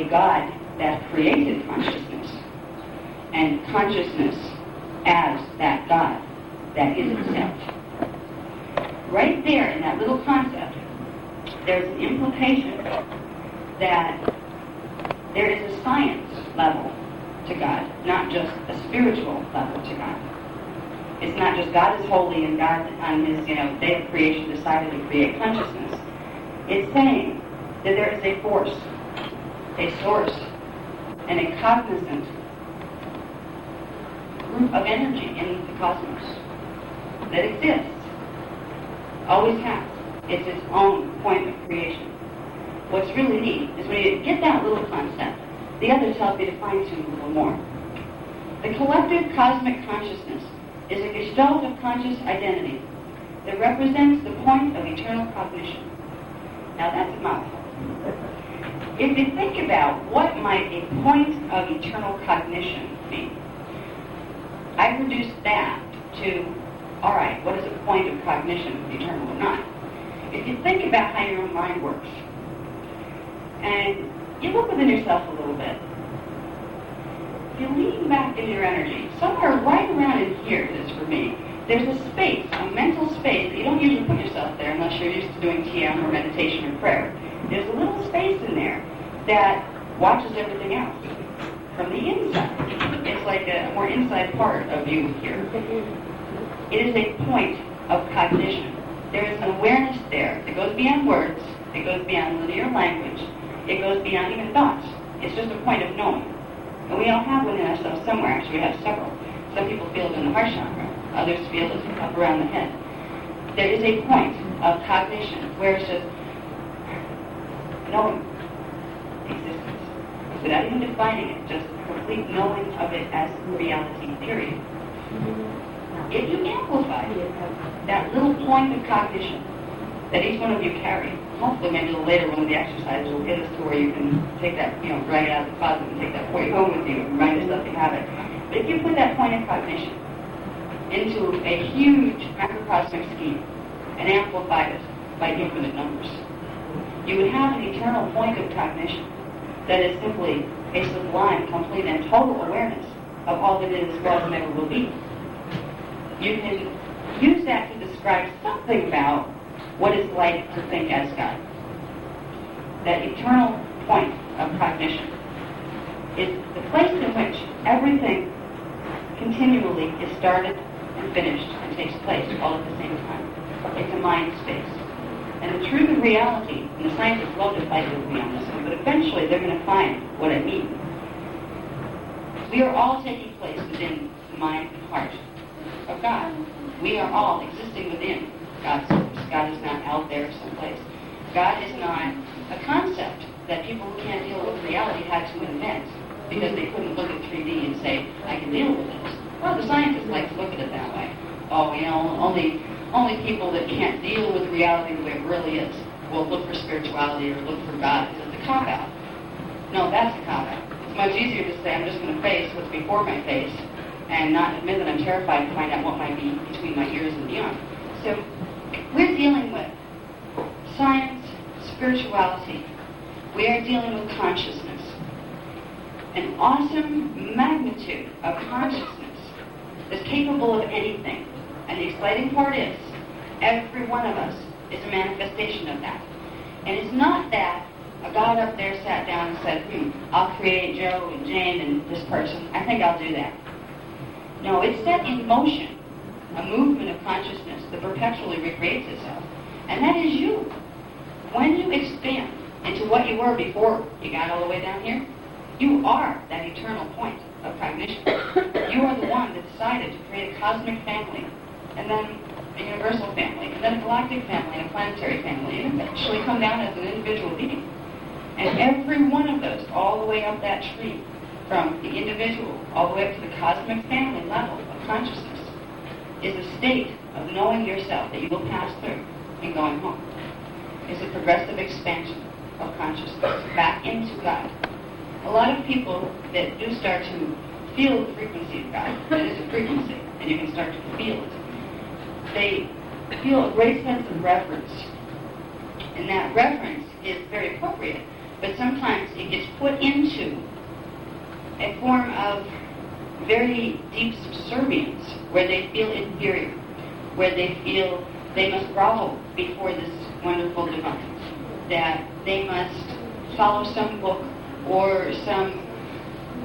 a God that created consciousness, and consciousness as that God that is itself. Right there in that little concept, there's an implication that there is a science level to God, not just a spiritual level to God. It's not just God is holy and God on his day of creation decided to create consciousness. It's saying that there is a force, a source, and a cognizant group of energy in the cosmos that exists, always has. It's its own point of creation. What's really neat is when you get that little concept, the others help you to fine-tune a little more. The collective cosmic consciousness is a gestalt of conscious identity that represents the point of eternal cognition. Now that's a mouthful. If you think about what might a point of eternal cognition mean, I reduced that to, all right, what is a point of cognition, eternal or not? If you think about how your own mind works, and you look within yourself a little bit, if you lean back in your energy, somewhere right around in here, it is for me, there's a space, a mental space, that you don't usually put yourself there unless you're used to doing TM or meditation or prayer. There's a little space in there that watches everything else from the inside. It's like a more inside part of you here. It is a point of cognition. There is an awareness there that goes beyond words, it goes beyond linear language, it goes beyond even thoughts. It's just a point of knowing. And we all have one in ourselves somewhere. Actually, we have several. Some people feel it in the heart chakra. Others feel it up around the head. There is a point of cognition where it's just knowing existence. Without even defining it, just complete knowing of it as reality, period. If you amplify that little point of cognition that each one of you carry, hopefully maybe a little later one of the exercises will get us to where you can take that, drag it out of the closet and take that point home with you and remind yourself you have it. But if you put that point of cognition into a huge macrocosmic scheme and amplify it by infinite numbers, you would have an eternal point of cognition that is simply a sublime, complete, and total awareness of all that is, was, and ever will be. You can use that to describe something about what it's like to think as God. That eternal point of cognition is the place in which everything continually is started and finished and takes place all at the same time. It's a mind space. And the truth of reality, and the scientists love to fight with me on this one, but eventually they're going to find what I mean. We are all taking place within the mind and heart of God. We are all existing within God's source. God is not out there someplace. God is not a concept that people who can't deal with reality had to invent because they couldn't look at 3D and say, I can deal with this. Well, the scientists like to look at it that way. Oh, only people that can't deal with reality the way it really is will look for spirituality or look for God. It's a cop-out. No, that's a cop-out. It's much easier to say, I'm just going to face what's before my face and not admit that I'm terrified to find out what might be between my ears and beyond. So we're dealing with science, spirituality. We are dealing with consciousness. An awesome magnitude of consciousness that's capable of anything. And the exciting part is, every one of us is a manifestation of that. And it's not that a God up there sat down and said, I'll create Joe and Jane and this person. I think I'll do that. No, it's set in motion, a movement of consciousness that perpetually recreates itself. And that is you. When you expand into what you were before you got all the way down here, you are that eternal point of cognition. You are the one that decided to create a cosmic family, and then a universal family, and then a galactic family, and a planetary family, and eventually come down as an individual being. And every one of those, all the way up that tree, from the individual all the way up to the cosmic family level of consciousness, is a state of knowing yourself that you will pass through and going home. It's a progressive expansion of consciousness back into God. A lot of people that do start to feel the frequency of God, it is a frequency, and you can start to feel it. They feel a great sense of reverence, and that reverence is very appropriate. but sometimes it gets put into a form of very deep subservience, where they feel inferior, where they feel they must grovel before this wonderful divine, that they must follow some book or some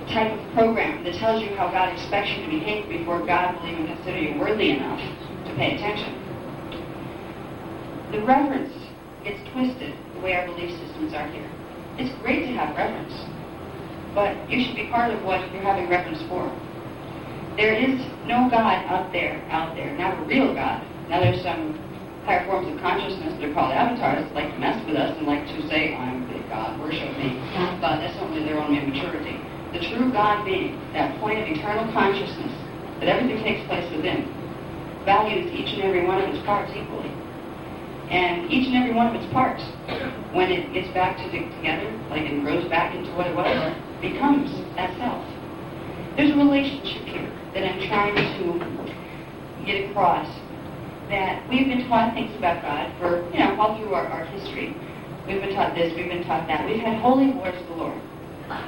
type of program that tells you how God expects you to behave before God will even consider you worthy enough to pay attention. The reverence gets twisted the way our belief systems are here. It's great to have reverence, but you should be part of what you're having reverence for. There is no God out there, not a real God. Now there's some higher forms of consciousness that are called avatars that like to mess with us and like to say, I'm the God, worship me. But that's only their own immaturity. The true God being, that point of eternal consciousness, that everything takes place within, values each and every one of its parts equally. And each and every one of its parts, when it gets back together, like it grows back into what it was, becomes that self. There's a relationship here that I'm trying to get across, that we've been taught things about God for, all through our history. We've been taught this, we've been taught that. We've had holy wars galore,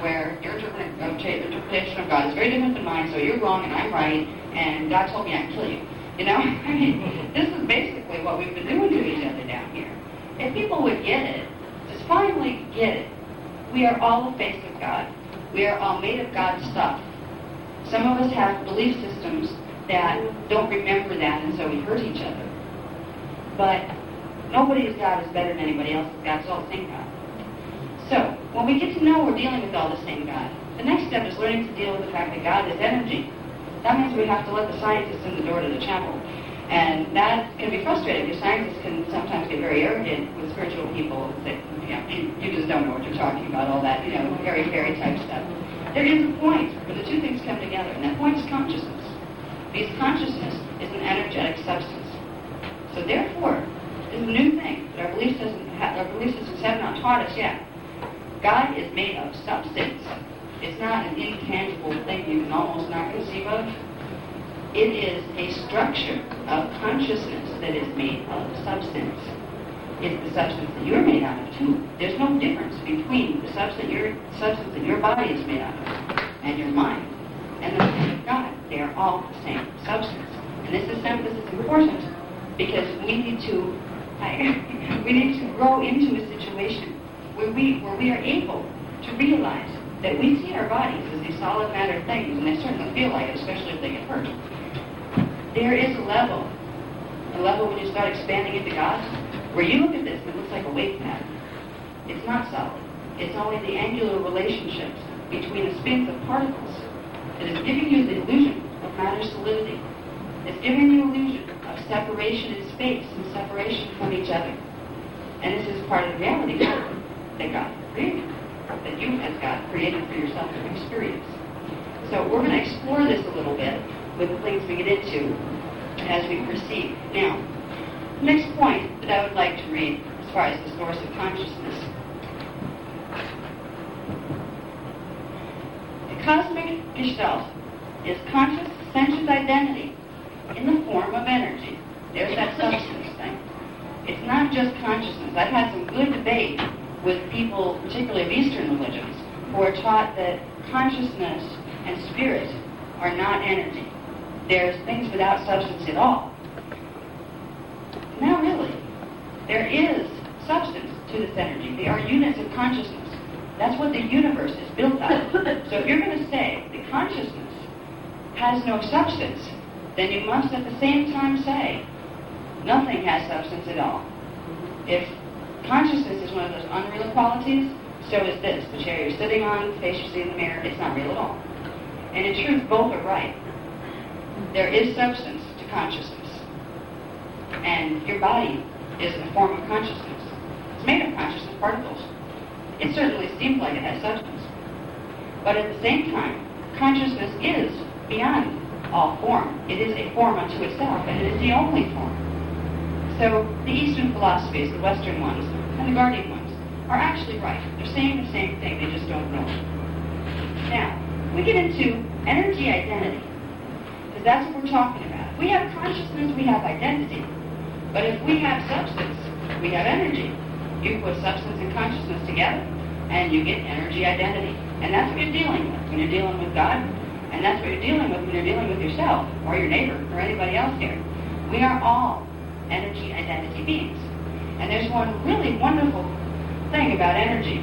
where your interpretation of God is very different than mine, so you're wrong and I'm right, and God told me I can kill you. I mean, this is basically what we've been doing to each other down here. If people would get it, just finally get it, we are all the face of God. We are all made of God's stuff. Some of us have belief systems that don't remember that, and so we hurt each other. But nobody's God is better than anybody else's God. It's all the same God. So, when we get to know we're dealing with all the same God, the next step is learning to deal with the fact that God is energy. That means we have to let the scientists in the door to the chapel. And that can be frustrating, because scientists can sometimes get very arrogant with spiritual people and say, you just don't know what you're talking about, all that, very fairy type stuff. There is a point where the two things come together, and that point is consciousness. Because consciousness is an energetic substance. So therefore, it's a new thing that our belief systems have not taught us yet. God is made of substance. It's not an intangible thing you can almost not conceive of. It is a structure of consciousness that is made of substance. It's the substance that you're made out of, too. There's no difference between the substance that your body is made out of and your mind and the mind of God. They are all the same substance. And this is important because we need to grow into a situation where we are able to realize that we see our bodies as these solid matter things, and they certainly feel like it, especially if they get hurt. There is a level when you start expanding into God, where you look at this and it looks like a wave pattern. It's not solid. It's only the angular relationships between the spins of particles that is giving you the illusion of matter solidity. It's giving you the illusion of separation in space and separation from each other. And this is part of the reality that God created, that you as God created for yourself to experience. So we're going to explore this a little bit with the things we get into as we proceed. Now, the next point that I would like to read as far as the source of consciousness. The cosmic gestalt is conscious sentient identity in the form of energy. There's that substance thing. It's not just consciousness. I've had some good debate with people, particularly of Eastern religions, who are taught that consciousness and spirit are not energy. There's things without substance at all. Now really, there is substance to this energy. They are units of consciousness. That's what the universe is built out of. So if you're going to say that consciousness has no substance, then you must at the same time say nothing has substance at all. If consciousness is one of those unreal qualities, so is this. The chair you're sitting on, the face you see in the mirror, it's not real at all. And in truth, both are right. There is substance to consciousness. And your body is a form of consciousness. It's made of consciousness particles. It certainly seems like it has substance. But at the same time, consciousness is beyond all form. It is a form unto itself, and it is the only form. So the Eastern philosophies, the Western ones, and the Guardian ones, are actually right. They're saying the same thing, they just don't know it. Now, we get into energy identity, because that's what we're talking about. If we have consciousness, we have identity. But if we have substance, we have energy. You put substance and consciousness together, and you get energy identity. And that's what you're dealing with when you're dealing with God, and that's what you're dealing with when you're dealing with yourself, or your neighbor, or anybody else here. We are all energy identity beings. And there's one really wonderful thing about energy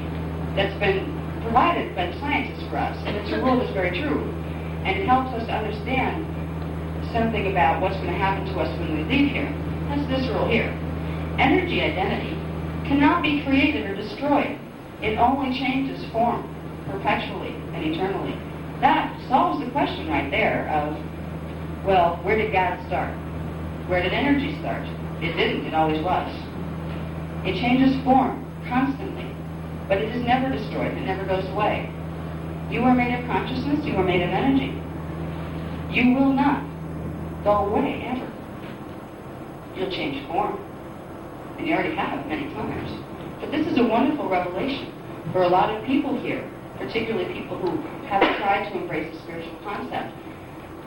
that's been provided by the scientists for us, and it's a rule that's very true. And it helps us to understand something about what's going to happen to us when we leave here. That's this rule here. Energy identity cannot be created or destroyed. It only changes form perpetually and eternally. That solves the question right there of, well, where did God start? Where did energy start? It didn't. It always was. It changes form constantly, but it is never destroyed. It never goes away. You are made of consciousness. You are made of energy. You will not go away ever. You'll change form. And you already have many times. But this is a wonderful revelation for a lot of people here, particularly people who have tried to embrace the spiritual concept.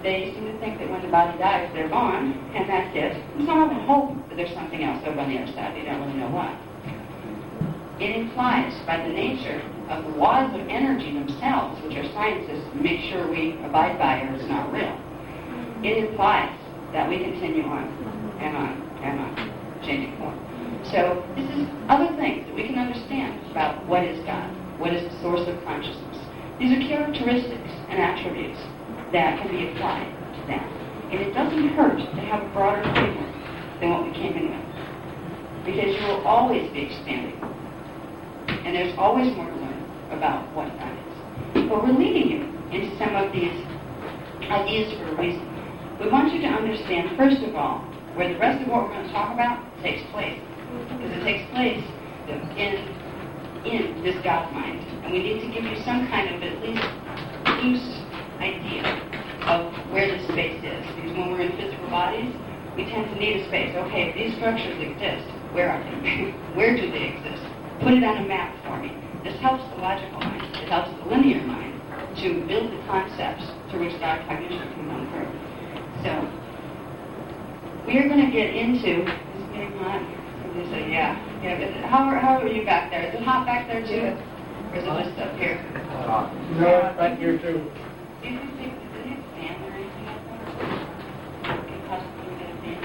They seem to think that when the body dies, they're gone, and that's it. And some of them hope that there's something else over on the other side. They don't really know what. It implies, by the nature of the laws of energy themselves, which our scientists make sure we abide by or it's not real, it implies that we continue on and on and on, changing form. So this is other things that we can understand about what is God, what is the source of consciousness. These are characteristics and attributes that can be applied to that. And it doesn't hurt to have a broader framework than what we came in with, because you will always be expanding. And there's always more to learn about what God is. But we're leading you into some of these ideas for a reason. We want you to understand, first of all, where the rest of what we're going to talk about takes place. Because it takes place in this God mind. And we need to give you some kind of at least loose idea of where this space is. Because when we're in physical bodies, we tend to need a space. Okay, if these structures exist, where are they? Where do they exist? Put it on a map for me. This helps the logical mind. It helps the linear mind to build the concepts through which God cognition can come through. So, we are going to get into, is it getting hot? Somebody say, yeah. How are you back there? Is it hot back there too? Or is it just up here? No, it's back here too. Do you think they have a fan or anything up there? Can you possibly get a fan?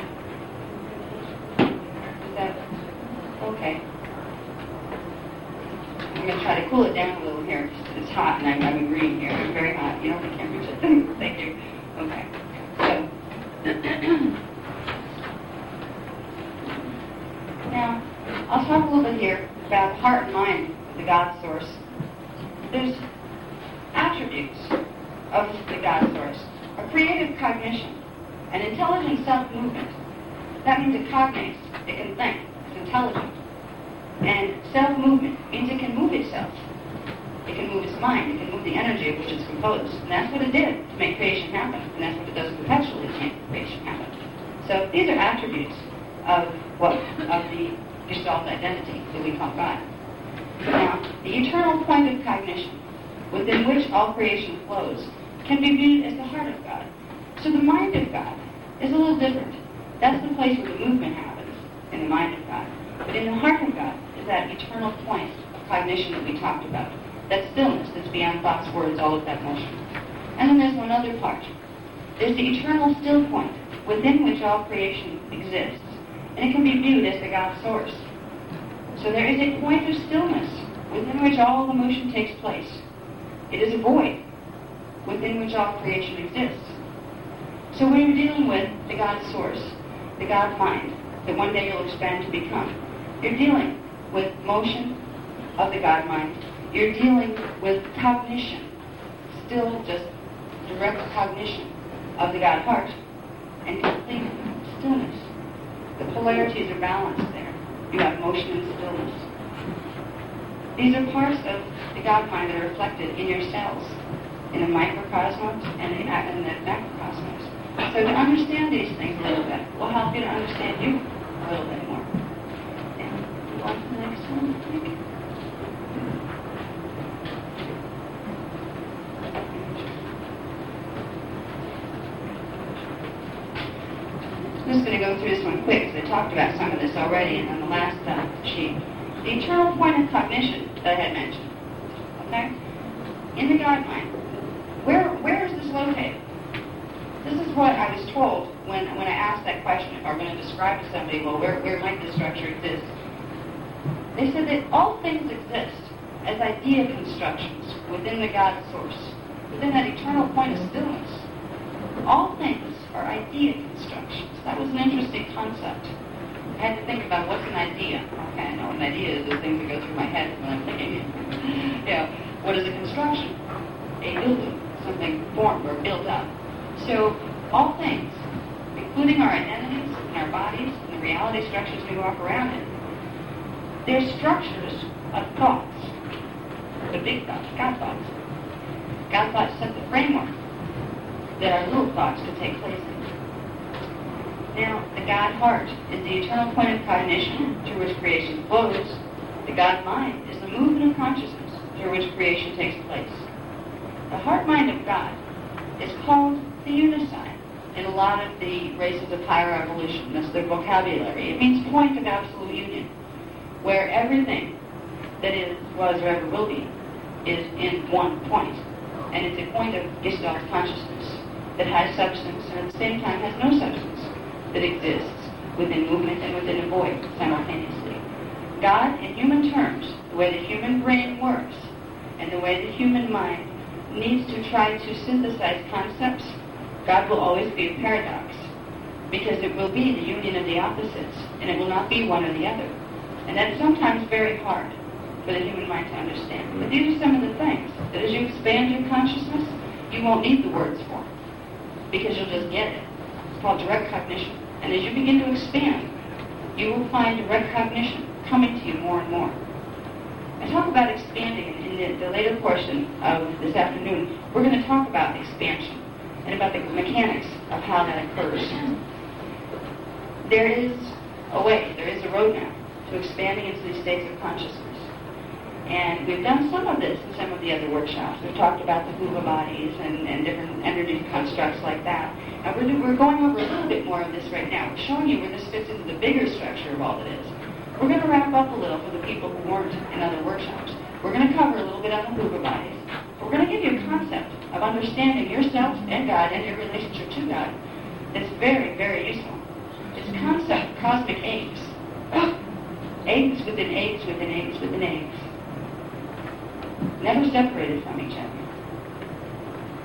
Is that okay? I'm going to try to cool it down a little here. It's hot and I'm agreeing here. It's very hot. You know, I can't reach it. Thank you. Okay. So, now, I'll talk a little bit here about the heart and mind of the God source. There's attributes of the God source. A creative cognition, an intelligent self-movement. That means it cognates, it can think, it's intelligent. And self-movement means it can move itself. It can move its mind, it can move the energy of which it's composed. And that's what it did to make creation happen. And that's what it does perpetually to make creation happen. So these are attributes of the Gestalt identity that we call God. Now, the eternal point of cognition, within which all creation flows, can be viewed as the heart of God. So the mind of God is a little different. That's the place where the movement happens, in the mind of God. But in the heart of God is that eternal point of cognition that we talked about. That stillness that's beyond thoughts, words, all of that motion. And then there's one other part. There's the eternal still point, within which all creation exists. And it can be viewed as the God source. So there is a point of stillness within which all the motion takes place. It is a void within which all creation exists. So when you're dealing with the God source, the God mind, that one day you'll expand to become, you're dealing with motion of the God mind. You're dealing with cognition, still just direct cognition of the God heart, and complete stillness. The polarities are balanced there. You have motion and stillness. These are parts of the God mind that are reflected in your cells, in the microcosmos and in the macrocosmos. So to understand these things a little bit will help you to understand you a little bit more. And on to the next one, I think. I'm just going to go through this one quick because I talked about some of this already on the last sheet. The eternal point of cognition that I had mentioned Okay? In the God mind, where is this located? This is what I was told when I asked that question, if I'm going to describe to somebody, well, where might this structure exist? They said that all things exist as idea constructions within the God source, within that eternal point of stillness. All things are idea constructions. That was an interesting concept. I had to think about what's an idea. Okay, I know what an idea is, those things that go through my head when I'm thinking. What is a construction? A building, something formed or built up. So all things, including our identities and our bodies and the reality structures we walk around in, they're structures of thoughts. The big thoughts, God thoughts. God thoughts set the framework that our little thoughts could take place in. Now, the God heart is the eternal point of cognition through which creation flows. The God mind is the movement of consciousness through which creation takes place. The heart mind of God is called the unisign in a lot of the races of higher evolution. That's their vocabulary. It means point of absolute union, where everything that is, was, or ever will be is in one point. And it's a point of Gestalt consciousness that has substance and at the same time has no substance, that exists within movement and within a void simultaneously. God, in human terms, the way the human brain works and the way the human mind needs to try to synthesize concepts, God will always be a paradox, because it will be the union of the opposites, and it will not be one or the other. And that's sometimes very hard for the human mind to understand. But these are some of the things that as you expand your consciousness, you won't need the words for, because you'll just get it. It's called direct cognition. And as you begin to expand, you will find direct cognition coming to you more and more. I talk about expanding in the later portion of this afternoon. We're going to talk about expansion and about the mechanics of how that occurs. There is a way, there is a roadmap to expanding into these states of consciousness. And we've done some of this in some of the other workshops. We've talked about the Huva bodies and different energy constructs like that. And we're going over a little bit more of this right now. We're showing you where this fits into the bigger structure of all that is. We're going to wrap up a little for the people who weren't in other workshops. We're going to cover a little bit on the Huva bodies. We're going to give you a concept of understanding yourself and God and your relationship to God that's very, very useful. It's a concept of cosmic eggs. Eggs within eggs within eggs within eggs. Never separated from each other.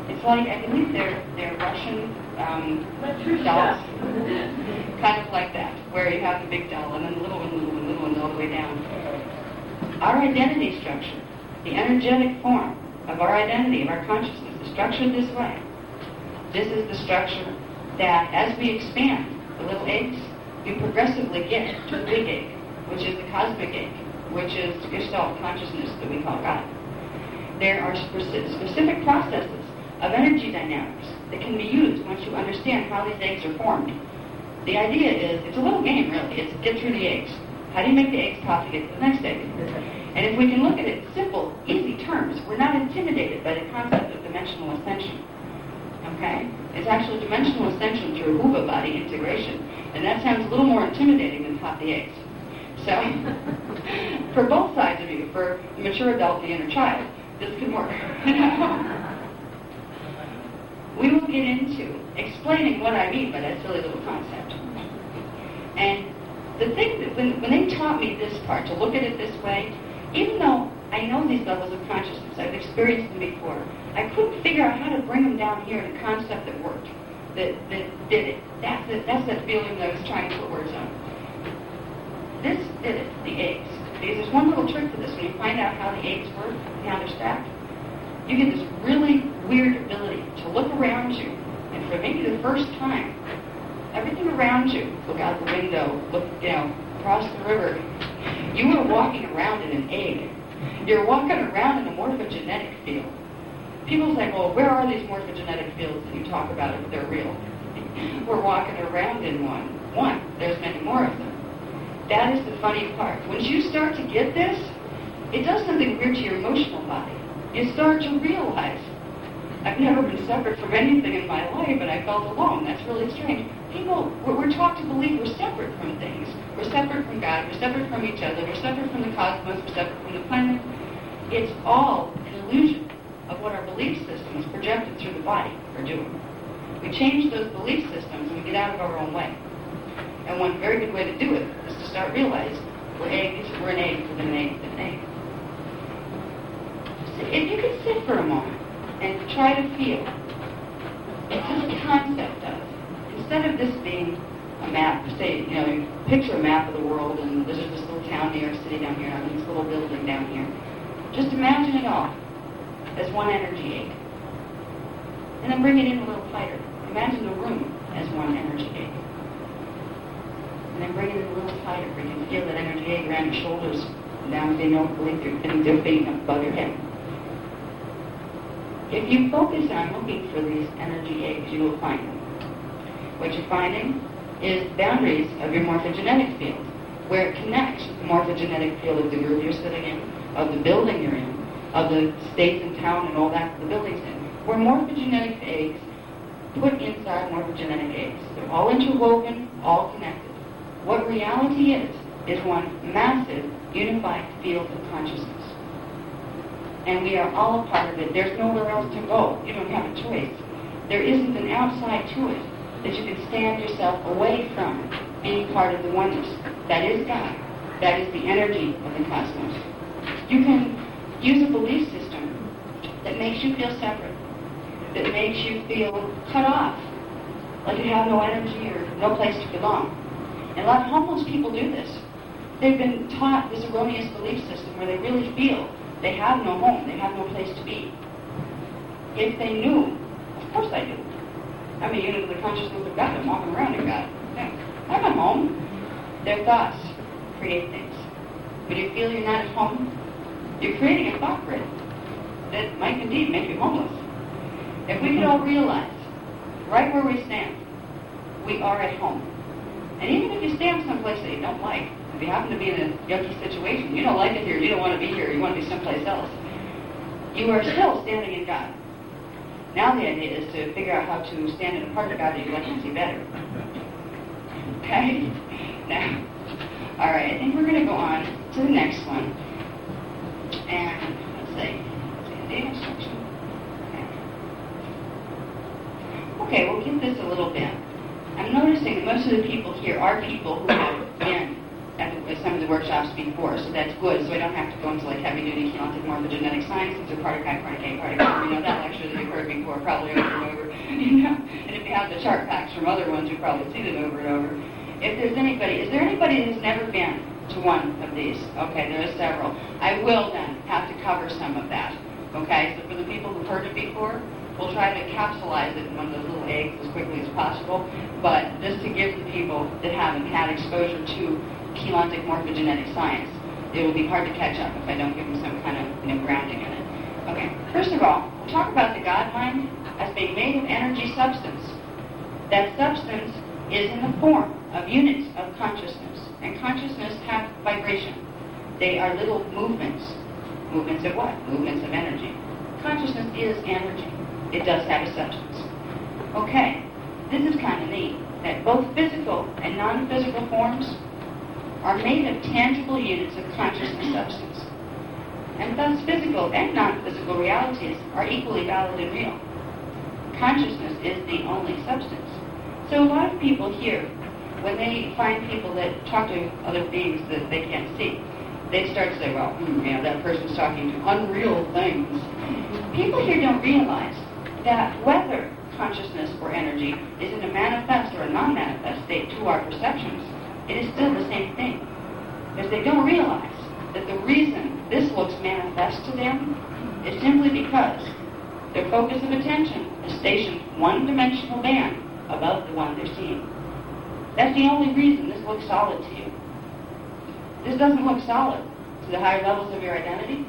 It's like, I believe they're Russian dolls. Kind of like that, where you have the big doll and then the little one all the way down. Our identity structure, the energetic form of our identity, of our consciousness, is structured this way. This is the structure that, as we expand the little eggs, we progressively get to the big egg, which is the cosmic egg, which is Gestalt consciousness that we call God. There are specific processes of energy dynamics that can be used once you understand how these eggs are formed. The idea is, it's a little game really, it's get through the eggs. How do you make the eggs pop to get to the next egg? And if we can look at it in simple, easy terms, we're not intimidated by the concept of dimensional ascension. Okay? It's actually dimensional ascension through Huva body integration. And that sounds a little more intimidating than pop the eggs. So, for both sides of you, for the mature adult and the inner child, this can work. We will get into explaining what I mean by that silly little concept. And the thing that when they taught me this part, to look at it this way, even though I know these levels of consciousness, I've experienced them before, I couldn't figure out how to bring them down here in a concept that worked, that did it. That's that feeling that I was trying to put words on. This did it, the eggs. Because there's one little trick to this. When you find out how the eggs work and how they're stacked, you get this really weird ability to look around you, and for maybe the first time, everything around you, look out the window, look, across the river, you are walking around in an egg. You're walking around in a morphogenetic field. People say, well, where are these morphogenetic fields that you talk about if they're real? We're walking around in one. There's many more of them. That is the funny part. Once you start to get this, it does something weird to your emotional body. You start to realize, I've never been separate from anything in my life, and I felt alone. That's really strange. People, we're taught to believe we're separate from things. We're separate from God. We're separate from each other. We're separate from the cosmos. We're separate from the planet. it's all an illusion of what our belief systems projected through the body are doing. We change those belief systems and we get out of our own way. And one very good way to do it is to start realizing we're an egg within an egg within an egg. So if you could sit for a moment and try to feel, it's just a concept of, instead of this being a map, say, you picture a map of the world and there's this little town here, city down here, and this little building down here. Just imagine it all as one energy egg. And then bring it in a little tighter. Imagine the room as one energy egg. And then bring it in a little tighter where you can feel that energy egg around your shoulders, down beneath your feet and above your head. If you focus on looking for these energy eggs, you will find them. What you're finding is boundaries of your morphogenetic field, where it connects with the morphogenetic field of the group you're sitting in, of the building you're in, of the states and town and all that the building's in. We're morphogenetic eggs put inside morphogenetic eggs. They're all interwoven, all connected. What reality is one massive, unified field of consciousness. And we are all a part of it. There's nowhere else to go. You don't have a choice. There isn't an outside to it that you can stand yourself away from being part of the oneness. That is God. That is the energy of the cosmos. You can use a belief system that makes you feel separate, that makes you feel cut off, like you have no energy or no place to belong. And a lot of homeless people do this. They've been taught this erroneous belief system where they really feel they have no home, they have no place to be. If they knew, of course I do. I mean, you know, the consciousness of God, I'm walking around in God. Yeah, I'm at home. Their thoughts create things. When you feel you're not at home, you're creating a thought grid that might indeed make you homeless. If we could all realize, right where we stand, we are at home. And even if you stand someplace that you don't like, if you happen to be in a yucky situation, you don't like it here, you don't want to be here, you want to be someplace else, you are still standing in God. Now the idea is to figure out how to stand in a part of God that you like to see better. Okay? Now, all right, I think we're going to go on to the next one. And let's see, data instruction. Okay, we'll get this a little bit. I'm noticing that most of the people here are people who have been at some of the workshops before, so that's good. So I don't have to go into like heavy-duty chaotic morphogenetic sciences or particle A, particle B. That lecture that you've heard before, probably over and over. And if you have the chart packs from other ones, you've probably seen it over and over. If there's anybody, is there anybody who's never been to one of these? Okay, there are several. I will then have to cover some of that. Okay, so for the people who've heard it before, we'll try to capsulize it in one of those little eggs as quickly as possible, but just to give the people that haven't had exposure to cheontic morphogenetic science, it will be hard to catch up if I don't give them some kind of grounding in it. Okay, first of all, we'll talk about the God mind as being made of energy substance. That substance is in the form of units of consciousness, and consciousness have vibration. They are little movements. Movements of what? Movements of energy. Consciousness is energy. It does have a substance. Okay, this is kind of neat, that both physical and non-physical forms are made of tangible units of consciousness substance. And thus physical and non-physical realities are equally valid and real. Consciousness is the only substance. So a lot of people here, when they find people that talk to other beings that they can't see, they start to say, well, that person's talking to unreal things. People here don't realize that whether consciousness or energy is in a manifest or a non-manifest state to our perceptions, it is still the same thing. Because they don't realize that the reason this looks manifest to them is simply because their focus of attention is stationed one-dimensional band above the one they're seeing. That's the only reason this looks solid to you. This doesn't look solid to the higher levels of your identity,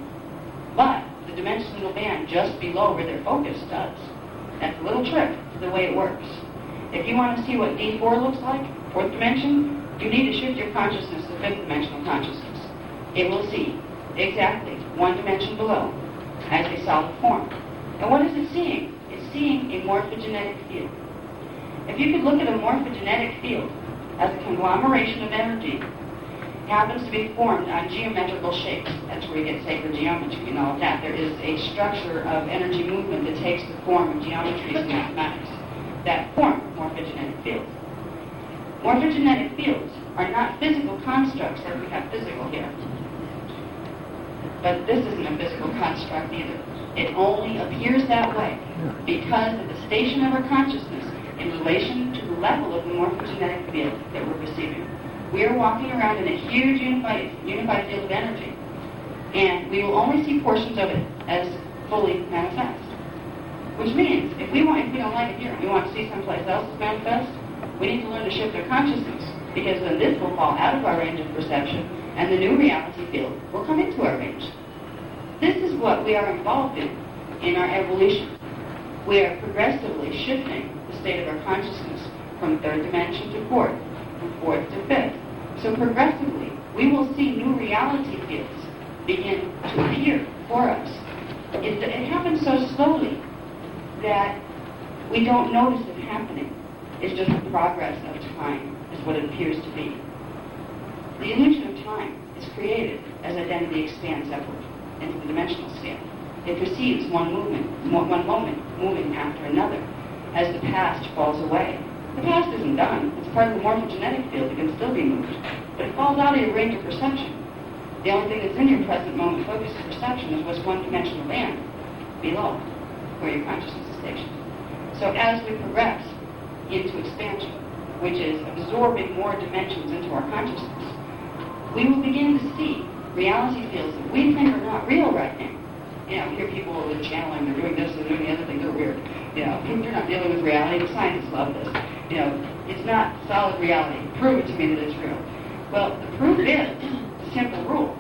but the dimensional band just below where their focus does. That's a little trick to the way it works. If you want to see what D4 looks like, fourth dimension, you need to shift your consciousness to fifth dimensional consciousness. It will see exactly one dimension below as a solid form. And what is it seeing? It's seeing a morphogenetic field. If you could look at a morphogenetic field as a conglomeration of energy, happens to be formed on geometrical shapes. That's where you get sacred geometry and all of that. There is a structure of energy movement that takes the form of geometries and mathematics that form morphogenetic fields. Morphogenetic fields are not physical constructs like we have physical here. But this isn't a physical construct either. It only appears that way because of the station of our consciousness in relation to the level of the morphogenetic field that we're receiving. We are walking around in a huge unified field of energy, and we will only see portions of it as fully manifest. Which means, if we don't like it here, we want to see someplace else manifest, we need to learn to shift our consciousness, because then this will fall out of our range of perception, and the new reality field will come into our range. This is what we are involved in our evolution. We are progressively shifting the state of our consciousness from third dimension to fourth, from fourth to fifth. So progressively, we will see new reality fields begin to appear for us. It happens so slowly that we don't notice it happening. It's just the progress of time, is what it appears to be. The illusion of time is created as identity expands upward into the dimensional scale. It perceives one moment moving after another as the past falls away. The past isn't done. It's part of the morphogenetic field. It can still be moved. But it falls out of your range of perception. The only thing that's in your present moment focus of perception is what's one-dimensional land below, where your consciousness is stationed. So as we progress into expansion, which is absorbing more dimensions into our consciousness, we will begin to see reality fields that we think are not real right now. You know, hear people with channeling, they're doing this, they're doing the other thing, they're weird. You know, you're not dealing with reality. The scientists love this. You know, it's not solid reality. Prove it to me that it's real. Well, the proof is the simple rule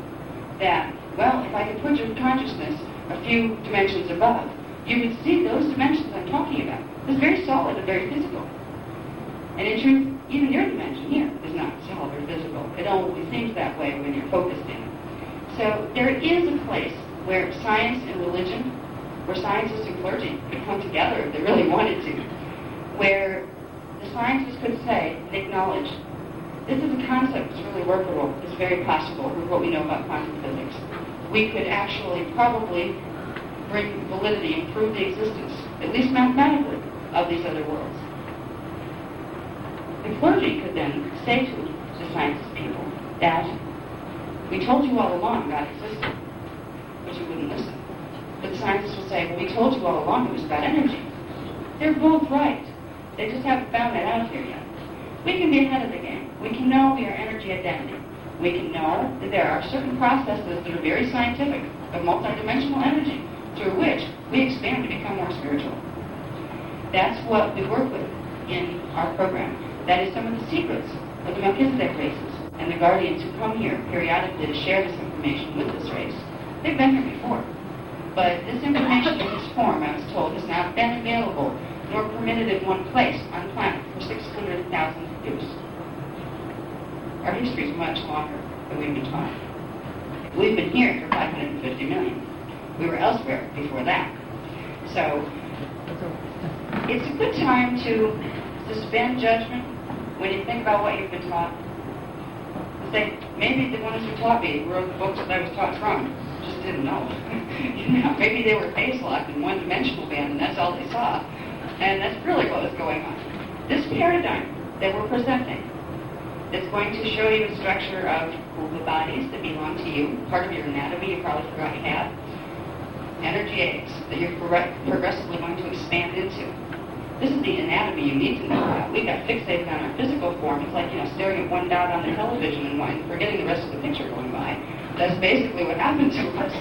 that, well, if I could put your consciousness a few dimensions above, you would see those dimensions I'm talking about. It's very solid and very physical. And in truth, even your dimension here is not solid or physical. It only seems that way when you're focused in it. So there is a place where science and religion, where scientists and clergy could come together if they really wanted to, where the scientists could say and acknowledge, this is a concept that's really workable, it's very possible with what we know about quantum physics. We could actually probably bring validity and prove the existence, at least mathematically, of these other worlds. The clergy could then say to the scientist people that we told you all along God existed, but you wouldn't listen. But the scientists will say, well, we told you all along it was about energy. They're both right. They just haven't found that out here yet. We can be ahead of the game. We can know we are energy identity. We can know that there are certain processes that are very scientific of multidimensional energy through which we expand to become more spiritual. That's what we work with in our program. That is some of the secrets of the Melchizedek races and the guardians who come here periodically to share this information with this race. They've been here before. But this information in this form, I was told, has not been available nor permitted in one place on the planet for 600,000 years. Our history is much longer than we've been taught. We've been here for 550 million. We were elsewhere before that. So it's a good time to suspend judgment when you think about what you've been taught. Say, maybe the ones who taught me were the books that I was taught from. Just didn't know. Maybe they were phase-locked in one-dimensional band, and that's all they saw. And that's really what was going on. This paradigm that we're presenting is going to show you a structure of the bodies that belong to you, part of your anatomy you probably forgot you had, energy eggs that you're progressively going to expand into. This is the anatomy you need to know about. We got fixated on our physical form. It's like, staring at one dot on the television and forgetting the rest of the picture going by. That's basically what happened to us.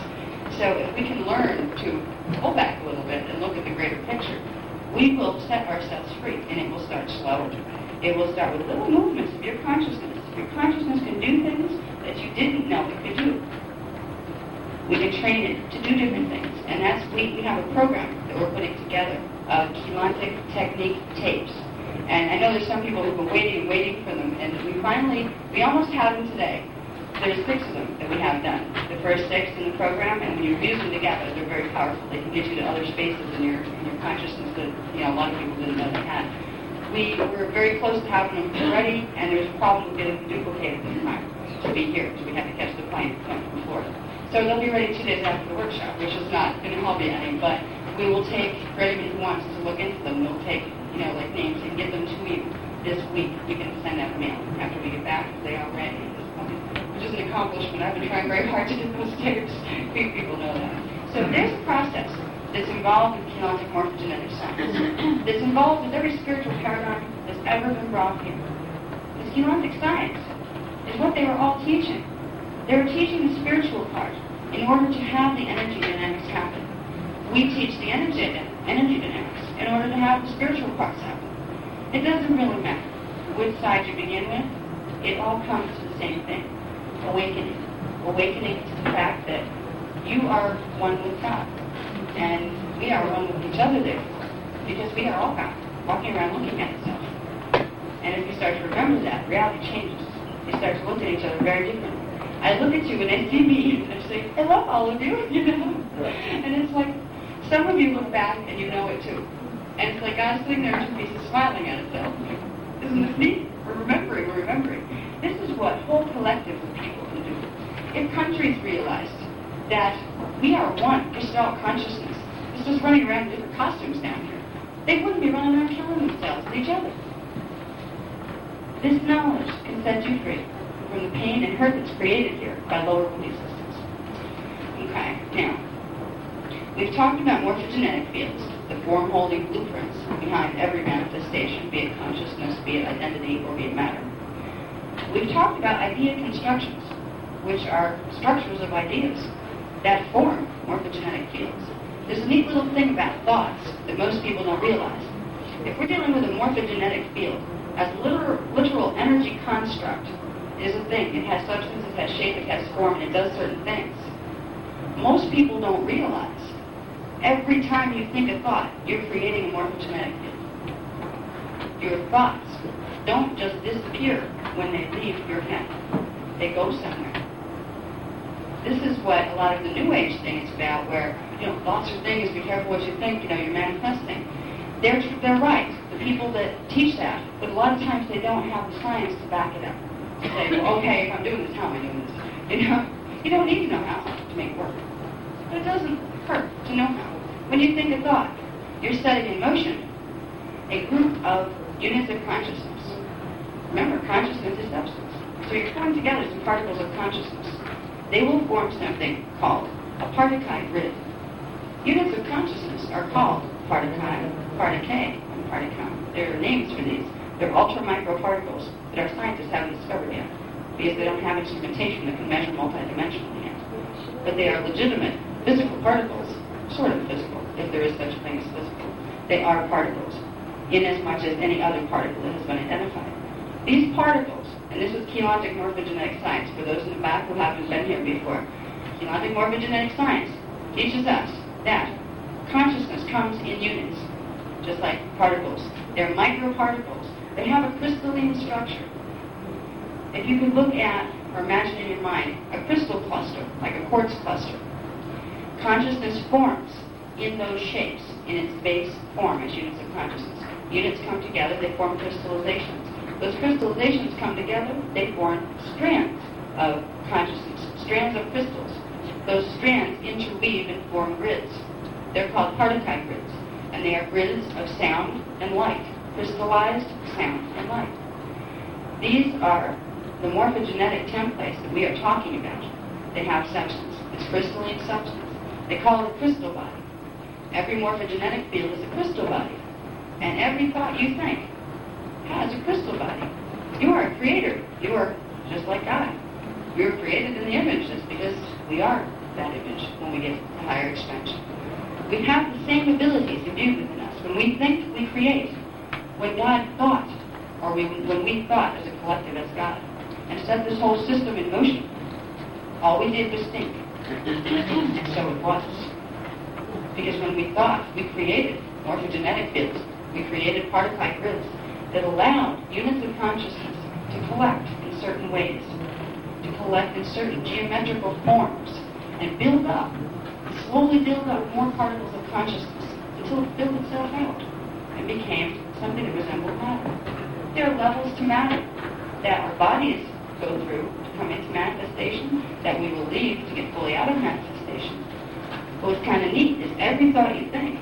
So if we can learn to pull back a little bit and look at the greater picture, we will set ourselves free, and it will start slow. It will start with little movements of your consciousness. Your consciousness can do things that you didn't know it could do. We can train it to do different things, and we have a program that we're putting together of Keylontic technique tapes. And I know there's some people who've been waiting for them, and we almost have them today. There's 6 of them that we have done. The first 6 in the program, and when you use them together, they're very powerful. They can get you to other spaces in your consciousness that a lot of people didn't know they had. We were very close to having them ready, and there was a problem with getting them duplicated this time. to be here, because we had to catch the plane coming from Florida. So they'll be ready 2 days after the workshop, which is not going to help you any, but we will take, for anybody who wants to look into them, we'll take, like names and get them to you this week. We can send out a mail after we get back, because they are ready at this point, which is an accomplishment. I've been trying very hard to get those tapes. People know that. So there's a process that's involved in chaotic morphogenetic science, that's involved with every spiritual paradigm that's ever been brought here. This chaotic science is what they were all teaching. They were teaching the spiritual part in order to have the energy dynamics happen. We teach the energy dynamics in order to have the spiritual parts happen. It doesn't really matter which side you begin with. It all comes to the same thing, awakening. Awakening to the fact that you are one with God, and we are one with each other, therefore, because we are all God, walking around looking at itself. And if you start to remember that, reality changes. You start to look at each other very differently. I look at you and I see me, and I say, I love all of you, And it's like, some of you look back and you know it too. And it's like God's sitting there in 2 pieces smiling at itself. Isn't this neat? We're remembering. This is what whole collective of people can do. If countries realized that we are one, just all consciousness, it's just running around in different costumes down here, they wouldn't be running around killing themselves and each other. This knowledge can set you free from the pain and hurt that's created here by lower belief systems. Okay, now, we've talked about morphogenetic fields, the form-holding blueprints behind every manifestation, be it consciousness, be it identity, or be it matter. We've talked about idea constructions, which are structures of ideas that form morphogenetic fields. There's a neat little thing about thoughts that most people don't realize. If we're dealing with a morphogenetic field, as literal energy construct is a thing. It has substance, it has shape, it has form, and it does certain things. Most people don't realize every time you think a thought, you're creating a morphogenetic field. Your thoughts don't just disappear when they leave your head. They go somewhere. This is what a lot of the New Age thing is about, where, thoughts are things, be careful what you think, you're manifesting. They're right, the people that teach that, but a lot of times they don't have the science to back it up. To say, well, okay, if I'm doing this, how am I doing this? You don't need to know how to make it work. But it doesn't hurt to know how. When you think a thought, you're setting in motion a group of units of consciousness. Remember, consciousness is substance. So you're putting together some particles of consciousness. They will form something called a particle grid. Units of consciousness are called particle, particle, and particon. There are names for these. They're ultra-microparticles that our scientists haven't discovered yet, because they don't have instrumentation that can measure multidimensionally yet. But they are legitimate physical particles, sort of physical, if there is such a thing as physical. They are particles, in as much as any other particle that has been identified. These particles, and this is chaotic morphogenetic science, for those in the back who haven't been here before, chaotic morphogenetic science teaches us that consciousness comes in units, just like particles. They're microparticles. They have a crystalline structure. If you could look at, or imagine in your mind, a crystal cluster, like a quartz cluster, consciousness forms in those shapes, in its base form as units of consciousness. Units come together, they form crystallizations. Those crystallizations come together, they form strands of consciousness, strands of crystals. Those strands interweave and form grids. They're called particle grids, and they are grids of sound and light, crystallized sound and light. These are the morphogenetic templates that we are talking about. They have substance. It's crystalline substance. They call it a crystal body. Every morphogenetic field is a crystal body. And every thought you think has a crystal body. You are a creator. You are just like God. We were created in the image just because we are that image when we get to higher expansion. We have the same abilities imbued within us. When we think, we create. When God thought, or when we thought as a collective, as God, and set this whole system in motion, all we did was think. And so it was. Because when we thought, we created morphogenetic fields. We created particle grids that allowed units of consciousness to collect in certain ways, to collect in certain geometrical forms, and build up, slowly build up more particles of consciousness until it built itself out and became something that resembled matter. There are levels to matter that our bodies go through to come into that we will leave to get fully out of manifestation. But what's kind of neat is every thought you think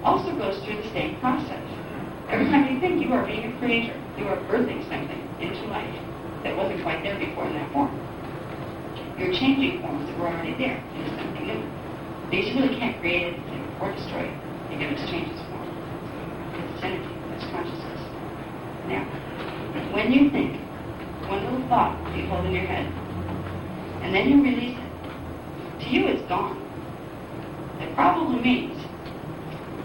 also goes through the same process. Every time you think, you are being a creator. You are birthing something into life that wasn't quite there before in that form. You're changing forms that were already there into something new. Because you really can't create anything or destroy it. You can exchange its form. It's energy. It's consciousness. Now, when you think, one little thought you hold in your head, and then you release it, to you it's gone. It probably means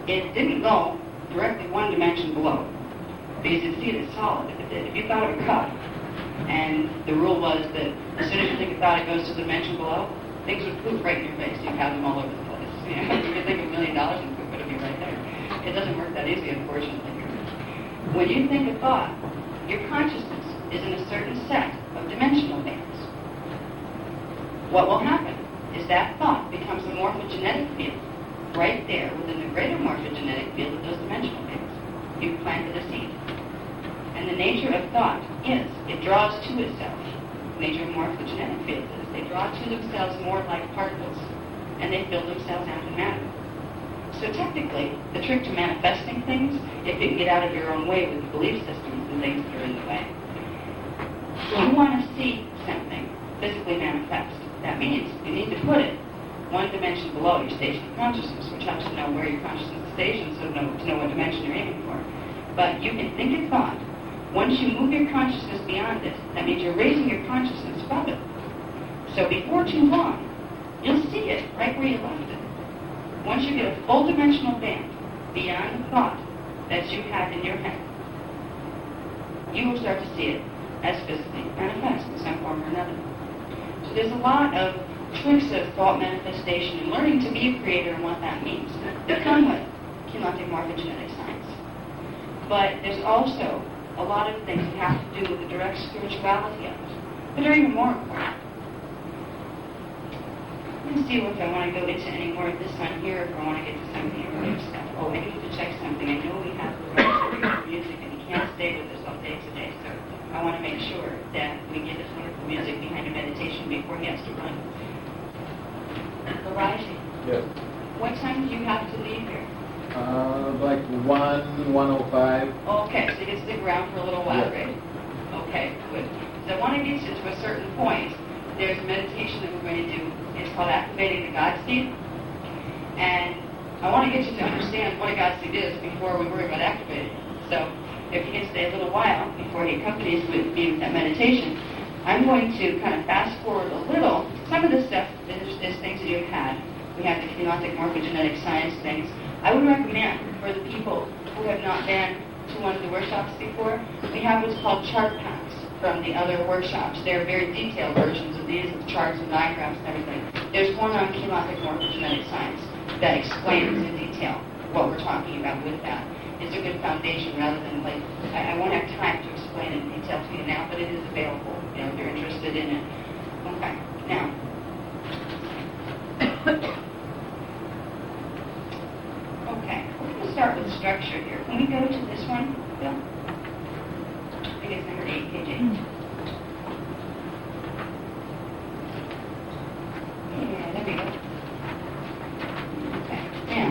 it didn't go directly one dimension below. Because you see it as solid. If you thought of a cup, and the rule was that as soon as you think a thought, it goes to the dimension below, things would poof right in your face. You'd have them all over the place. You know, if you think $1 million and poof, it would be right there. It doesn't work that easy, unfortunately. When you think a thought, your consciousness is in a certain set of dimensional bands. What will happen is that thought becomes a morphogenetic field right there within the greater morphogenetic field of those dimensional bands. You've planted a seed. And the nature of thought is it draws to itself. The nature of morphogenetic fields is they draw to themselves more like particles, and they build themselves out of matter. So technically, the trick to manifesting things, if you can get out of your own way with belief systems and things that are in the way, you want to see something physically manifest. That means you need to put it one dimension below your station of consciousness, which helps to know where your consciousness is stationed, so to know what dimension you're aiming for. But you can think a thought. Once you move your consciousness beyond it, that means you're raising your consciousness above it. So before too long, you'll see it right where you left it. Once you get a full dimensional band beyond the thought that you have in your head, you will start to see it as physically manifest in some form or another. So there's a lot of tricks of thought manifestation and learning to be a creator and what that means that come with kinetic morphogenetic science. But there's also a lot of things that have to do with the direct spirituality of it, but are even more important. Let me see if I want to go into any more of this on here, if I want to get to some of the earlier stuff. Oh, I need to check something. I know we have the right to music, and he can't stay with us all day today, so I want to make sure that we get this wonderful music behind a meditation before he has to run. Elijah, Yes. what time do you have to leave here? Like 1:05. Okay, so you can stick around for a little while, Yeah. right? Okay, good. So I want to get you to a certain point. There's a meditation that we're going to do. It's called Activating the God Seed. And I want to get you to understand what a God Seed is before we worry about activating it. So if you can stay a little while before he accompanies me with that meditation, I'm going to kind of fast forward a little. Some of the stuff, there's things that you've had. We have the kinetic morphogenetic science things. I would recommend for the people who have not been to one of the workshops before, we have what's called chart packs from the other workshops. They're very detailed versions of these with charts and diagrams and everything. There's one on kinetic morphogenetic science that explains in detail what we're talking about with that. It's a good foundation rather than like, I won't have time to explain it in detail to you now, but it is available, you know, if you're interested in it. Okay, now. Okay, we're going to start with structure here. Can we go to this one, Bill? I think it's number 8, page 8. Yeah, there we go. Okay, now,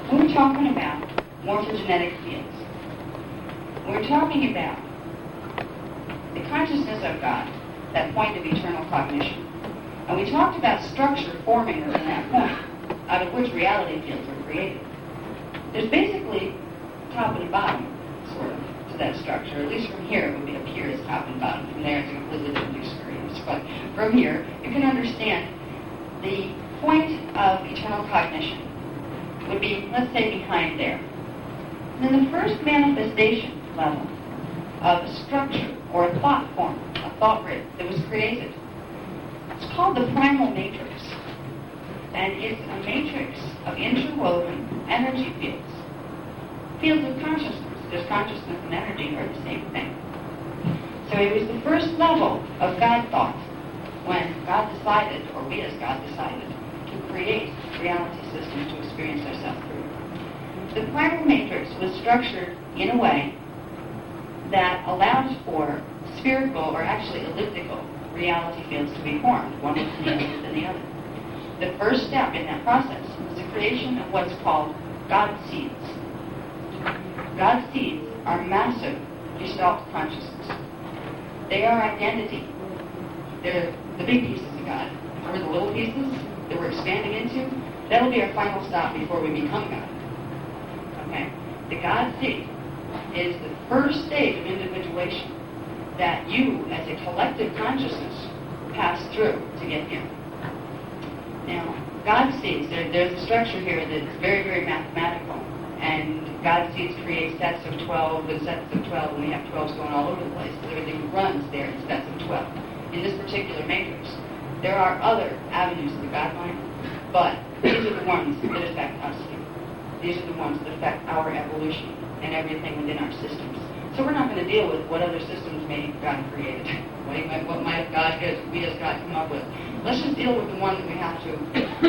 when we're talking about morphogenetic fields, we're talking about the consciousness of God, that point of eternal cognition. And we talked about structure forming within that point, out of which reality fields are created. There's basically top and bottom, sort of, to that structure. At least from here, it would appear as top and bottom. From there, it's a completely different experience. But from here, you can understand the point of eternal cognition would be, let's say, behind there. And then the first manifestation level of a structure or a thought form, a thought grid that was created, it's called the primal matrix. And it's a matrix of interwoven energy fields. Fields of consciousness. There's consciousness and energy are the same thing. So it was the first level of God thought when God decided, or we as God decided, to create reality systems to experience ourselves through. The primal matrix was structured in a way that allowed for spherical, or actually elliptical, reality fields to be formed, one within the other. The first step in that process is the creation of what's called God seeds. God seeds are massive Gestalt consciousness. They are identity. They're the big pieces of God. Remember the little pieces that we're expanding into? That'll be our final stop before we become God. Okay? The God seed is the first stage of individuation that you, as a collective consciousness, pass through to get here. Now, God seeds, there's a structure here that's very, very mathematical. And God seeds create sets of 12 and sets of 12, and we have 12s going all over the place. So everything runs there in sets of 12. In this particular matrix, there are other avenues of the God mind, but these are the ones that affect us here. These are the ones that affect our evolution and everything within our systems. So we're not going to deal with what other systems may God created. What might God, we as God come up with. Let's just deal with the one that we have to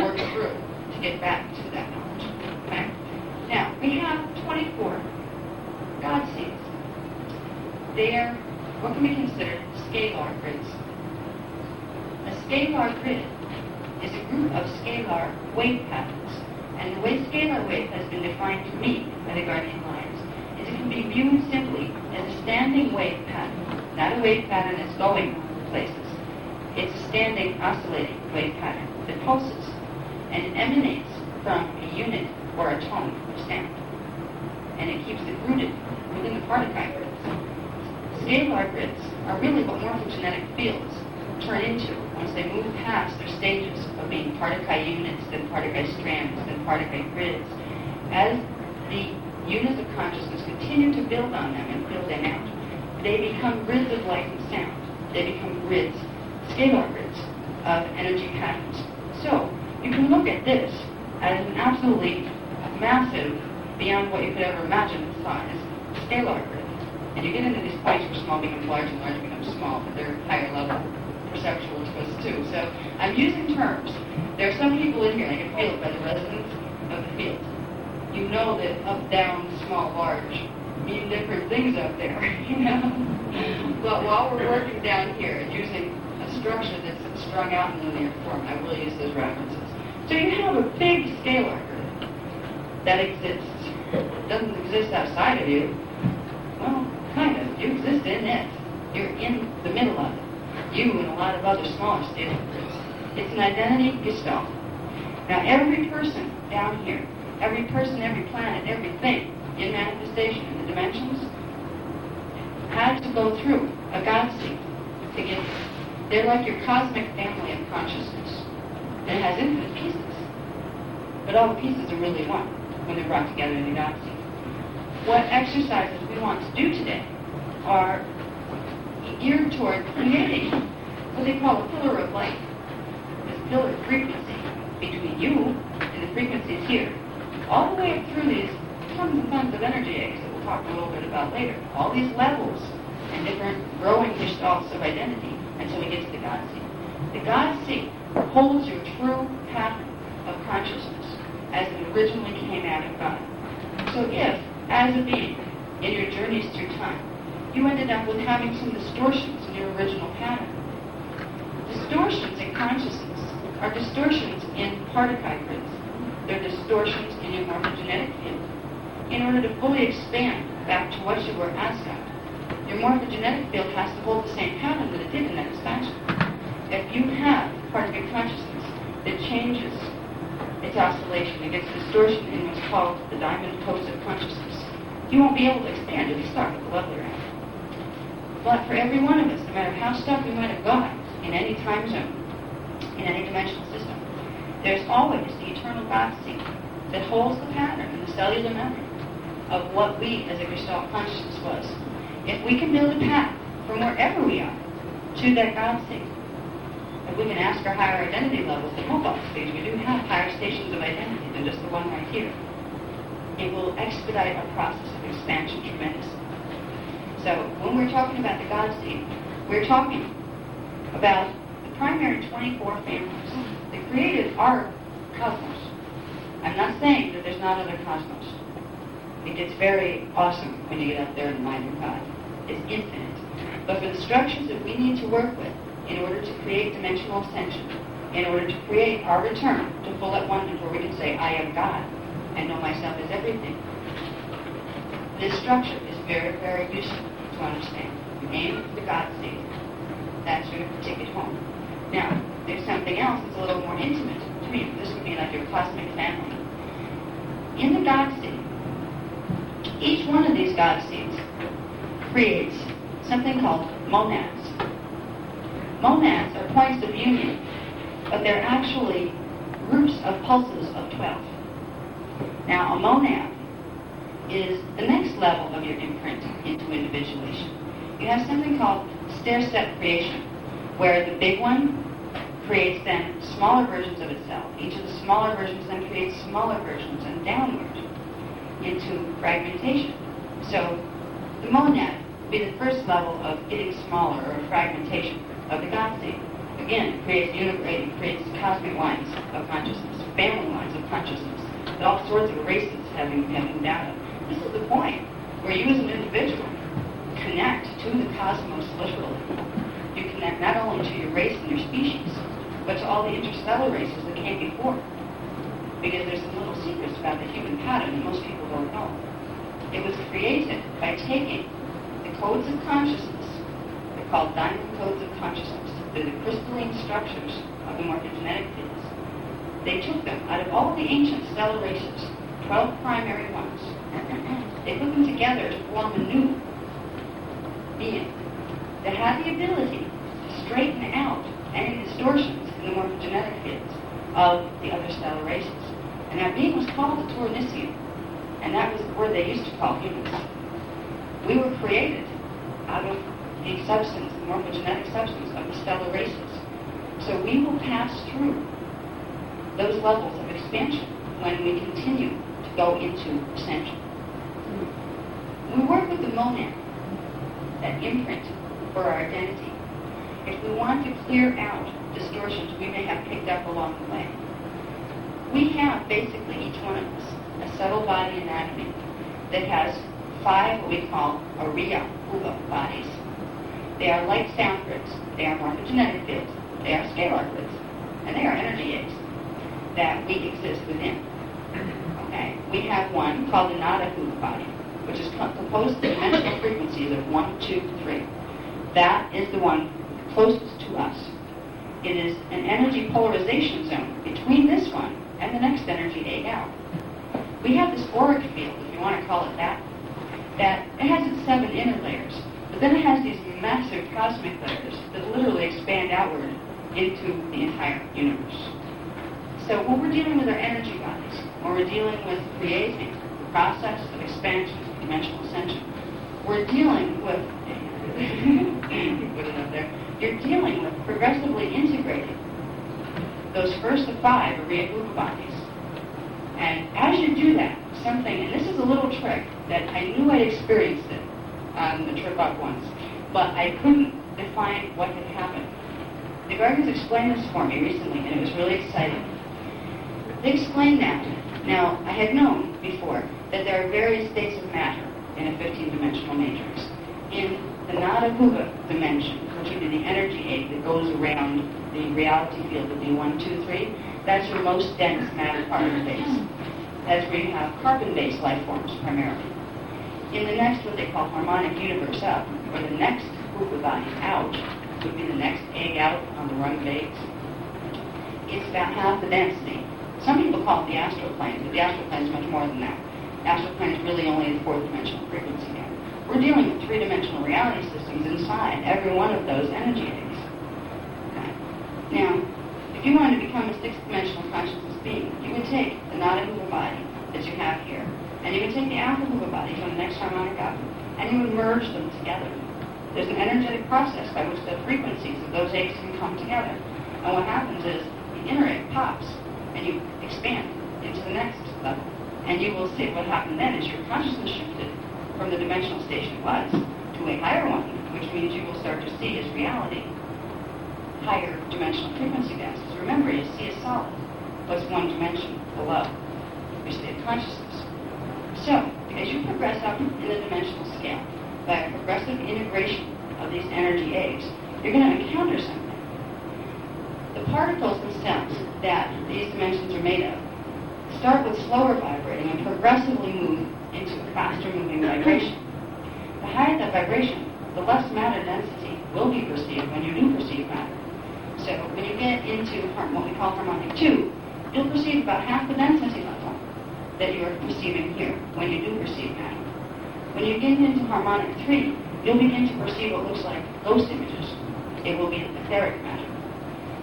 work through to get back to that knowledge. Okay? Now, we have 24 God seeds. They are what can be considered scalar grids. A scalar grid is a group of scalar wave patterns. And the way scalar wave has been defined to me by the Guardian Lions is it can be viewed simply as a standing wave pattern, not a wave pattern that's going places. It's a standing, oscillating wave pattern that pulses, and it emanates from a unit or a tone of sound. And it keeps it rooted within the particle grids. Scalar grids are really what morphogenetic fields turn into once they move past their stages of being particle units, then particle strands, then particle grids. As the units of consciousness continue to build on them and fill them out, they become grids of light and sound. They become grids, scalar grids, of energy patterns. So, you can look at this as an absolutely massive, beyond what you could ever imagine in size, scalar grid. And you get into these points where small becomes large and large becomes small, but they're higher level perceptual to us too. So I'm using terms. There are some people in here, I can feel it by the resonance of the field. You know that up, down, small, large mean different things up there, you know? But while we're working down here and using a structure that's strung out in linear form, I will use those references. So you have a big scalar grid that exists. It doesn't exist outside of you. Well, kind of. You exist in it. You're in the middle of it. You and a lot of other smaller scalar grids. It's an identity gestalt. Now, every person down here, every person, every planet, everything in manifestation in the dimensions had to go through a God seed to get there. They're like your cosmic family of consciousness. And it has infinite pieces. But all the pieces are really one when they're brought together in the God seed. What exercises we want to do today are geared toward creating what they call a pillar of light. This pillar of frequency between you and the frequencies here. All the way up through these tons and tons of energy eggs that we'll talk a little bit about later. All these levels and different growing gestalts of identity until we get to the God seed. The God seed holds your true pattern of consciousness as it originally came out of God. So if, as a being, in your journeys through time, you ended up with having some distortions in your original pattern. Distortions in consciousness are distortions in particle grids. They're distortions in your morphogenetic field. In order to fully expand back to what you were as God, your morphogenetic field has to hold the same pattern that it did in that expansion. If you have part of your consciousness that changes its oscillation, it gets distortion in what's called the diamond post of consciousness, you won't be able to expand. You'll be stuck at the level you're at. But for every one of us, no matter how stuck we might have got in any time zone, in any dimensional system, there's always the eternal God seed that holds the pattern in the cellular memory of what we as a Gestalt consciousness was. If we can build a path from wherever we are to that God seed, if we can ask our higher identity levels to help us, because we do have higher stations of identity than just the one right here, it will expedite our process of expansion tremendously. So when we're talking about the God seed, we're talking about the primary 24 families that created our cosmos. I'm not saying that there's not other cosmos. It gets very awesome when you get up there in the mind of God. It's infinite. But for the structures that we need to work with in order to create dimensional ascension, in order to create our return to full at oneness where we can say, I am God, and know myself as everything. This structure is very, very useful to understand. You aim for the God state. That's your ticket home. Now, there's something else that's a little more intimate to you. This would be like your cosmic family. In the God state, each one of these God states creates something called monads. Monads are points of union, but they're actually groups of pulses of 12. Now, a monad is the next level of your imprint into individuation. You have something called stair-step creation, where the big one creates then smaller versions of itself. Each of the smaller versions then creates smaller versions and downward into fragmentation. So the monad would be the first level of getting smaller or fragmentation of the God state. Again, it creates unibody, creates cosmic lines of consciousness, family lines of consciousness, with all sorts of races having data. This is the point where you as an individual connect to the cosmos literally. You connect not only to your race and your species, but to all the interstellar races that came before. Because there's some little secrets about the human pattern that most people don't know. It was created by taking the codes of consciousness, they're called diamond codes of consciousness, they're the crystalline structures of the morphogenetic fields. They took them out of all the ancient stellar races, 12 primary ones. They put them together to form a new being that had the ability to straighten out any distortions in the morphogenetic fields of the other stellar races. And that being was called the Tauromysian, and that was the word they used to call humans. We were created out of the substance, the morphogenetic substance of the stellar races. So we will pass through those levels of expansion when we continue to go into ascension. We work with the monad, that imprint for our identity. If we want to clear out distortions we may have picked up along the way, we have basically, each one of us, a subtle body anatomy that has 5 what we call Ariya Uva bodies. They are light sound grids. They are morphogenetic fields. They are scalar grids. And they are energy aids that we exist within. Okay? We have one called the Nada Uva body, which is composed of dimensional frequencies of 1, 2, 3. That is the one closest to us. It is an energy polarization zone between this one and the next energy egg out. We have this auric field, if you want to call it that it has its 7 inner layers, but then it has these massive cosmic layers that literally expand outward into the entire universe. So when we're dealing with our energy bodies, when we're dealing with creating the process of expansion, dimensional ascension, we're dealing with put it up there. You're dealing with progressively integrating those first of 5 Ariya Uva bodies. And as you do that, something, and this is a little trick that I knew I'd experienced it on the trip up once, but I couldn't define what had happened. The guardians explained this for me recently, and it was really exciting. They explained that. Now, I had known before that there are various states of matter in a 15-dimensional matrix. In the Nada Uva dimension, which would be the energy egg that goes around the reality field of the 1, 2, 3, that's your most dense matter particle base. That's where you have carbon-based life forms primarily. In the next, what they call harmonic universe up, or the next Uva body out, would be the next egg out on the rung of eggs. It's about half the density. Some people call it the astral plane, but the astral plane is much more than that. The astral plane is really only the 4th-dimensional frequency there. We're dealing with 3-dimensional reality systems inside every one of those energy eggs. Okay. Now, if you wanted to become a 6th-dimensional consciousness being, you would take the Nada Uva body that you have here, and you would take the Alpha Uva body from the next harmonic up, and you would merge them together. There's an energetic process by which the frequencies of those eggs can come together. And what happens is the inner egg pops, and you expand into the next level. And you will see what happened then is your consciousness shifted from the dimensional station it was to a higher one, which means you will start to see as reality higher dimensional frequency gases. Remember, you see a solid plus 1 dimension below your state of consciousness. So, as you progress up in the dimensional scale, by a progressive integration of these energy eggs, you're going to encounter something The particles themselves that these dimensions are made of start with slower vibrating and progressively move into a faster moving vibration. The higher the vibration, the less matter density will be perceived when you do perceive matter. So when you get into what we call harmonic 2, you'll perceive about half the density level that you're perceiving here when you do perceive matter. When you get into harmonic 3, you'll begin to perceive what looks like ghost images. It will be etheric matter.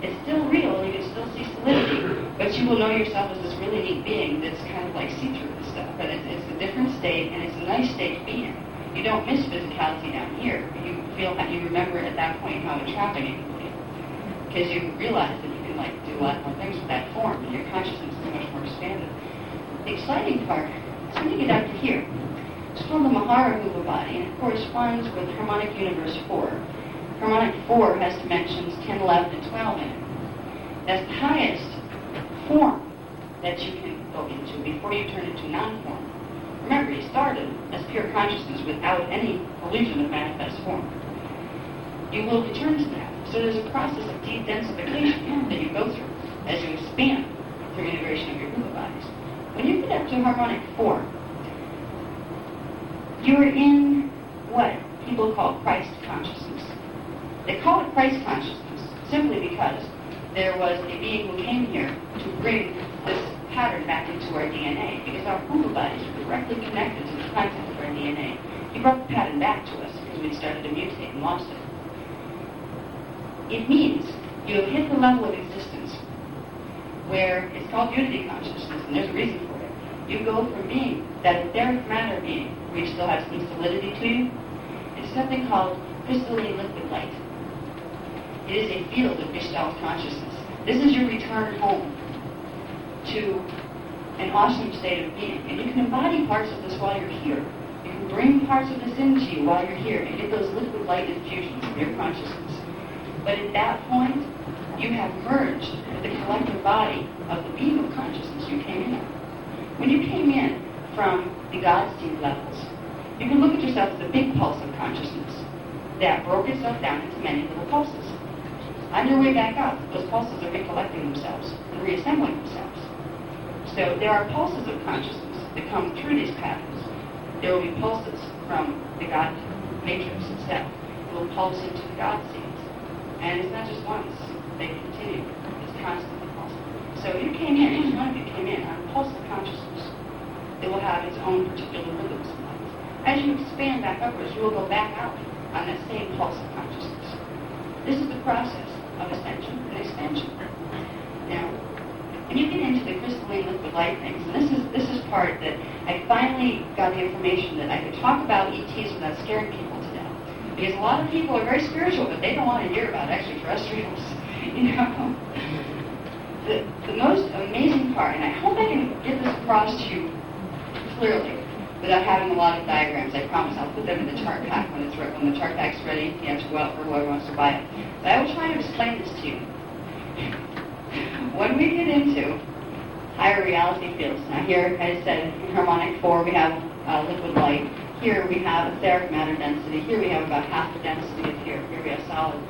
It's still real, you can still see solidity, but you will know yourself as this really neat being that's kind of like see-through and stuff. But it's a different state, and it's a nice state to be in. You don't miss physicality down here. You feel that you remember at that point how entrapping it can be. Because you realize that you can do a lot more things with that form, and your consciousness is much more expanded. The exciting part is when you get out to here. It's called the Mahara Huba body, and it corresponds with harmonic universe 4. Harmonic 4 has dimensions 10, 11, and 12 in it. That's the highest form that you can go into before you turn into non-form. Remember, you started as pure consciousness without any illusion of manifest form. You will return to that. So there's a process of de-densification that you go through as you expand through integration of your Huba bodies. When you get up to harmonic 4, you're in what people call Christ consciousness. They call it Christ consciousness simply because there was a being who came here to bring this pattern back into our DNA, because our Huba bodies are directly connected to the content of our DNA. He brought the pattern back to us because we'd started to mutate and lost it. It means you have hit the level of existence where it's called unity consciousness, and there's a reason for it. You go from being that etheric matter being, where you still have some solidity to you, into something called crystalline liquid light. It is a field of Gestalt consciousness. This is your return home to an awesome state of being. And you can embody parts of this while you're here. You can bring parts of this into you while you're here and get those liquid light infusions of your consciousness. But at that point, you have merged with the collective body of the beam of consciousness you came in on. When you came in from the God seed levels, you can look at yourself as a big pulse of consciousness that broke itself down into many little pulses. On your way back up, those pulses are recollecting themselves and reassembling themselves. So there are pulses of consciousness that come through these patterns. There will be pulses from the God matrix itself. It will pulse into the God seeds. And it's not just once. They continue. It's constantly pulsing. So you came in, each one of you came in on a pulse of consciousness. It will have its own particular rhythms and lights. As you expand back upwards, you will go back out on that same pulse of consciousness. This is the process of ascension and expansion. Now, when you get into the crystalline liquid light things, and this is part that I finally got the information that I could talk about ETs without scaring people to death. Because a lot of people are very spiritual, but they don't want to hear about extraterrestrials. The most amazing part, and I hope I can get this across to you clearly without having a lot of diagrams. I promise I'll put them in the chart pack when the chart pack's ready. You have to go out for whoever wants to buy it. But I will try to explain this to you. When we get into higher reality fields, now here, as I said, in harmonic 4 we have liquid light. Here we have etheric matter density. Here we have about half the density of here. Here we have solid.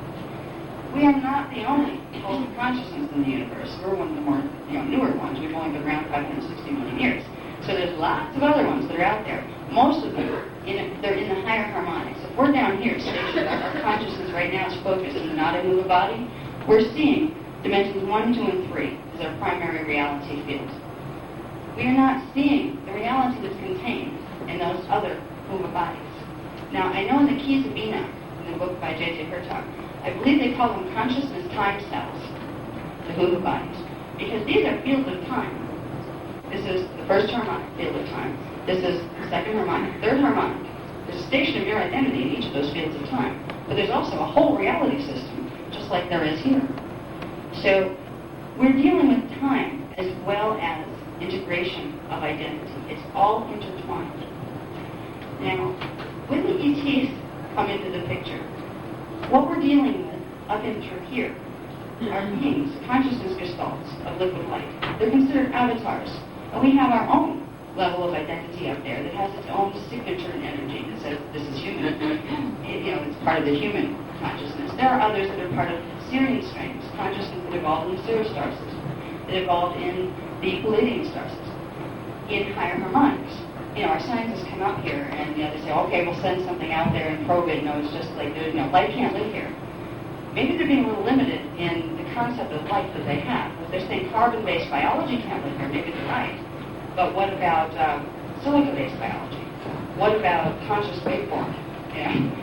We are not the only pulse of consciousness in the universe. We're one of the more newer ones. We've only been around 560 million years. So there's lots of other ones that are out there. Most of them, they're in the higher harmonics. If we're down here, stationed, our consciousness right now is focused in the Nada Huba body, we're seeing dimensions 1, 2, and 3 as our primary reality fields. We are not seeing the reality that's contained in those other Huba bodies. Now, I know in the Keys of Enoch, in the book by J.J. Hertog, I believe they call them consciousness time cells, the Huba bodies, because these are fields of time. This is the first harmonic field of time. This is the second harmonic, third harmonic. There's a station of your identity in each of those fields of time. But there's also a whole reality system, just like there is here. So we're dealing with time as well as integration of identity. It's all intertwined. Now, when the ETs come into the picture, what we're dealing with up in through here are beings, consciousness gestalts of liquid light. They're considered avatars. And we have our own level of identity up there that has its own signature and energy that says this is human. It's part of the human consciousness. There are others that are part of Sirian strains, consciousness that evolved in the Cirrus star system, that evolved in the Palladian star system, in higher harmonics. Our scientists come up here and they say, okay, we'll send something out there and probe it. It's just like, light can't live here. Maybe they're being a little limited in the concept of life that they have. If they're saying carbon-based biology can't live here, maybe they're right. But what about silica-based biology? What about conscious waveform?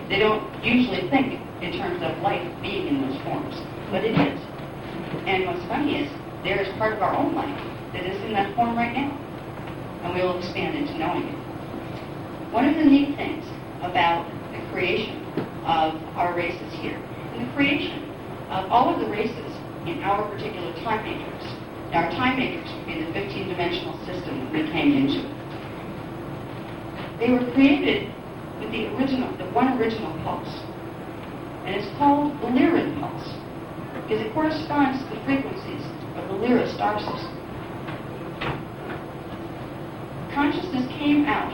They don't usually think in terms of life being in those forms, but it is. And what's funny is there is part of our own life that is in that form right now, and we will expand into knowing it. One of the neat things about the creation of our races here, and the creation of all of the races in our particular time matrix. Now, our time matrix would be the 15-dimensional system that we came into. They were created with the one original pulse, and it's called the Lyran pulse, because it corresponds to the frequencies of the Lyra star system. Consciousness came out,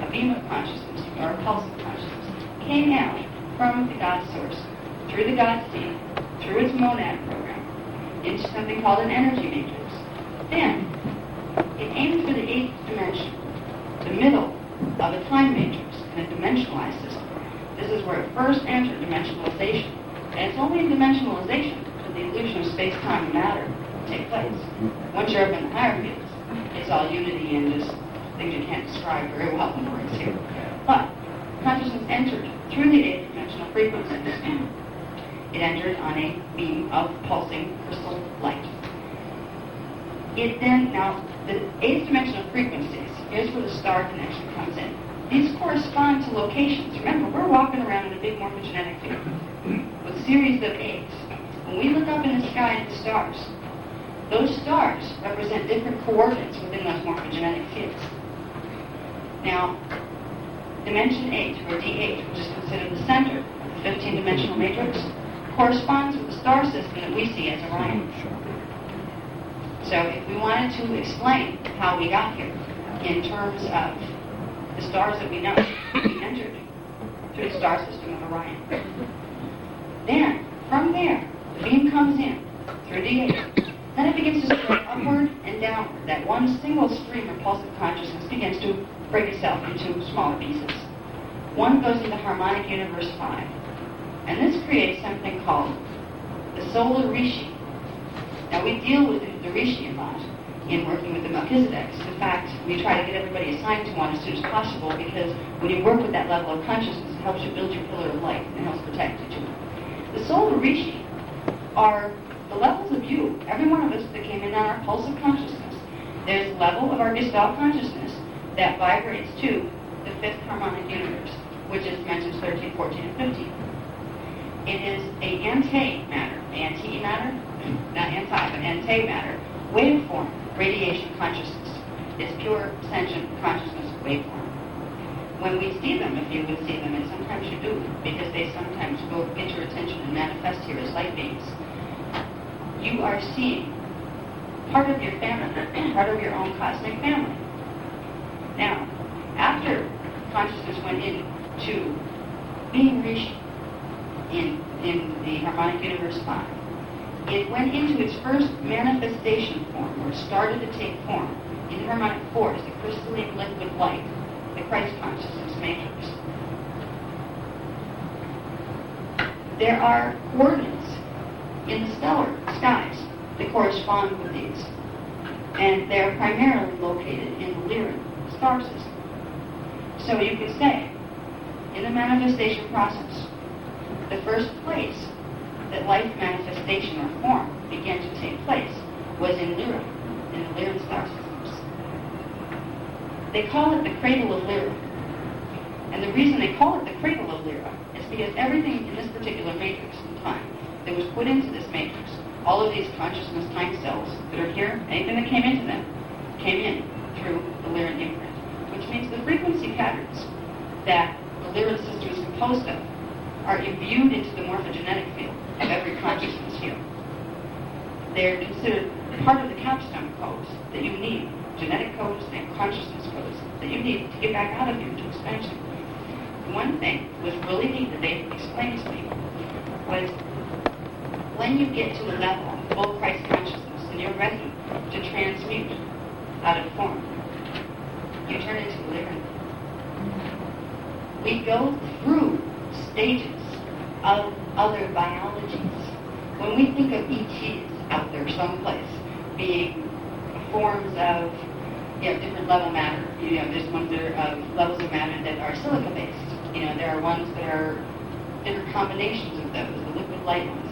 a beam of consciousness, or a pulse of consciousness, came out from the God source, through the God seed, through its monad program, into something called an energy matrix. Then, it aimed for the 8th dimension, the middle of a time matrix, and a dimensionalized system. This is where it first entered dimensionalization. And it's only in dimensionalization that the illusion of space, time, and matter take place. Once you're up in the higher fields, it's all unity and just things you can't describe very well in words here. But consciousness entered through the 8th dimensional frequencies. It entered on a beam of pulsing crystal light. Now, the 8th dimensional frequencies, here's where the star connection comes in. These correspond to locations. Remember, we're walking around in a big morphogenetic field with a series of 8s. When we look up in the sky at the stars, those stars represent different coordinates within those morphogenetic fields. Now, dimension 8, or D8, which is considered the center of the 15-dimensional matrix, corresponds with the star system that we see as Orion. So if we wanted to explain how we got here in terms of the stars that we know, we entered through the star system of Orion. Then, from there, the beam comes in through D8. Then it begins to spread upward and downward. That one single stream of pulsive consciousness begins to break itself into smaller pieces. One goes into harmonic universe 5. And this creates something called the solar rishi. Now, we deal with the rishi a lot in working with the Melchizedeks. In fact, we try to get everybody assigned to one as soon as possible, because when you work with that level of consciousness, it helps you build your pillar of light and helps protect you. The solar rishi are the levels of you, every one of us that came in on our pulse of consciousness. There's a level of our Gestalt consciousness that vibrates to the 5th harmonic universe, which is dimensions 13, 14, and 15. It is a antimatter, not anti, but antimatter, waveform, radiation consciousness. It's pure sentient consciousness waveform. When we see them, if you would see them, and sometimes you do, because they sometimes go get your attention and manifest here as light beams, you are seeing part of your family, part of your own cosmic family. Now, after consciousness went into being rishi in the harmonic universe 5, it went into its first manifestation form, or started to take form, in harmonic 4 as the crystalline liquid light, the Christ consciousness matrix. There are coordinates in the stellar skies that correspond with these, and they're primarily located in the Lyran star system. So you could say, in the manifestation process, the first place that life manifestation or form began to take place was in Lyra, in the Lyran star systems. They call it the cradle of Lyra. And the reason they call it the cradle of Lyra is because everything in this particular matrix in time that was put into this matrix, all of these consciousness time cells that are here, anything that came into them, came in through the Lyran imprint, which means the frequency patterns that the Lyran system is composed of are imbued into the morphogenetic field of every consciousness here. They're considered part of the capstone codes that you need, genetic codes and consciousness codes that you need to get back out of here into expansion. One thing was really neat that they explained to me was when you get to a level of full Christ consciousness and you're ready to transmute out of form, you turn into a living. We go through stages of other biologies. When we think of ETs out there someplace being forms of different level matter, there's ones that are of levels of matter that are silica-based. There are ones that are different combinations of those, the liquid light ones.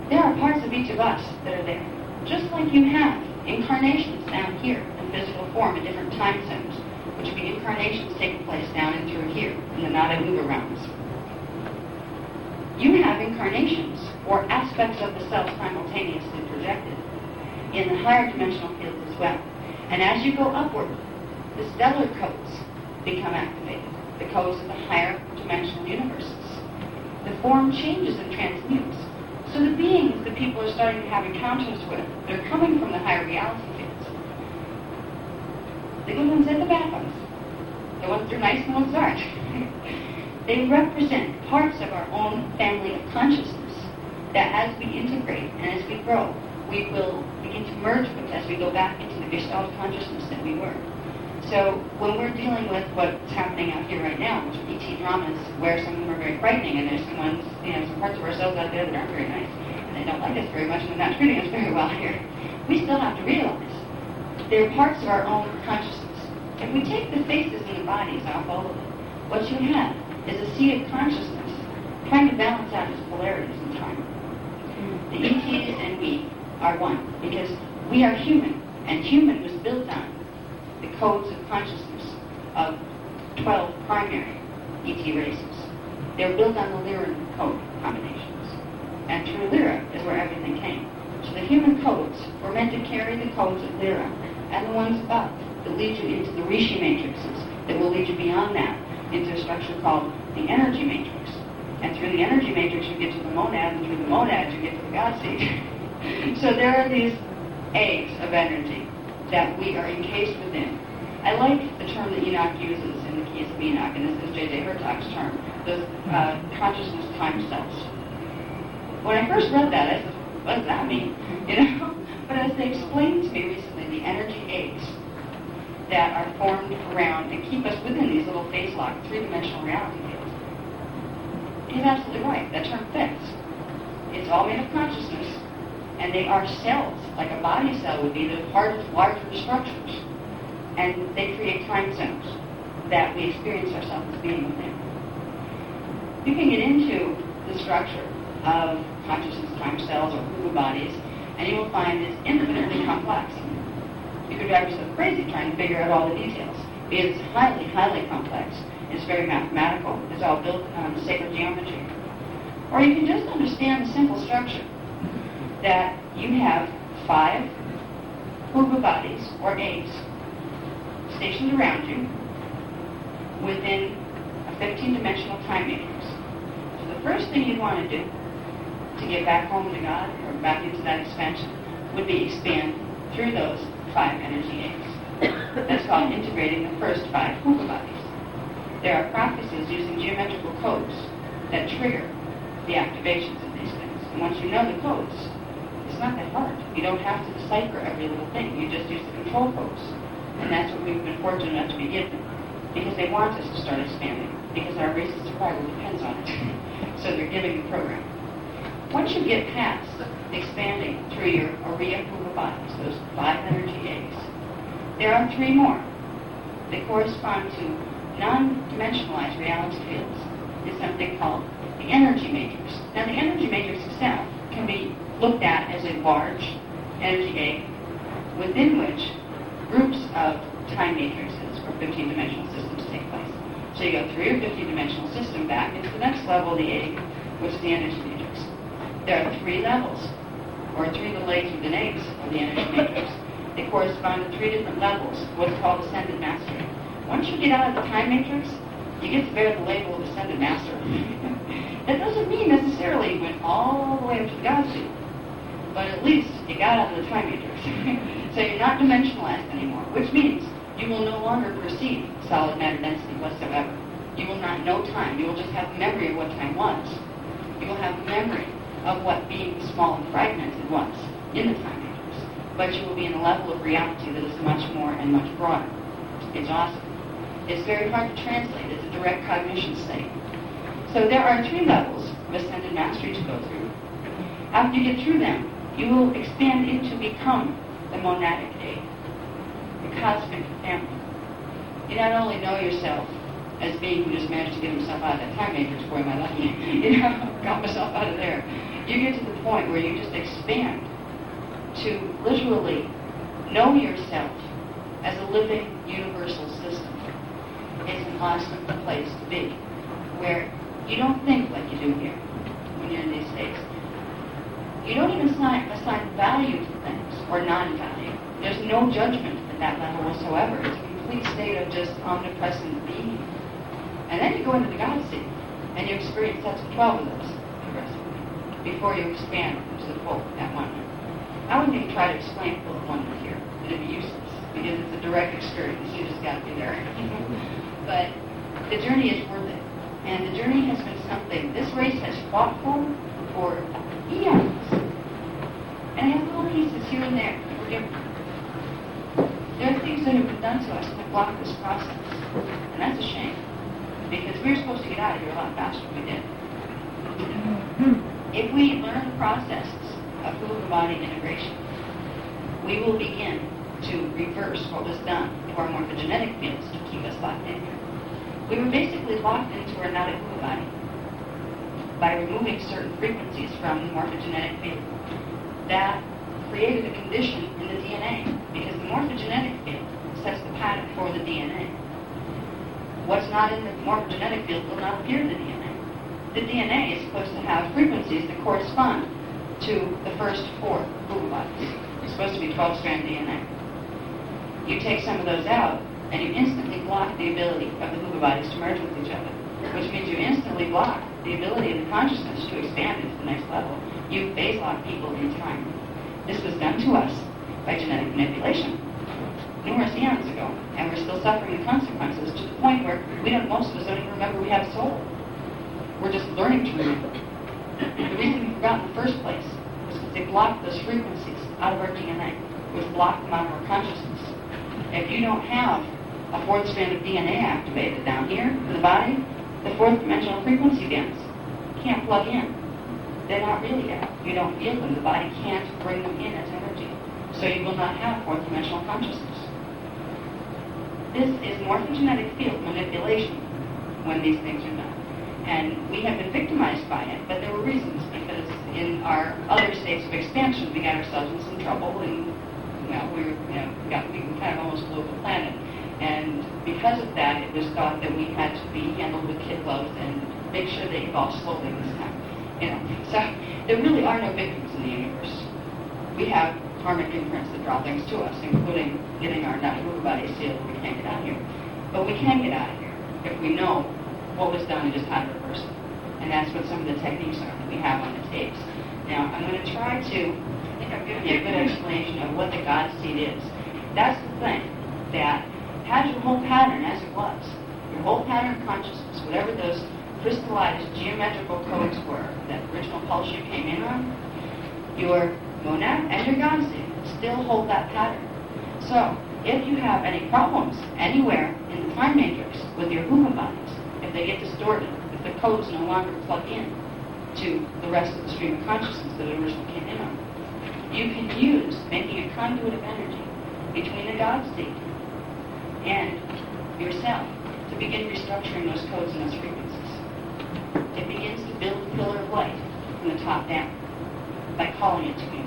There are parts of each of us that are there. Just like you have incarnations down here in physical form in different time zones, which would be incarnations taking place down and through here in the Nada Uber realms. You have incarnations or aspects of the self simultaneously projected in the higher dimensional fields as well. And as you go upward, the stellar codes become activated, the codes of the higher dimensional universes. The form changes and transmutes. So the beings that people are starting to have encounters with, they're coming from the higher reality fields. The good ones and the bad ones. The ones that are nice and the ones that aren't. They represent parts of our own family of consciousness that as we integrate and as we grow, we will begin to merge with as we go back into the Gestalt consciousness that we were. So when we're dealing with what's happening out here right now, which are ET dramas, where some of them are very frightening, and there's some ones, some parts of ourselves out there that aren't very nice, and they don't like us very much, and they're not treating us very well here, we still have to realize they're parts of our own consciousness. If we take the faces and the bodies off all of it, what you have is a sea of consciousness trying to balance out its polarities in time. The ETs and we are one, because we are human, and human was built on the codes of consciousness of 12 primary ET races. They're built on the Lyran code combinations. And through Lyra is where everything came. So the human codes were meant to carry the codes of Lyra, and the ones above that lead you into the Rishi matrices, that will lead you beyond that into a structure called the energy matrix. And through the energy matrix you get to the monad, and through the monad you get to the God seed. So there are these eggs of energy that we are encased within. I like the term that Enoch uses in the Keys of Enoch, and this is J.J. Hertog's term, those consciousness time cells. When I first read that, I said, what does that mean? But as they explained to me recently, the energy eggs that are formed around and keep us within these little phase-locked three-dimensional reality fields. He's absolutely right. That term fits. It's all made of consciousness, and they are cells, like a body cell would be, that are part of larger structures. And they create time zones that we experience ourselves as being within. You can get into the structure of consciousness time cells or Huba bodies, and you will find it's infinitely complex. You could drive yourself crazy trying to figure out all the details, because it's highly, highly complex. It's very mathematical. It's all built on sacred geometry. Or you can just understand the simple structure that you have 5 Huba bodies, or eggs, stationed around you within a 15-dimensional time matrix. So the first thing you'd want to do to get back home to God, or back into that expansion, would be expand through those 5 energy eggs. That's called integrating the first 5 Huba bodies. There are practices using geometrical codes that trigger the activations of these things. And once you know the codes, it's not that hard. You don't have to decipher every little thing. You just use the control codes. And that's what we've been fortunate enough to be given. Because they want us to start expanding. Because our race's survival depends on it. So they're giving the program. Once you get past expanding through your Oriya Huba bodies, those 5 energy eggs, there are 3 more that correspond to non-dimensionalized reality fields. It's something called the energy matrix. Now the energy matrix itself can be looked at as a large energy egg within which groups of time matrices or 15-dimensional systems take place. So you go through your 15-dimensional system back into the next level of the egg, which is the energy matrix. There are 3 levels, or 3 of the legs within eggs of the energy matrix. They correspond to 3 different levels, what's called ascended mastery. Once you get out of the time matrix, you get to bear the label of ascended master. That doesn't mean necessarily you went all the way up to the God seed, but at least you got out of the time matrix. So you're not dimensionalized anymore, which means you will no longer perceive solid matter density whatsoever. You will not know time. You will just have memory of what time was. You will have memory of what being small and fragmented was in the time matrix, but you will be in a level of reality that is much more and much broader. It's awesome. It's very hard to translate. It's a direct cognition state. So there are 3 levels of ascended mastery to go through. After you get through them, you will expand into become the monadic age, the cosmic family. You not only know yourself as being who just managed to get himself out of that time matrix, boy, am I lucky, got myself out of there. You get to the point where you just expand to literally know yourself as a living universal system. It's an awesome place to be, where you don't think like you do here when you're in these states. You don't even assign value to things or non-value. There's no judgment at that level whatsoever. It's a complete state of just omnipresent being. And then you go into the God seat, and you experience sets of 12 of those progressively before you expand to the full at oneness. I wouldn't even try to explain full oneness here. It'd be useless because it's a direct experience. You just got to be there. But the journey is worth it, and the journey has been something this race has fought for eons. And it has little pieces here and there that we're different. There are things that have been done to us that block this process, and that's a shame. Because we were supposed to get out of here a lot faster than we did. If we learn the processes of food-body integration, we will begin to reverse what was done to our morphogenetic fields to keep us locked in here. We were basically locked into our not-a body by removing certain frequencies from the morphogenetic field. That created a condition in the DNA, because the morphogenetic field sets the pattern for the DNA. What's not in the morphogenetic field will not appear in the DNA. The DNA is supposed to have frequencies that correspond to the first 4 bodies. It's supposed to be 12-strand DNA. You take some of those out, and you instantly block the ability of the bodies to merge with each other, which means you instantly block the ability of the consciousness to expand into the next level. You phase lock people in time. This was done to us by genetic manipulation numerous eons ago, and we're still suffering the consequences to the point where most of us don't even remember we have a soul. We're just learning to remember. The reason we forgot in the first place was because they blocked those frequencies out of our DNA, which blocked them out of our consciousness. If you don't have a 4th strand of DNA activated down here in the body, the 4th dimensional frequency bands can't plug in. They're not really out. You don't feel them. The body can't bring them in as energy. So you will not have 4th dimensional consciousness. This is morphogenetic field manipulation when these things are done. And we have been victimized by it, but there were reasons, because in our other states of expansion, we got ourselves in some trouble, and we kind of almost blew up the planet. And because of that, it was thought that we had to be handled with kid gloves and make sure they evolved slowly this time. So there really are no victims in the universe. We have karmic imprints that draw things to us, including getting our not-moving body sealed. We can't get out of here. But we can get out of here if we know what was done and just how to reverse it. And that's what some of the techniques are that we have on the tapes. Now, I'm going to try to, I think I've given you a good explanation of what the God seed is. That's the thing that has your whole pattern as it was. Your whole pattern of consciousness, whatever those crystallized geometrical codes were, that original pulse you came in on, your monad and your God seed still hold that pattern. So, if you have any problems anywhere in the time matrix with your human bodies, if they get distorted, if the codes no longer plug in to the rest of the stream of consciousness that it originally came in on, you can use making a conduit of energy between the God seed and yourself to begin restructuring those codes and those frequencies. It begins to build a pillar of light from the top down by calling it to you.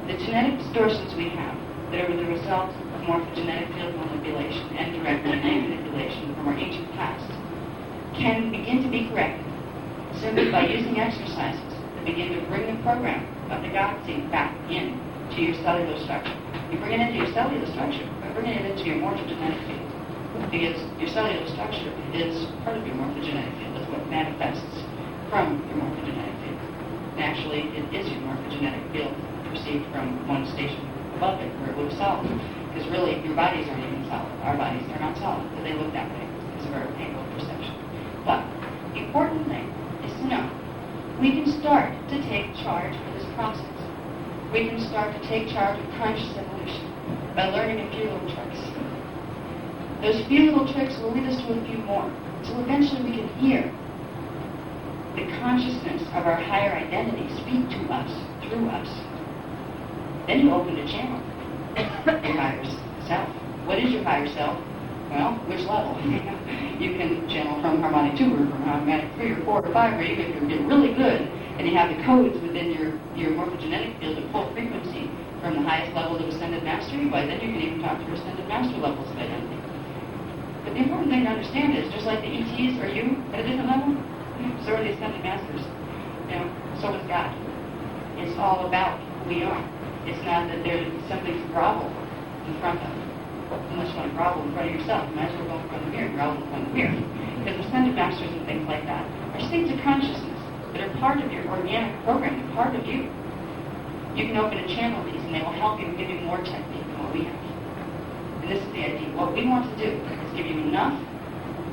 The genetic distortions we have that are the result of morphogenetic field manipulation and direct DNA manipulation from our ancient past can begin to be corrected simply by using exercises that begin to bring the program of the God seed back in to your cellular structure. You bring it into your cellular structure by bringing it into your morphogenetic field, because your cellular structure is part of your morphogenetic field. It's what manifests from your morphogenetic field. And actually, it is your morphogenetic field perceived from one station above it, where it looks solid. Because really, your bodies aren't even solid. Our bodies are not solid, but they look that way. It's a very angle of perception. But the important thing is to know we can start to take charge of this process. We can start to take charge of conscious evolution by learning a few little tricks. Those few little tricks will lead us to a few more. So eventually we can hear the consciousness of our higher identity speak to us, through us. Then you open a channel. Your higher self. What is your higher self? Well, which level? You can channel from harmonic 2 or from harmonic 3 or 4 or 5, or even if you get really good and you have the codes within your morphogenetic field of full frequency from the highest levels of ascended mastery, why then you can even talk to your ascended master levels of identity. But the important thing to understand is, just like the ETs are you at a different level, so are the ascended masters. So is God. It's all about who we are. It's not that there's something to grovel in front of. Unless you want to grovel in front of yourself, you might as well go in front of the mirror, grovel in front of the mirror. Because ascended masters and things like that are states of consciousness that are part of your organic program, they're part of you. You can open a channel of these and they will help you and give you more technique than what we have. And this is the idea. What we want to do is give you enough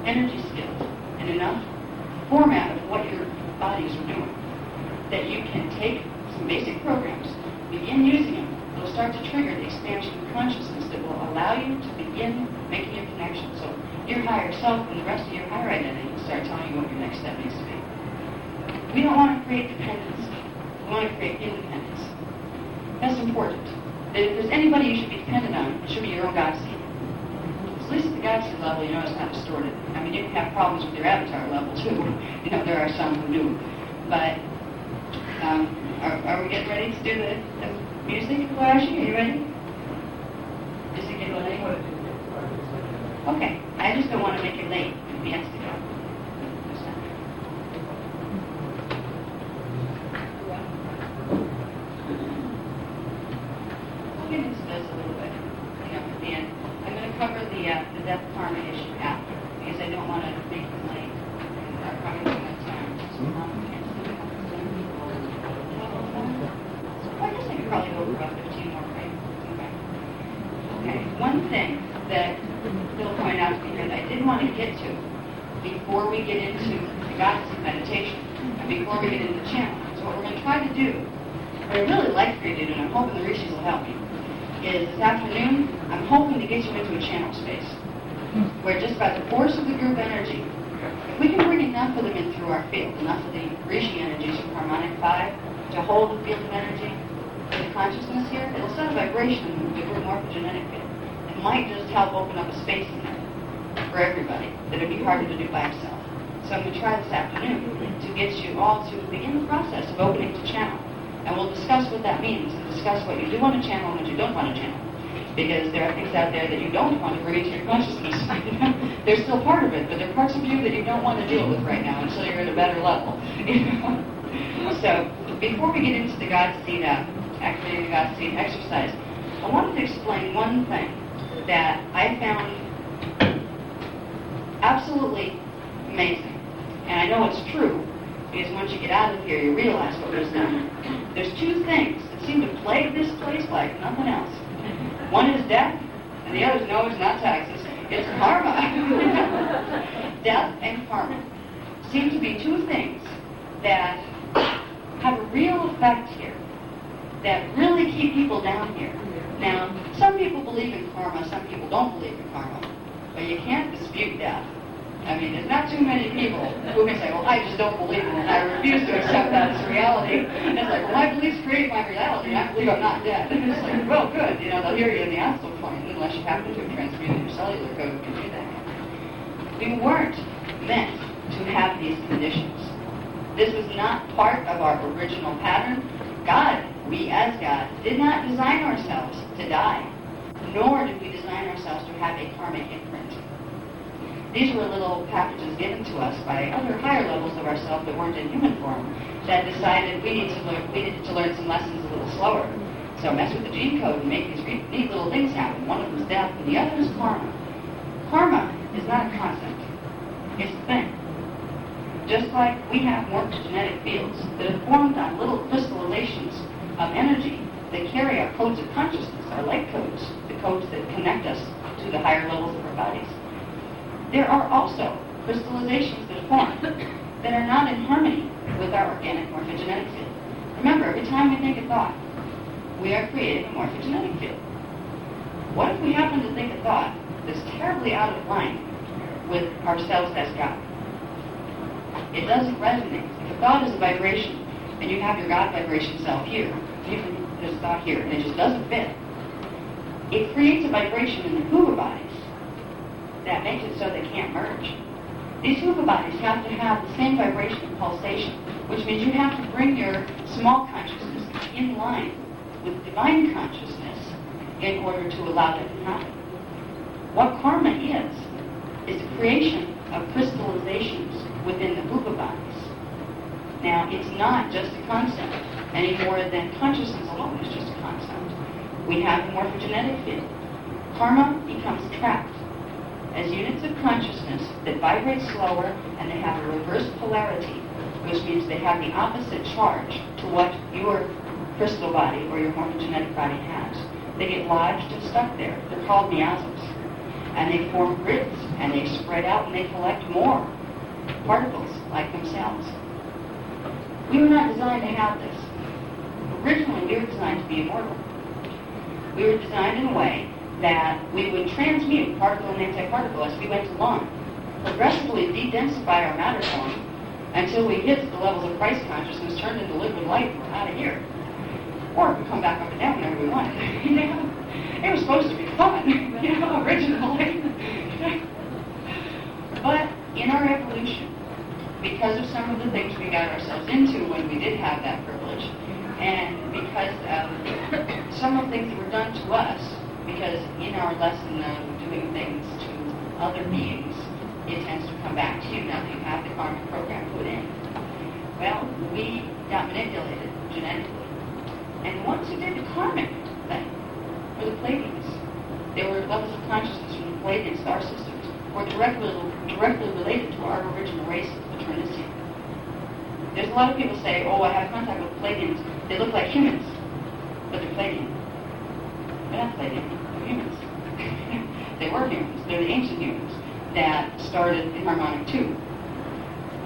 energy skills and enough format of what your bodies are doing that you can take some basic programs, begin using them. It'll start to trigger the expansion of consciousness that will allow you to begin making your connection. So your higher self and the rest of your higher identity will start telling you what your next step needs to be. We don't want to create dependence. We want to create independence. That's important. That if there's anybody you should be dependent on, it should be your own God seed. At least at the God seed level, it's not distorted. I mean, you can have problems with your avatar level too. There are some who do. But are we getting ready to do the music? Flashy, are you ready? Is it getting late? Okay. I just don't want to make it late if he has to go. We'll get into this a little bit at the end. I'm going to cover the death karma issue after because I don't want to make it late. We're probably too much time. I guess I could probably go over about 15 more, right? Okay. One thing that Bill pointed out to me here that I did want to get to before we get into the guidance of meditation and before we get into the channel. So what we're going to try to do, what I really like for you to do, and I'm hoping the rishis will help me, is this afternoon, I'm hoping to get you into a channel space where just by the force of the group energy, if we can bring enough of them in through our field, enough of the rishi energies from harmonic 5 to hold the field of energy for the consciousness here, it'll set a vibration in the group morphogenetic field. It might just help open up a space in there for everybody that would be harder to do by himself. So I'm going to try this afternoon to get you all to begin the process of opening to channel. And we'll discuss what that means and discuss what you do want to channel and what you don't want to channel. Because there are things out there that you don't want to bring into your consciousness. They're still part of it, but they're parts of you that you don't want to deal with right now until you're at a better level. So before we get into the God Seed, activating the God Seed exercise, I wanted to explain one thing that I found absolutely amazing. And I know it's true, because once you get out of here, you realize what was done. There's two things that seem to plague this place like nothing else. One is death, and the other is no, it's not taxes. It's karma. Death and karma seem to be two things that have a real effect here, that really keep people down here. Now, some people believe in karma, some people don't believe in karma, but you can't dispute death. I mean, there's not too many people who can say, well, I just don't believe in it. I refuse to accept that as reality. And it's like, well, my beliefs create my reality, and I believe I'm not dead. And it's like, well, good. They'll hear you in the astral plane, unless you happen to have transmuted your cellular code to do that. We weren't meant to have these conditions. This was not part of our original pattern. God, we as God, did not design ourselves to die, nor did we design ourselves to have a karmic imprint. These were little packages given to us by other higher levels of ourselves that weren't in human form that decided we needed to learn some lessons a little slower. So mess with the gene code and make these neat little things happen. One of them is death, and the other is karma. Karma is not a concept. It's a thing. Just like we have morphogenetic fields that are formed on little crystallizations of energy that carry our codes of consciousness, our light codes, the codes that connect us to the higher levels of our bodies. There are also crystallizations that form that are not in harmony with our organic morphogenetic field. Remember, every time we think a thought, we are creating a morphogenetic field. What if we happen to think a thought that's terribly out of line with ourselves as God? It doesn't resonate. If a thought is a vibration, and you have your God vibration self here, there's a thought here, and it just doesn't fit, it creates a vibration in the Hoover bodies that makes it so they can't merge. These Hoover bodies have to have the same vibration and pulsation, which means you have to bring your small consciousness in line with divine consciousness in order to allow that to happen. What karma is the creation of crystallizations within the Hoover bodies. Now, it's not just a concept any more than consciousness alone is just a concept. We have a morphogenetic field. Karma becomes trapped as units of consciousness that vibrate slower and they have a reverse polarity, which means they have the opposite charge to what your crystal body or your morphogenetic body has. They get lodged and stuck there. They're called miasmas. And they form grids, and they spread out and they collect more particles like themselves. We were not designed to have this. Originally, we were designed to be immortal. We were designed in a way that we would transmute particle and antiparticle as we went along, progressively de-densify our matter form until we hit the levels of Christ consciousness, turned into liquid light, and we're out of here. Or we come back up and down whenever we want. It was supposed to be fun, originally. But in our evolution, because of some of the things we got ourselves into when we did have that privilege, and because of some of the things that were done to us, because in our lesson of doing things to other beings, it tends to come back to you now that you have the karmic program put in. Well, we got manipulated genetically. And the ones who did the karmic thing were the Pleiadians. They were levels of consciousness from the Pleiadian star systems, were directly related to our original race, the Trinity. There's a lot of people say, oh, I have contact with Pleiadians. They look like humans, but they're Pleiadian. They're not Pleiadian, they're humans. They were humans. They're the ancient humans that started in harmonic 2.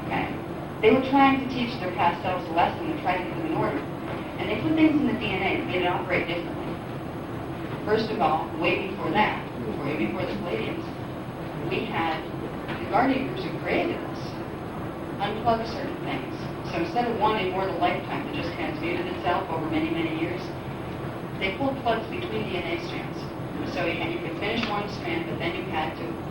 Okay? They were trying to teach their past selves a lesson and try to get them in order. And they put things in the DNA that made it operate differently. First of all, way before that, way before the Pleiadians, we had the guardian groups who created us unplug certain things. So instead of one immortal lifetime that just transmuted itself over many, many years, they pulled plugs between DNA strands. So you could finish one strand, but then the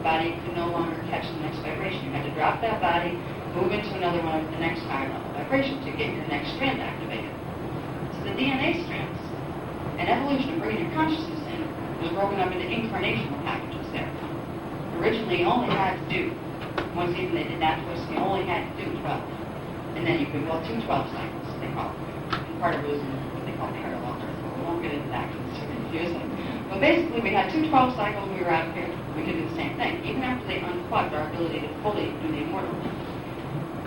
body could no longer catch the next vibration. You had to drop that body, move into another one of the next higher level vibration to get your next strand activated. So the DNA strands and evolution of bringing your consciousness in was broken up into incarnational packages there. Originally, you only had to do, once even they did that twist, you only had to do 12. And then you could go through 12 cycles, they call it. And part of it was what they call parallel birth. We won't get into that because it's too confusing. But basically, we had 2 12 cycles when we were out here. We could do the same thing, even after they unplugged our ability to fully do the immortal thing.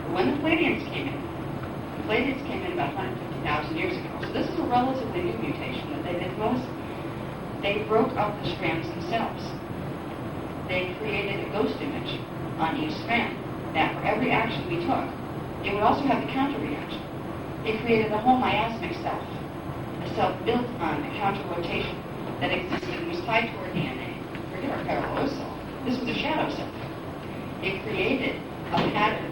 But when the Pleiadians came in about 150,000 years ago. So this is a relatively new mutation that they did most. They broke up the strands themselves. They created a ghost image on each strand. That for every action we took, it would also have the counter-reaction. It created a whole miasmic self, a self built on a counter-rotation that existed and was tied to our DNA. Forget our parallel self. This was a shadow self. It created a pattern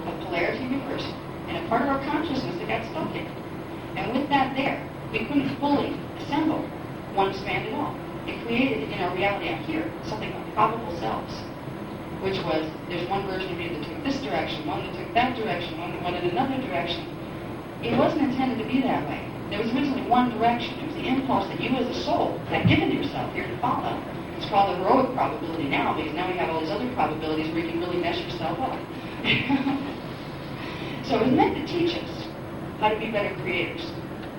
of polarity reversal and a part of our consciousness that got stuck in. And with that there, we couldn't fully assemble one strand at all. It created in our reality out here something called probable selves, which was there's one version of you that took this direction, one that took that direction, one that went in another direction. It wasn't intended to be that way. There was originally one direction. It was the impulse that you as a soul had given yourself here to follow. It's called the heroic probability now, because now we have all these other probabilities where you can really mess yourself up. So it was meant to teach us how to be better creators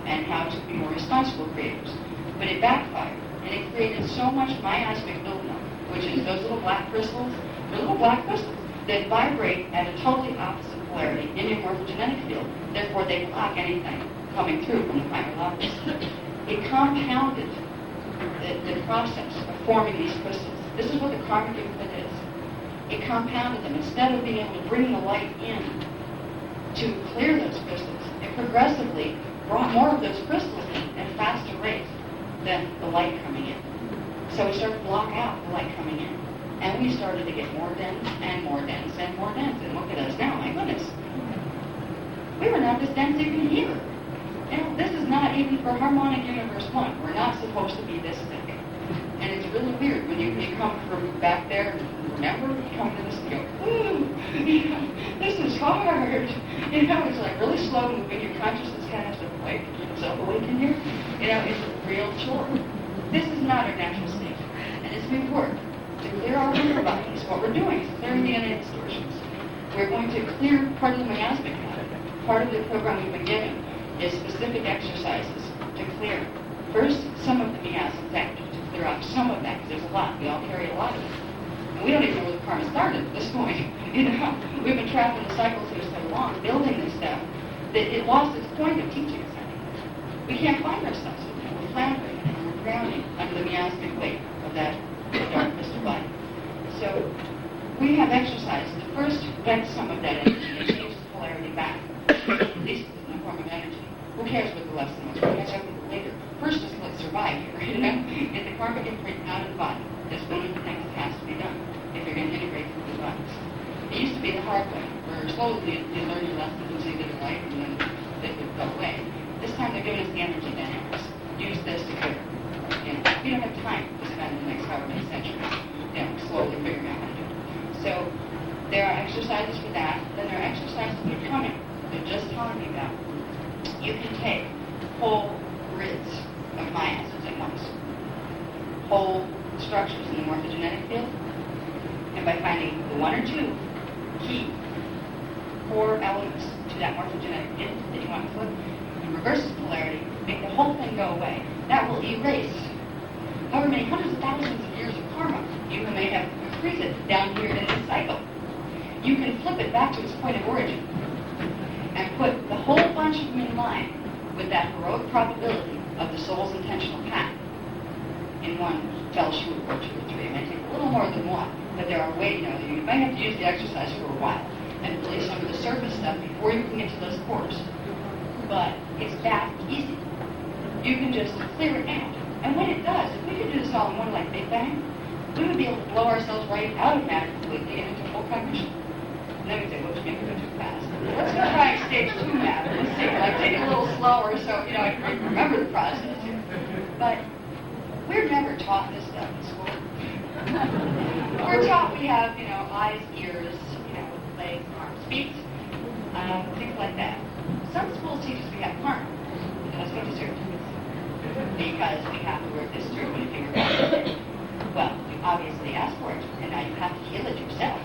and how to be more responsible creators. But it backfired, and it created so much miasmic buildup, which is those little black crystals. They're little black crystals that vibrate at a totally opposite polarity in your morphogenetic field. Therefore, they block anything coming through from the higher levels. It compounded the process of forming these crystals. This is what the karmic input is. It compounded them. Instead of being able to bring the light in to clear those crystals. It progressively brought more of those crystals in at a faster rate than the light coming in. So we started to block out the light coming in. And we started to get more dense and more dense and more dense. And look at us now, my goodness. We were not this dense even here. You know, this is not even for harmonic universe 1. We're not supposed to be this thick. And it's really weird when you come from back there and remember, you come to this and go, ooh, you know, this is hard. You know, it's like really slow moving. Your consciousness kind of has to wake itself awake in here. You know, it's a real chore. This is not our natural state. And it's big work. To clear our liver bodies, what we're doing is clearing DNA distortions. We're going to clear part of the miasmic matter. Part of the program we've been given is specific exercises to clear first some of the miasmic energy, to clear out some of that, because there's a lot. We all carry a lot of it. And we don't even know where the karma started at this point. You know, we've been trapped in the cycles for so long, building this stuff, that it lost its point of teaching us anything. We can't find ourselves with it. We're floundering and we're drowning under the miasmic weight of that dark crystal body. So we have exercises to first vent some of that energy and change the polarity back, at least in the form of energy. Who cares what the lesson was? We'll catch up with it later. First, just let's survive here, you know? Get the karmic imprint out of the body. That's one of the things that has to be done if you're going to integrate through the bodies. It used to be the hard way, where slowly you learn your lessons and see that it's right, and then they would go away. This time they're giving us the energy dynamics. Use this to clear. You know, we don't have time to spend the next however many centuries, you know, slowly figuring out how to do it. So there are exercises for that. Then there are exercises for becoming. They're just telling me about. You can take whole grids of miasms at once, whole structures in the morphogenetic field, and by finding the one or two key core elements to that morphogenetic field that you want to flip, and reverse its polarity, make the whole thing go away. That will erase however many hundreds of thousands of years of karma you may have created down here in this cycle. You can flip it back to its point of origin and put the whole bunch of them in line with that heroic probability of the soul's intentional path in one fell swoop or two or three. It may take a little more than one, but there are ways, you know, you might have to use the exercise for a while and release some of the surface stuff before you can get to those cores. But it's that easy. You can just clear it out. And when it does, if we could do this all in one like Big Bang, we would be able to blow ourselves right out of matter completely and into full cognition. And then we'd say, whoops, maybe we're too fast. Let's go try stage 2 matter. Let's see, like take it a little slower so, you know, I can remember the process here. But we're never taught this stuff in school. We're taught we have, you know, eyes, ears, you know, legs, arms, feet, things like that. Some schools teach us we have karma. Let's go to zero. Because we have to work this through and figure out it. Well, you obviously asked for it, and now you have to heal it yourself.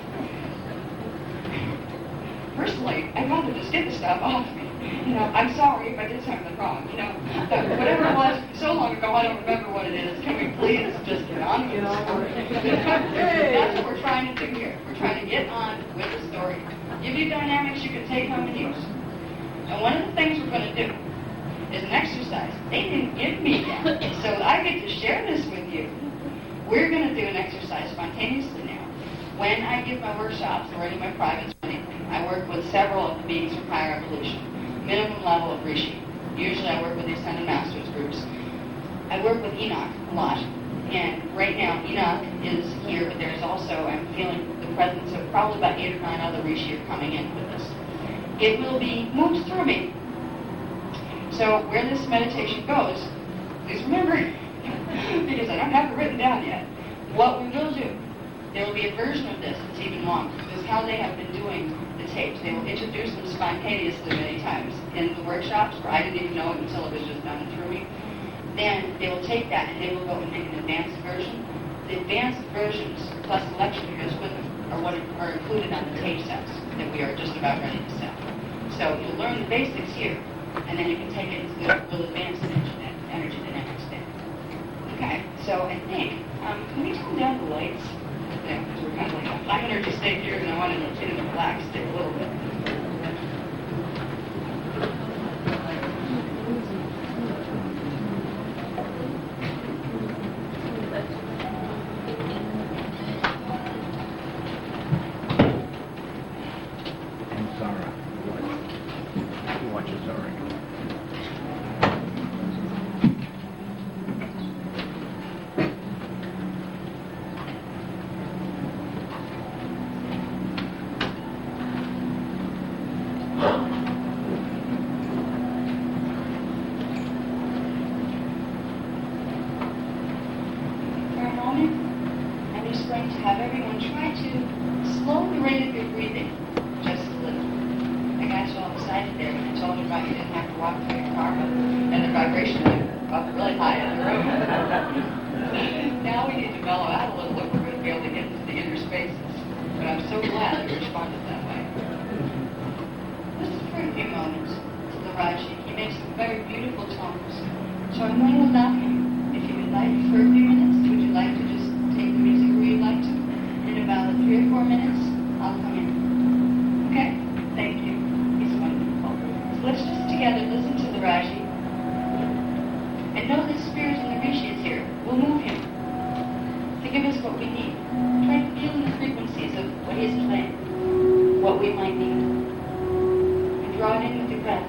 Personally, I'd rather just get the stuff off me. You know, I'm sorry if I did something wrong. You know, whatever it was so long ago, I don't remember what it is. Can we please just get on with the story? That's what we're trying to do here. We're trying to get on with the story. Give you dynamics you can take home and use. And one of the things we're going to do is an exercise they didn't give me yet, so I get to share this with you. We're going to do an exercise spontaneously now. When I give my workshops or any of my privates, I work with several of the beings from higher evolution, minimum level of Rishi. Usually I work with the Ascended Masters groups. I work with Enoch a lot, and right now Enoch is here, but there's also, I'm feeling the presence of probably about 8 or 9 other Rishi are coming in with us. It will be moved through me. So where this meditation goes, please remember, because I don't have it written down yet, what we will do, there will be a version of this that's even longer. This is how they have been doing the tapes. They will introduce them spontaneously many times in the workshops where I didn't even know it until it was just done through me. Then they will take that and they will go and make an advanced version. The advanced versions plus the lecture that goes with them are what are included on the tape sets that we are just about ready to set. So you'll learn the basics here, and then you can take it into the real advanced energy dynamics there. Okay, so I think, can we turn down the lights? Yeah, because we're kind of like a high energy state here, and I want to get in a relaxed state a little bit. And Sarah. have everyone try to slow the rate of your breathing just a little. I got you all excited there when I told you about you didn't have to walk to your car, and the vibration up really high in the room. Now we need to mellow out a little if we're going to be able to get into the inner spaces. But I'm so glad you responded that way. Listen for a few moments to the Raji. He makes some very beautiful tones. So I'm going to allow him, if you would like, for a few minutes. Would you like to just take the music where you'd like to? In about 3 or 4 minutes, I'll come in. Okay? Thank you. He's wonderful. So let's just together listen to the Raji. And know that Spirit in the Rishi is here. We'll move him to give us what we need. Try to feel the frequencies of what he is playing, what we might need. And draw it in with your breath.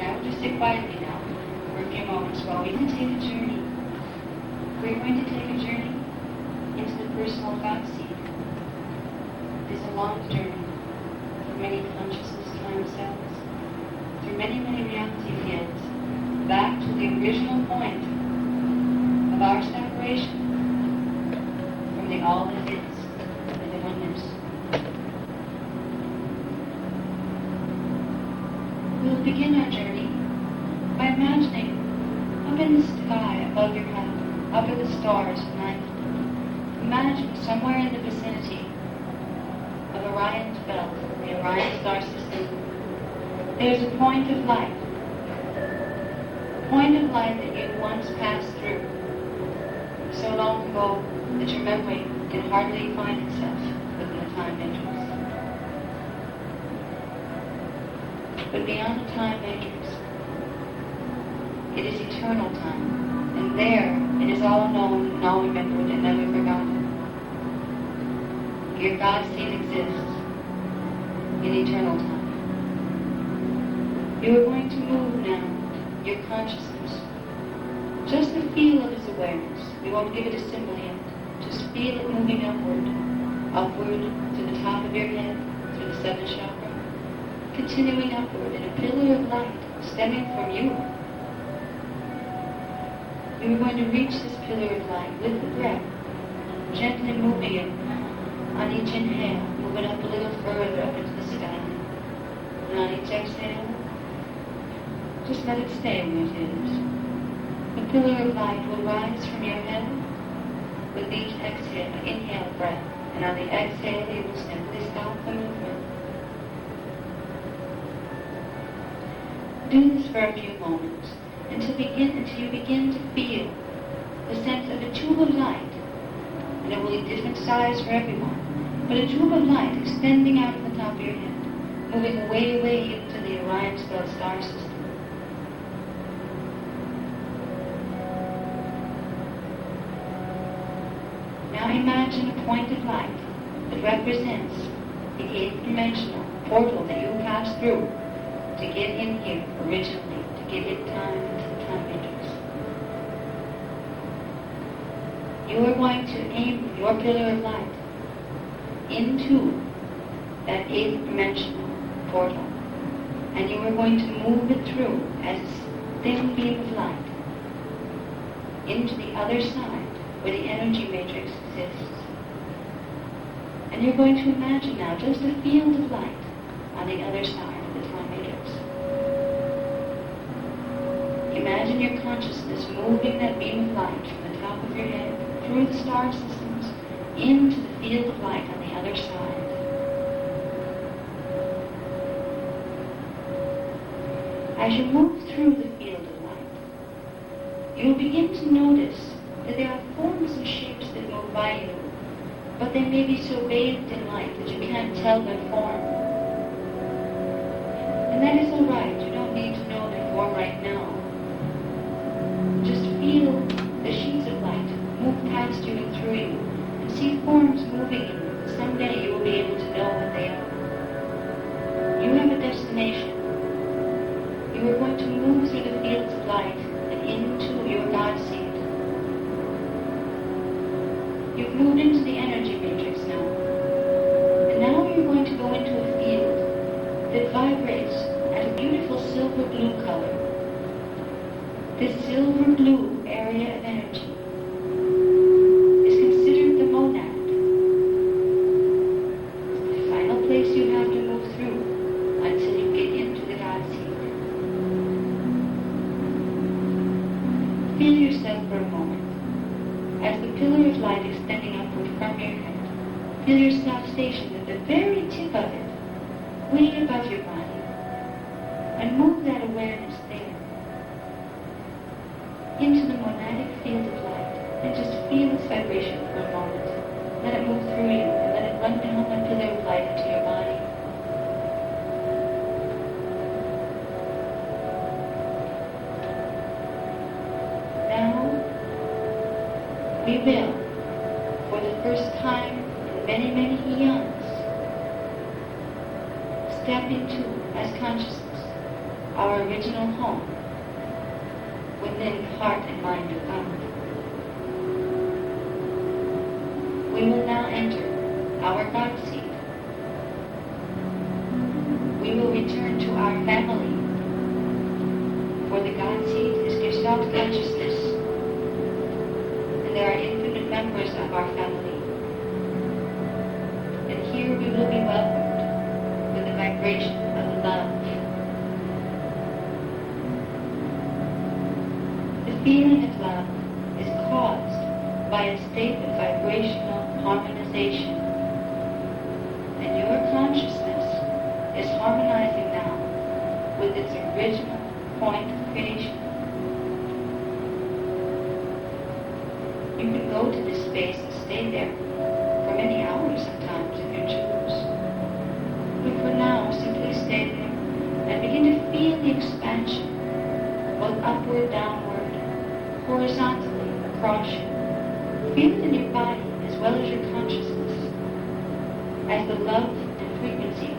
Now, just sit quietly now for a few moments while we take a journey. We're going to take a journey into the personal God seed. It is a long journey through many consciousness time cells, through many, many reality fields, back to the original point of our separation from the all that is, and the oneness. We'll begin our journey by imagining up in the sky above your head, up in the stars at night. Imagine somewhere in the vicinity of Orion's belt, the Orion star system, there's a point of light. Point of light that you once passed through so long ago that your memory can hardly find itself within the time matrix. But beyond the time matrix, it is eternal time, and there it is all known and all remembered and never forgotten. Your God seed exists in eternal time. You are going to move now your consciousness. Just the feel of his awareness. We won't give it a symbol yet. Just feel it moving upward to the top of your head, through the seventh chakra, continuing upward in a pillar of light stemming from you. We are going to reach this pillar of light with the breath, gently moving it on each inhale, moving up a little further up into the sky. And on each exhale, just let it stay where it is. The pillar of light will rise from your head with each inhale breath, and on the exhale you will simply stop the movement. Do this for a few moments until you begin to feel the sense of a tube of light, and it will be different size for everyone, but a tube of light extending out from the top of your head, moving way, way into the Orion belt star system. Now imagine a point of light that represents the 8th dimensional portal that you passed through to get in here originally, to get in time into the time matrix. You are going to aim your pillar of light into that 8th dimensional portal, and you are going to move it through as a thin beam of light into the other side where the energy matrix exists. And you're going to imagine now just a field of light on the other side of the time matrix. Imagine your consciousness moving that beam of light from the top of your head, through the star systems, into the field of light on the other side. As you move through the field of light, you'll begin to notice that there are forms and shapes that move by you, but they may be so bathed in light that you can't tell their form. And that is all right. You don't need to know their form right now. Just feel the sheets of light move past you and through you, and see forms moving in you. Someday you will be able to know what they are. You have a destination. You are going to move through the fields of light and into your God seed. You've moved into the energy matrix now. And now you're going to go into a field that vibrates at a beautiful silver blue color. This silver blue area of energy is considered the monad, feel yourself for a moment. As the pillar of light extending upward from your head, feel yourself stationed at the very tip of it, way above your body, and move that awareness there into the monadic field of light, and just feel its vibration for a moment. Let it move through you, and let it run down that pillar of light into your body. Now, we will, for the first time in many, many eons, step into, as consciousness, our original home, within the heart and mind of God. We will now enter our God seed. We will return to our family, for the God seed is yourself consciousness, and there are infinite members of our family. And here we will be welcomed with the vibration of love. The feeling of love is caused by a state of vibrational harmonization. And your consciousness is harmonizing now with its original point of creation. You can go to this space and stay there for many hours sometimes if you choose. But for now, simply stay there and begin to feel the expansion, both upward, downward, horizontally across you. Feel it in your body as well as your consciousness, as the love and frequency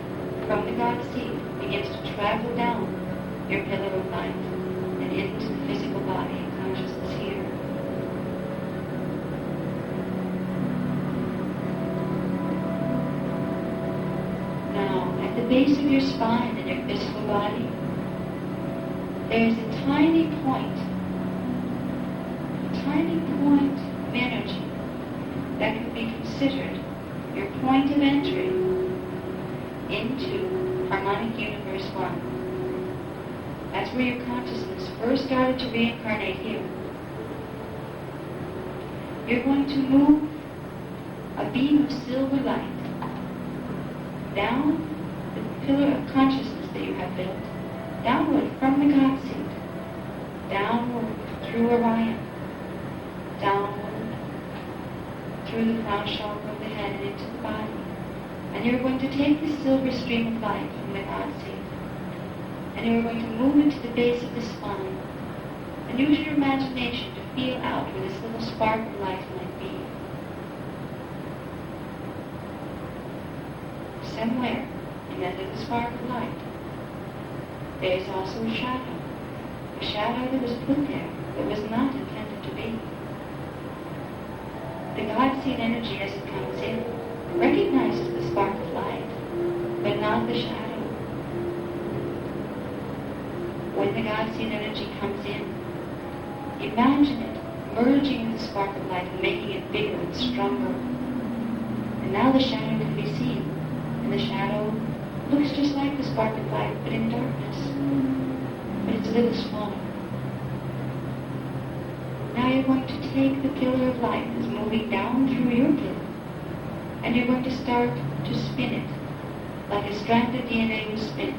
from the God seed begins to travel down your pillar of light and into the physical body and consciousness here. Now, at the base of your spine and your physical body, there is a tiny point of energy that could be considered your point of entry into harmonic universe 1. That's where your consciousness first started to reincarnate here. You're going to move a beam of silver light down the pillar of consciousness that you have built, downward from the God seed, downward through Orion, downward through the crown chakra of the head and into the body. And you're going to take this silver stream of light from the God seed, and you're going to move it to the base of the spine, and use your imagination to feel out where this little spark of light might be. Somewhere in that little spark of light, there is also a shadow that was put there that was not intended to be. The God seed energy, as it comes in, recognizes the spark of light, but not the shadow. When the God seed energy comes in, imagine it merging in the spark of light and making it bigger and stronger. And now the shadow can be seen, and the shadow looks just like the spark of light, but in darkness. But it's a little smaller. Now you're going to take the pillar of light that's moving down through your pillar, and you're going to start to spin it like a strand of DNA would spin.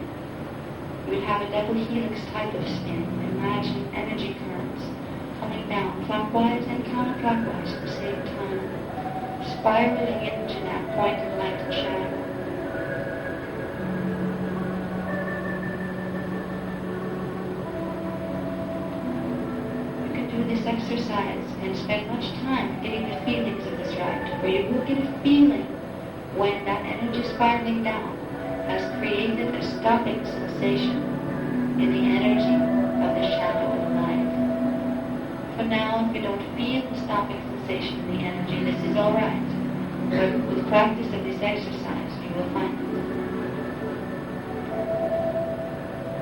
You would have a double helix type of spin. Imagine energy currents coming down clockwise and counterclockwise at the same time, spiraling into that point of light and shadow. This exercise and spend much time getting the feelings of this right, for you will get a feeling when that energy spiraling down has created a stopping sensation in the energy of the shadow of light. For now, if you don't feel the stopping sensation in the energy, this is all right. But with practice of this exercise, you will find it.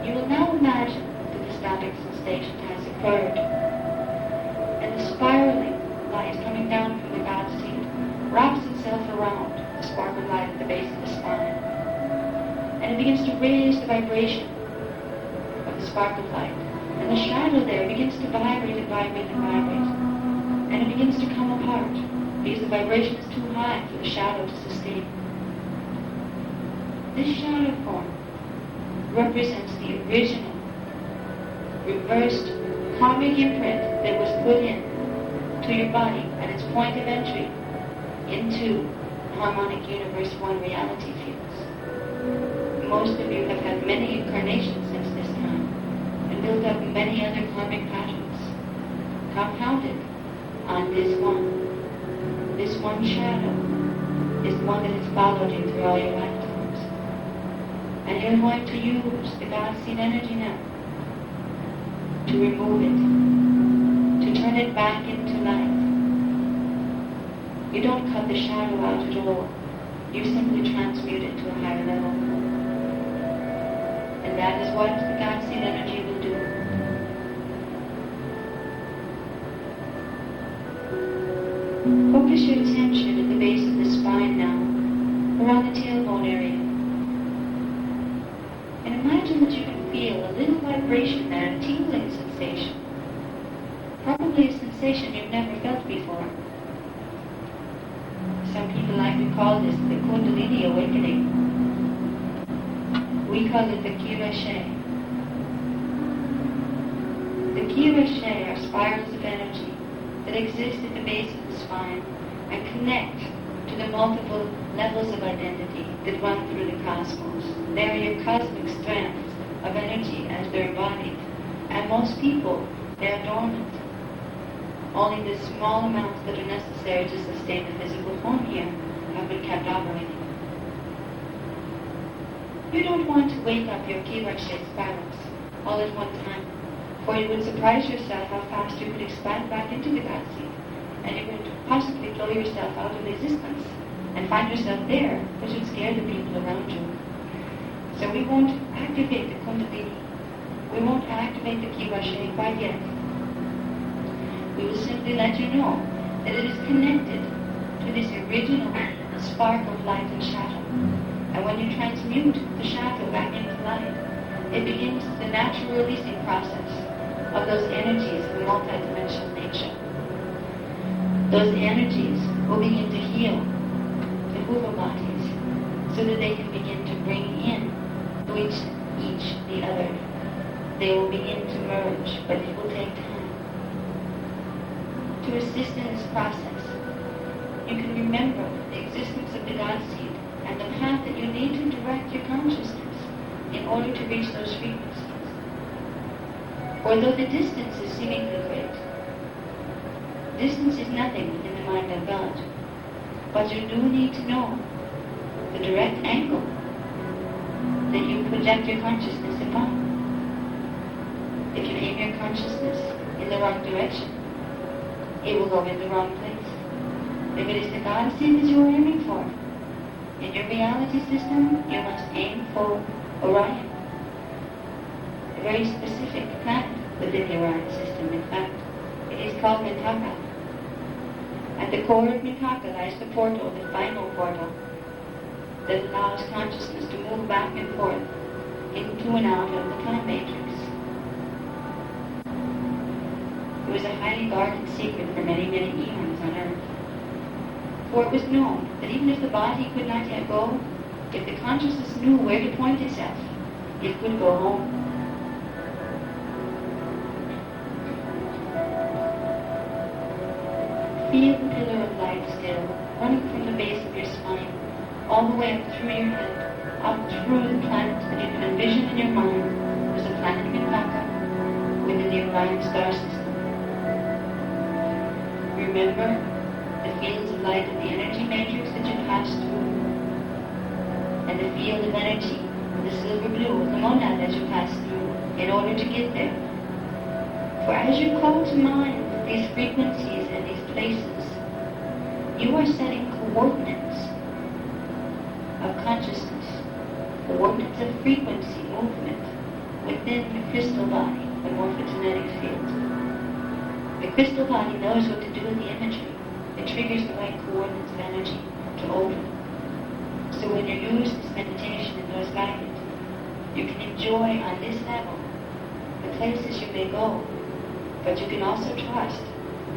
You will now imagine that the stopping sensation has occurred. The spiraling light coming down from the God seed wraps itself around the spark of light at the base of the spine. And it begins to raise the vibration of the spark of light. And the shadow there begins to vibrate and vibrate and begins to come apart because the vibration is too high for the shadow to sustain. This shadow form represents the original, reversed karmic imprint that was put in to your body at its point of entry into harmonic universe one reality fields. Most of you have had many incarnations since this time and built up many other karmic patterns, compounded on this one. This one shadow is the one that has followed you through all your lifetimes. And you're going to use the God seed energy now to remove it, to turn it back into light. You don't cut the shadow out at all. You simply transmute it to a higher level. And that is what the God seed energy will do. Focus your attention at the base of the spine now, around the tailbone area. And imagine that you can feel a little vibration there, a tingling sensation. Probably a sensation you've never felt before. Some people like to call this the Kundalini awakening. We call it the Ki-Rashe. The Ki-Rashe are spirals of energy that exist at the base of the spine and connect to the multiple levels of identity that run through the cosmos. They are your cosmic strands of energy as they're embodied. And most people, they are dormant. Only the small amounts that are necessary to sustain the physical form here have been kept operating. You don't want to wake up your Ki-Rashe spirals all at one time, for you would surprise yourself how fast you could expand back into the God seed, and you would possibly blow yourself out of existence and find yourself there, which would scare the people around you. So we won't activate the Kundalini. We won't activate the Ki-Rashe quite yet. We will simply let you know that it is connected to this original spark of light and shadow. And when you transmute the shadow back into light, it begins the natural releasing process of those energies of multidimensional nature. Those energies will begin to heal the movable bodies so that they can begin to bring in each the other. They will begin to merge, but it will take time. To assist in this process, you can remember the existence of the God seed and the path that you need to direct your consciousness in order to reach those frequencies. For though the distance is seemingly great, distance is nothing in the mind of God. But you do need to know the direct angle that you project your consciousness upon. If you aim your consciousness in the wrong direction, it will go in the wrong place. If it is the God seed that you are aiming for, in your reality system, you must aim for Orion. A very specific planet within the Orion system, in fact. It is called Mintaka. At the core of Mintaka lies the portal, the final portal, that allows consciousness to move back and forth into and out of the time matrix. It was a highly guarded secret for many, many eons on Earth. For it was known that even if the body could not yet go, if the consciousness knew where to point itself, it could go home. Feel the pillar of light still, running from the base of your spine, all the way up through your head, up through the planet that you can envision in your mind as a planet Mintaka within the Orion star system. Remember the fields of light of the energy matrix that you pass through, and the field of energy, the silver blue of the monad that you pass through in order to get there. For as you call to mind these frequencies and these places, you are setting coordinates of consciousness, coordinates of frequency movement within the crystal body, the morphogenetic field. The crystal body knows what to do with the imagery. It triggers the right coordinates of energy to open. So when you use this meditation and those guided, you can enjoy on this level the places you may go, but you can also trust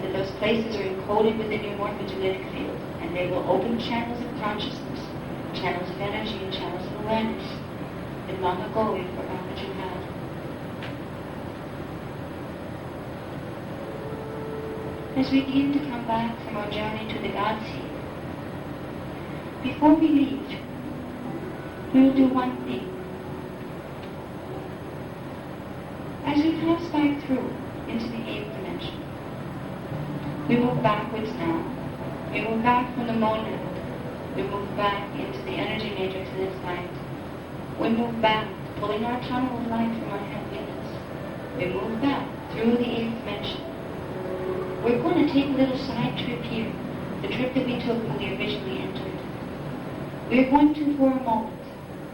that those places are encoded within your morphogenetic field, and they will open channels of consciousness, channels of energy, and channels of awareness that long ago you forgot that you had. As we begin to come back from our journey to the God Seed, before we leave, we will do one thing. As we pass back through into the 8th dimension, we move backwards now. We move back from the monad. We move back into the energy matrix in its light. We move back, pulling our tunnel of light from our head with us. We move back through the 8th dimension. We're going to take a little side trip here, the trip that we took when we originally entered. We're going to, for a moment,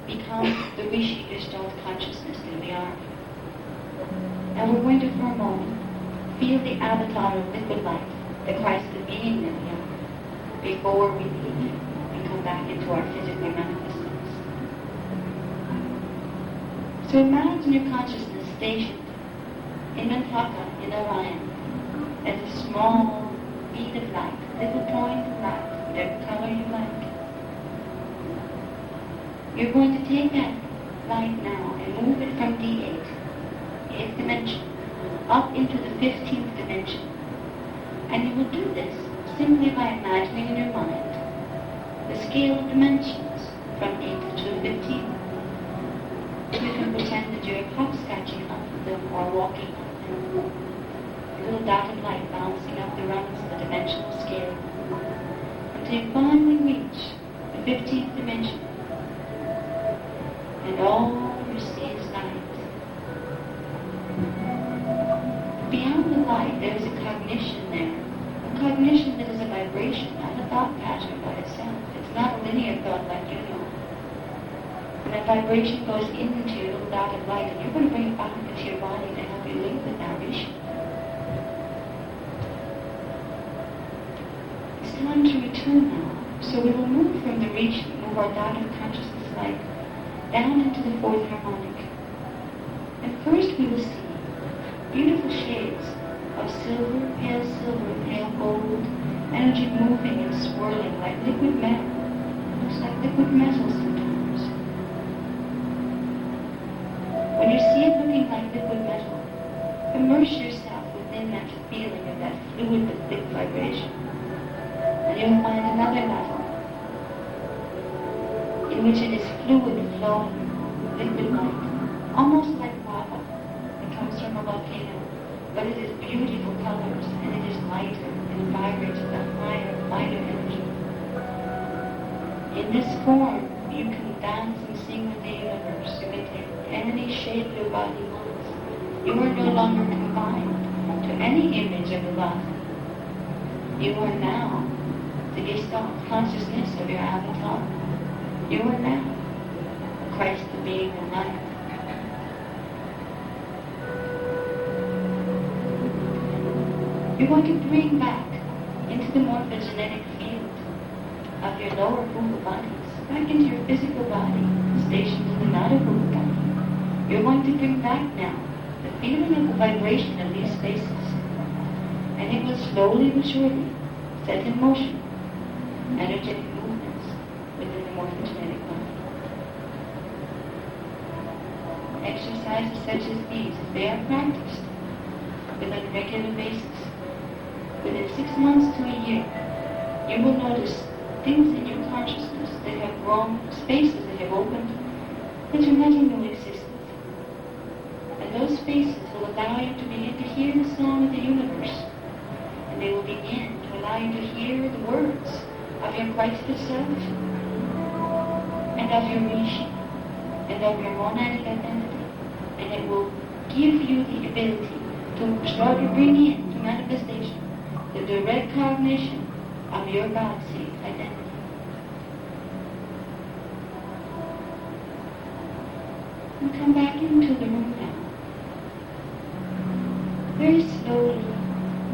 become the Rishi Gestalt consciousness that we are. And we're going to, for a moment, feel the avatar of liquid light, the Christ-the being that we are, before we leave and come back into our physical manifestness. So imagine your consciousness stationed in Mantaka, in Orion, as a small bead of light, little point of light, whatever color you like. You're going to take that light now and move it from D8, 8th dimension, up into the 15th dimension. And you will do this simply by imagining in your mind the scale of dimensions from 8th to 15th. You can pretend that you're hopscotching up them or walking up them. A little dot of light bouncing up the rungs of the dimensional scale until you finally reach the 15th dimension. And all you see is light. Beyond the light, there is a cognition there. A cognition that is a vibration, not a thought pattern by itself. It's not a linear thought like you know. And that vibration goes into your little dot of light, and you're going to bring it back into your body to help you link with that Rishi. It's time to return now. So we will move from the Rishi, move our dot of consciousness light down into the 4th harmonic. And first we will see beautiful shades of silver, pale gold, energy moving and swirling like liquid metal. Looks like liquid metal sometimes. When you see it looking like liquid metal, immerse yourself within that feeling of that fluid but thick vibration. And you'll find another level in which it is fluid and flowing, liquid light, almost like lava. It comes from a volcano, but it is beautiful colors, and it is lighter and vibrates with a higher, lighter energy. In this form, you can dance and sing with the universe. You can take any shape your body wants. You are no longer confined to any image of the body. You are now the Gestalt consciousness of your avatar. You are now Christ the being in life. You're going to bring back into the morphogenetic field of your lower bhuta bodies, back into your physical body, stationed in the Nada bhuta body. You're going to bring back now the feeling of the vibration of these spaces, and it will slowly but surely set in motion energetic movements within the morphogenetic body. Exercises such as these, if they are practiced on a regular basis, within 6 months to a year, you will notice things in your consciousness that have grown, spaces that have opened, that you never knew existed. And those spaces will allow you to begin to hear the song of the universe, and they will begin to allow you to hear the words of your Christ self, and of your Rishi, and of your monadic identity, and it will give you the ability to start to bring into manifestation the direct cognition of your God seed identity. And come back into the room now. Very slowly,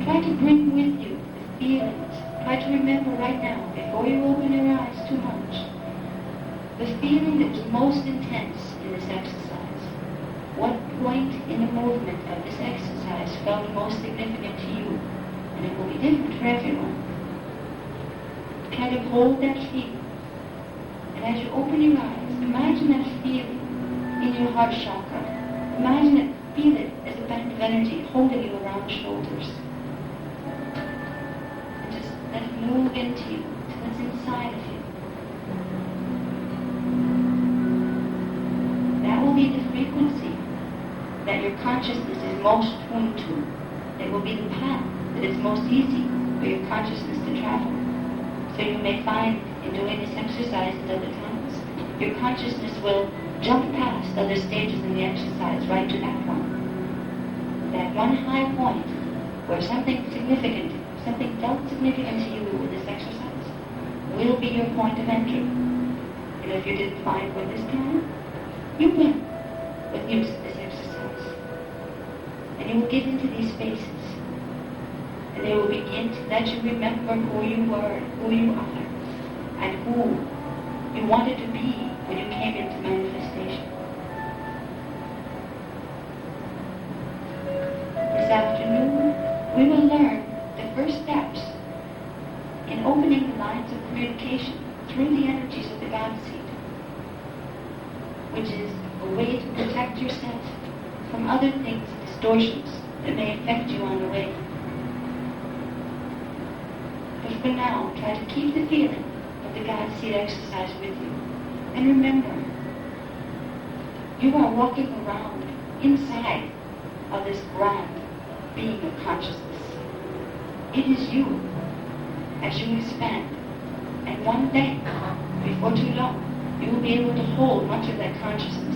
try to bring with you the feelings. Try to remember right now, before you open your eyes too much, the feeling that was most intense in this exercise. What point in the movement of this exercise felt most significant to you? And it will different for everyone. Kind of hold that feeling. And as you open your eyes, imagine that feeling in your heart chakra. Imagine it, feel it as a band of energy holding you around the shoulders. And just let it move into you till it's inside of you. That will be the frequency that your consciousness is most tuned to. It will be the path that is most easy for your consciousness to travel. So you may find in doing this exercise at other times, your consciousness will jump past other stages in the exercise right to that one. That one high point where something significant, something felt significant to you with this exercise will be your point of entry. And if you didn't find one this time, you will with use of this exercise. And you will get into these spaces. And they will begin to let you remember who you were, who you are, and who you wanted to be when you came into manifestation. This afternoon, we will learn the first steps in opening the lines of communication through the energies of the God seed, which is a way to protect yourself from other things, distortions that may affect you on the way. But for now, try to keep the feeling of the God seed exercise with you. And remember, you are walking around inside of this grand being of consciousness. It is you as you expand. And one day, before too long, you will be able to hold much of that consciousness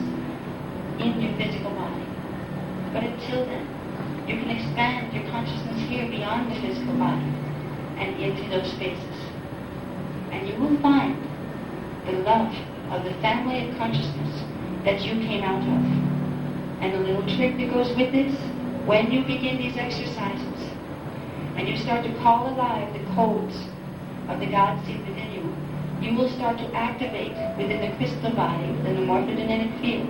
in your physical body. But until then, you can expand your consciousness here beyond the physical body and into those spaces. And you will find the love of the family of consciousness that you came out of. And the little trick that goes with this, when you begin these exercises and you start to call alive the codes of the God seed within you, you will start to activate within the crystal body, within the morphogenetic field,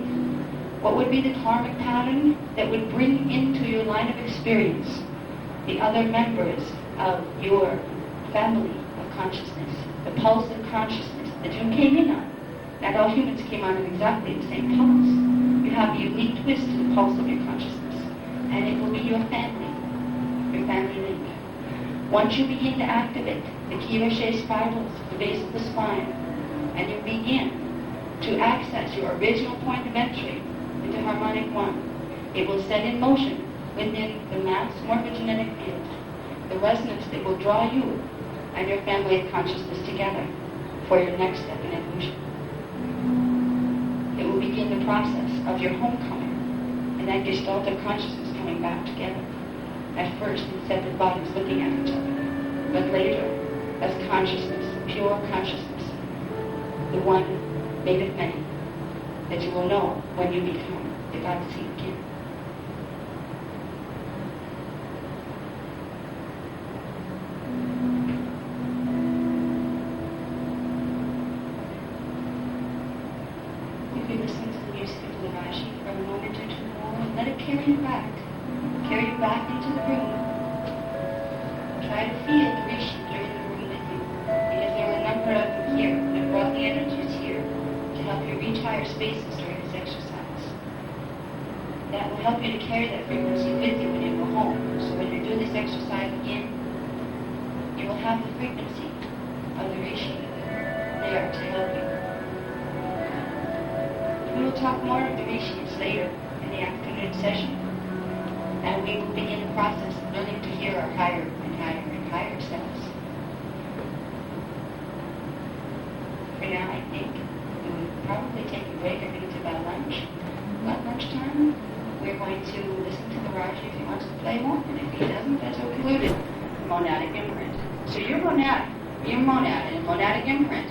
what would be the karmic pattern that would bring into your line of experience the other members of your family of consciousness, the pulse of consciousness that you came in on. Not all humans came on at exactly the same pulse. You have a unique twist to the pulse of your consciousness, and it will be your family link. Once you begin to activate the Kira spirals, the base of the spine, and you begin to access your original point of entry into harmonic one, it will set in motion within the mass morphogenetic field the resonance that will draw you and your family of consciousness together for your next step in evolution. It will begin the process of your homecoming and that gestalt of consciousness coming back together. At first in separate bodies looking at each other, but later as consciousness, pure consciousness, the one made of many, that you will know when you become the God seed again. If you listen to the music of the Raji for a moment or two more, and let it carry you back into the room. Try to feel the Rishi here in the room with you, because there were a number of them here that brought the energies here to help you reach higher spaces during this exercise. That will help you to carry that frequency with you when you go home. So when you do this exercise again, you will have the frequency of the Rishi there to help you. We will talk more of the Rishis later in the afternoon session. And we will begin the process of learning to hear our higher and higher and higher selves. For now, I think we will probably take a break. I think it's about lunch. About lunchtime, we're going to listen to the Raji if he wants to play more, and if he doesn't, that's okay. Included monadic imprint. So your monad and monadic imprint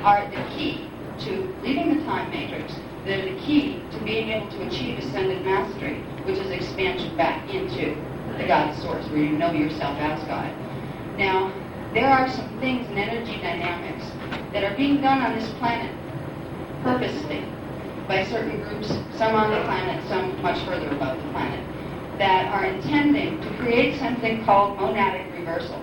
are the key to leaving the time matrix. They're the key to being able to achieve ascended mastery, which is expansion back into the God source, where you know yourself as God. Now, there are some things in energy dynamics that are being done on this planet purposely by certain groups, some on the planet, some much further above the planet, that are intending to create something called monadic reversal.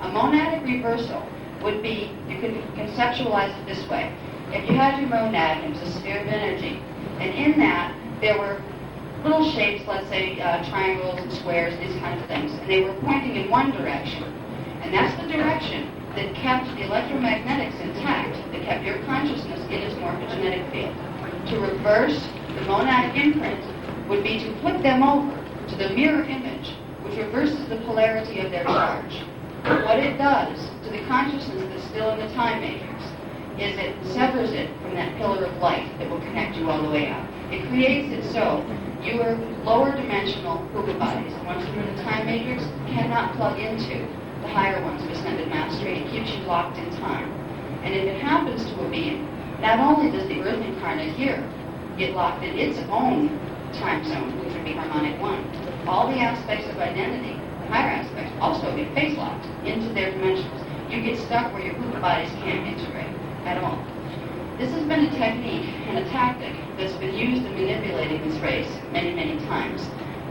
A monadic reversal would be, you could conceptualize it this way. If you had your monad, it was a sphere of energy, and in that there were little shapes, let's say triangles and squares, these kinds of things, and they were pointing in one direction. And that's the direction that kept the electromagnetics intact, that kept your consciousness in its morphogenetic field. To reverse the monadic imprint would be to put them over to the mirror image, which reverses the polarity of their charge. What it does to the consciousness that's still in the time matrix is it severs it from that pillar of light that will connect you all the way out. It creates it so your lower dimensional Huga bodies, the ones that are in the time matrix, cannot plug into the higher ones of ascended mastery. It keeps you locked in time. And if it happens to a being, not only does the earth incarnate here get locked in its own time zone, which would be harmonic one, all the aspects of identity, the higher aspects, also get phase locked into their dimensions. You get stuck where your Huga bodies can't integrate at all. This has been a technique and a tactic that's been used in manipulating this race many, many times.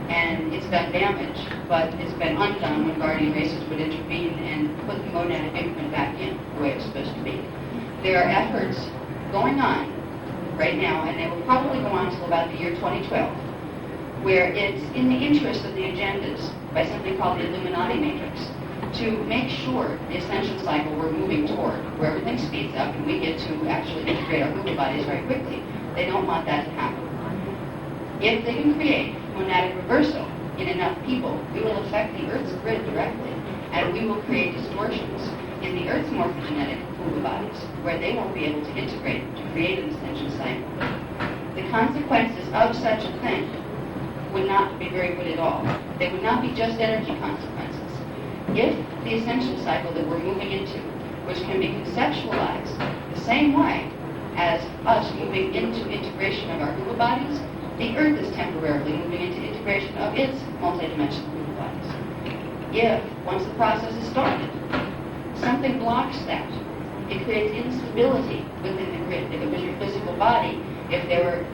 And it's done damage, but it's been undone when guardian races would intervene and put the monadic imprint back in the way it's supposed to be. There are efforts going on right now, and they will probably go on until about the year 2012, where it's in the interest of the agendas by something called the Illuminati matrix to make sure the ascension cycle we're moving toward, where everything speeds up and we get to actually integrate our Huga bodies very quickly. They don't want that to happen. If they can create monadic reversal in enough people, we will affect the Earth's grid directly, and we will create distortions in the Earth's morphogenetic Huga bodies, where they won't be able to integrate to create an ascension cycle. The consequences of such a thing would not be very good at all. They would not be just energy consequences. If the ascension cycle that we're moving into, which can be conceptualized the same way as us moving into integration of our Huga bodies, the Earth is temporarily moving into integration of its multidimensional Huga bodies. If, once the process is started, something blocks that, it creates instability within the grid. If it was your physical body, if there were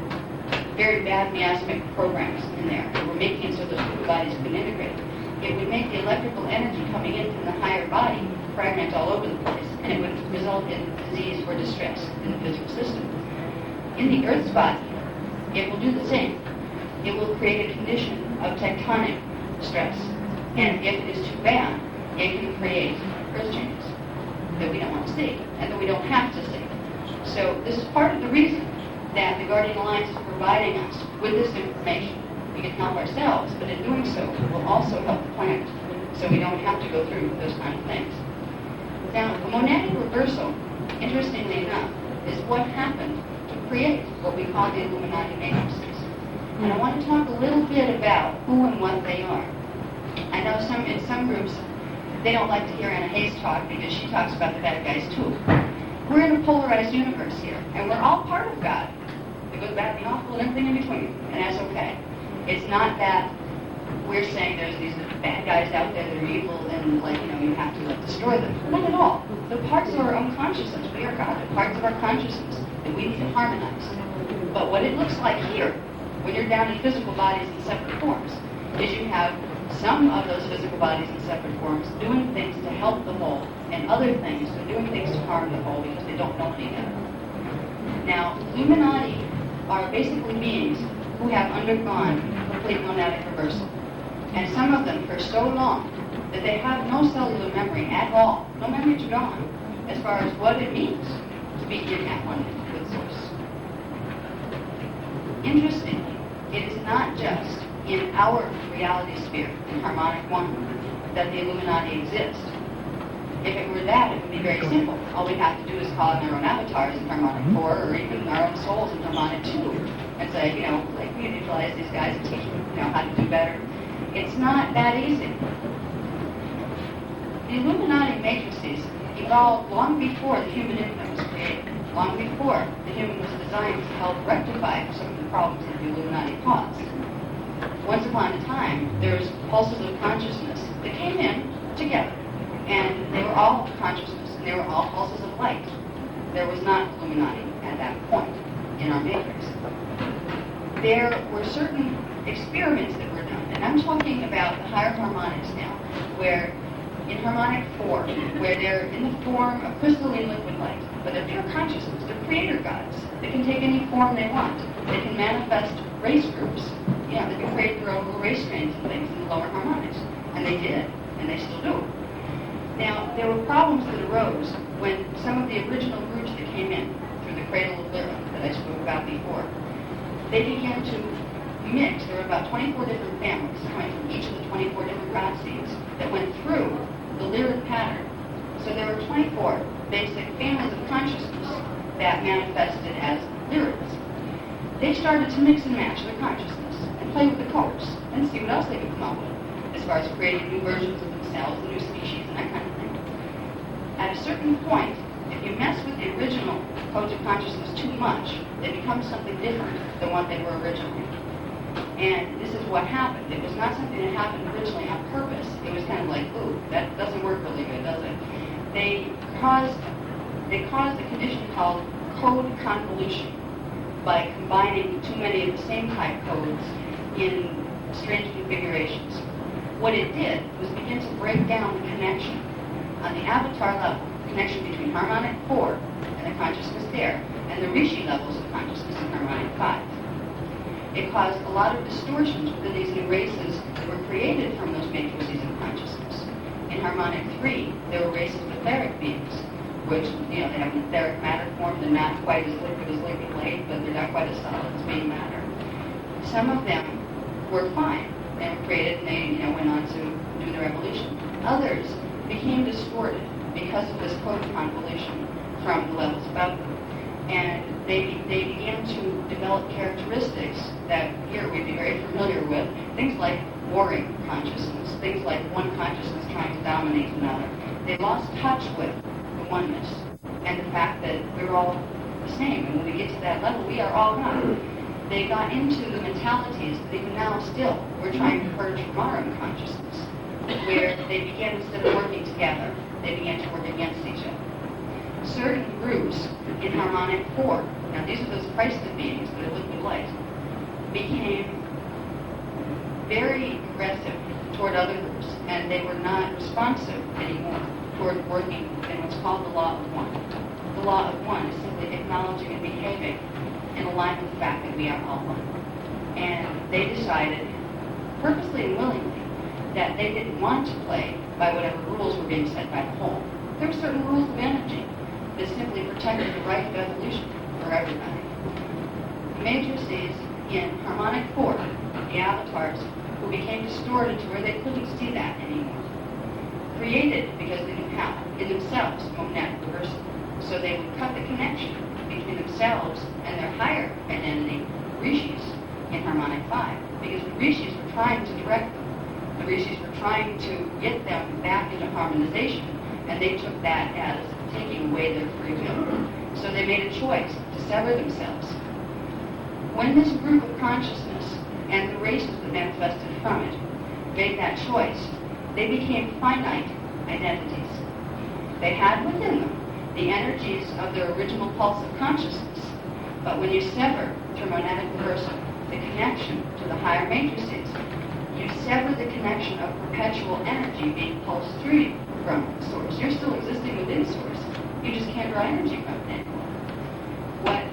very bad miasmic programs in there that were making it so those Huga bodies couldn't integrate, it would make the electrical energy coming in from the higher body fragment all over the place, and it would result in disease or distress in the physical system. In the Earth's body, it will do the same. It will create a condition of tectonic stress, and if it is too bad, it can create earth changes that we don't want to see, and that we don't have to see. So this is part of the reason that the Guardian Alliance is providing us with this information. We can help ourselves, but in doing so, we'll also help the planet, so we don't have to go through those kind of things. Now, the monadic reversal, interestingly enough, is what happened to create what we call the Illuminati matrices. And I want to talk a little bit about who and what they are. I know in some groups, they don't like to hear Anna Hayes talk because she talks about the bad guys too. We're in a polarized universe here, and we're all part of God. It goes bad and the awful and everything in between, and that's okay. It's not that we're saying there's these bad guys out there that are evil and, you have to destroy them. Not at all. The parts of our own consciousness, we are God, the parts of our consciousness that we need to harmonize. But what it looks like here, when you're down in physical bodies in separate forms, is you have some of those physical bodies in separate forms doing things to help the whole, and other things are doing things to harm the whole because they don't know any better. Now, Illuminati are basically beings who have undergone complete monadic reversal. And some of them for so long that they have no cellular memory at all, no memory to draw on, as far as what it means to be in at one with Source. Interestingly, it is not just in our reality sphere, in harmonic one, that the Illuminati exist. If it were that, it would be very simple. All we have to do is call in our own avatars in harmonic 4, or even our own souls in harmonic 2, and say, we utilize these guys and teach them, how to do better. It's not that easy. The Illuminati matrices evolved long before the human infant was created, long before the human was designed to help rectify some of the problems that the Illuminati caused. Once upon a time, there was pulses of consciousness that came in together, and they were all consciousness, and they were all pulses of light. There was not Illuminati at that point in our matrix. There were certain experiments that were done, And I'm talking about the higher harmonics now, where in harmonic 4, where they're in the form of crystalline liquid light, but they're pure consciousness, they're creator gods. They can take any form they want. They can manifest race groups. You know, they can create their own little race trains and things in the lower harmonics. And they did, and they still do. Now, there were problems that arose when some of the original groups that came in through the cradle of Lyra that I spoke about before, they began to mix. There were about 24 different families coming from each of the 24 different god seeds that went through the Lyrid pattern. So there were 24 basic families of consciousness that manifested as Lyrids. They started to mix and match their consciousness and play with the codes and see what else they could come up with as far as creating new versions of themselves, new species, and that kind of thing. At a certain point, if you mess with the original codes of consciousness too much, they become something different than what they were originally. And this is what happened. It was not something that happened originally on purpose. It was kind of like, ooh, that doesn't work really good, does it? They caused a condition called code convolution by combining too many of the same type codes in strange configurations. What it did was begin to break down the connection on the avatar level, connection between harmonic 4 and the consciousness there, and the rishi levels of consciousness in harmonic 5. It caused a lot of distortions within these new races that were created from those matrices of consciousness. In harmonic 3, there were races of etheric beings, which, you know, they have an etheric matter form. They're not quite as liquid light, but they're not quite as solid as being matter. Some of them were fine. They were created and they, went on to do their evolution. Others became distorted because of this code convolution from the levels above them. And they began to develop characteristics that here we'd be very familiar with. Things like warring consciousness, things like one consciousness trying to dominate another. They lost touch with the oneness and the fact that we're all the same. And when we get to that level, we are all one. They got into the mentalities that even now still we're trying to purge from our own consciousness, where they began, instead of working together, they began to work against each other. Certain groups in harmonic 4, now these are those Christed beings that are liquid light, became very aggressive toward other groups, and they were not responsive anymore toward working in what's called the law of one. The law of one is simply acknowledging and behaving in alignment with the fact that we are all one. And they decided, purposely and willingly, that they didn't want to play by whatever rules were being set by the whole. There were certain rules of energy that simply protected the right of evolution for everybody. The matrices in harmonic 4, the avatars, who became distorted to where they couldn't see that anymore, created, because they knew how, in themselves, monetic reversal. So they would cut the connection between themselves and their higher identity, rishis, in harmonic 5, because the rishis were trying to direct them. The rishis were trying to get them back into harmonization, and they took that as taking away their free will. So they made a choice to sever themselves. When this group of consciousness and the races that manifested from it made that choice, they became finite identities. They had within them the energies of their original pulse of consciousness, but when you sever, through monetic reversal, the connection to the higher matrices, you sever the connection of perpetual energy being pulsed through you from Source. You're still existing within Source. You just can't draw energy from it anymore.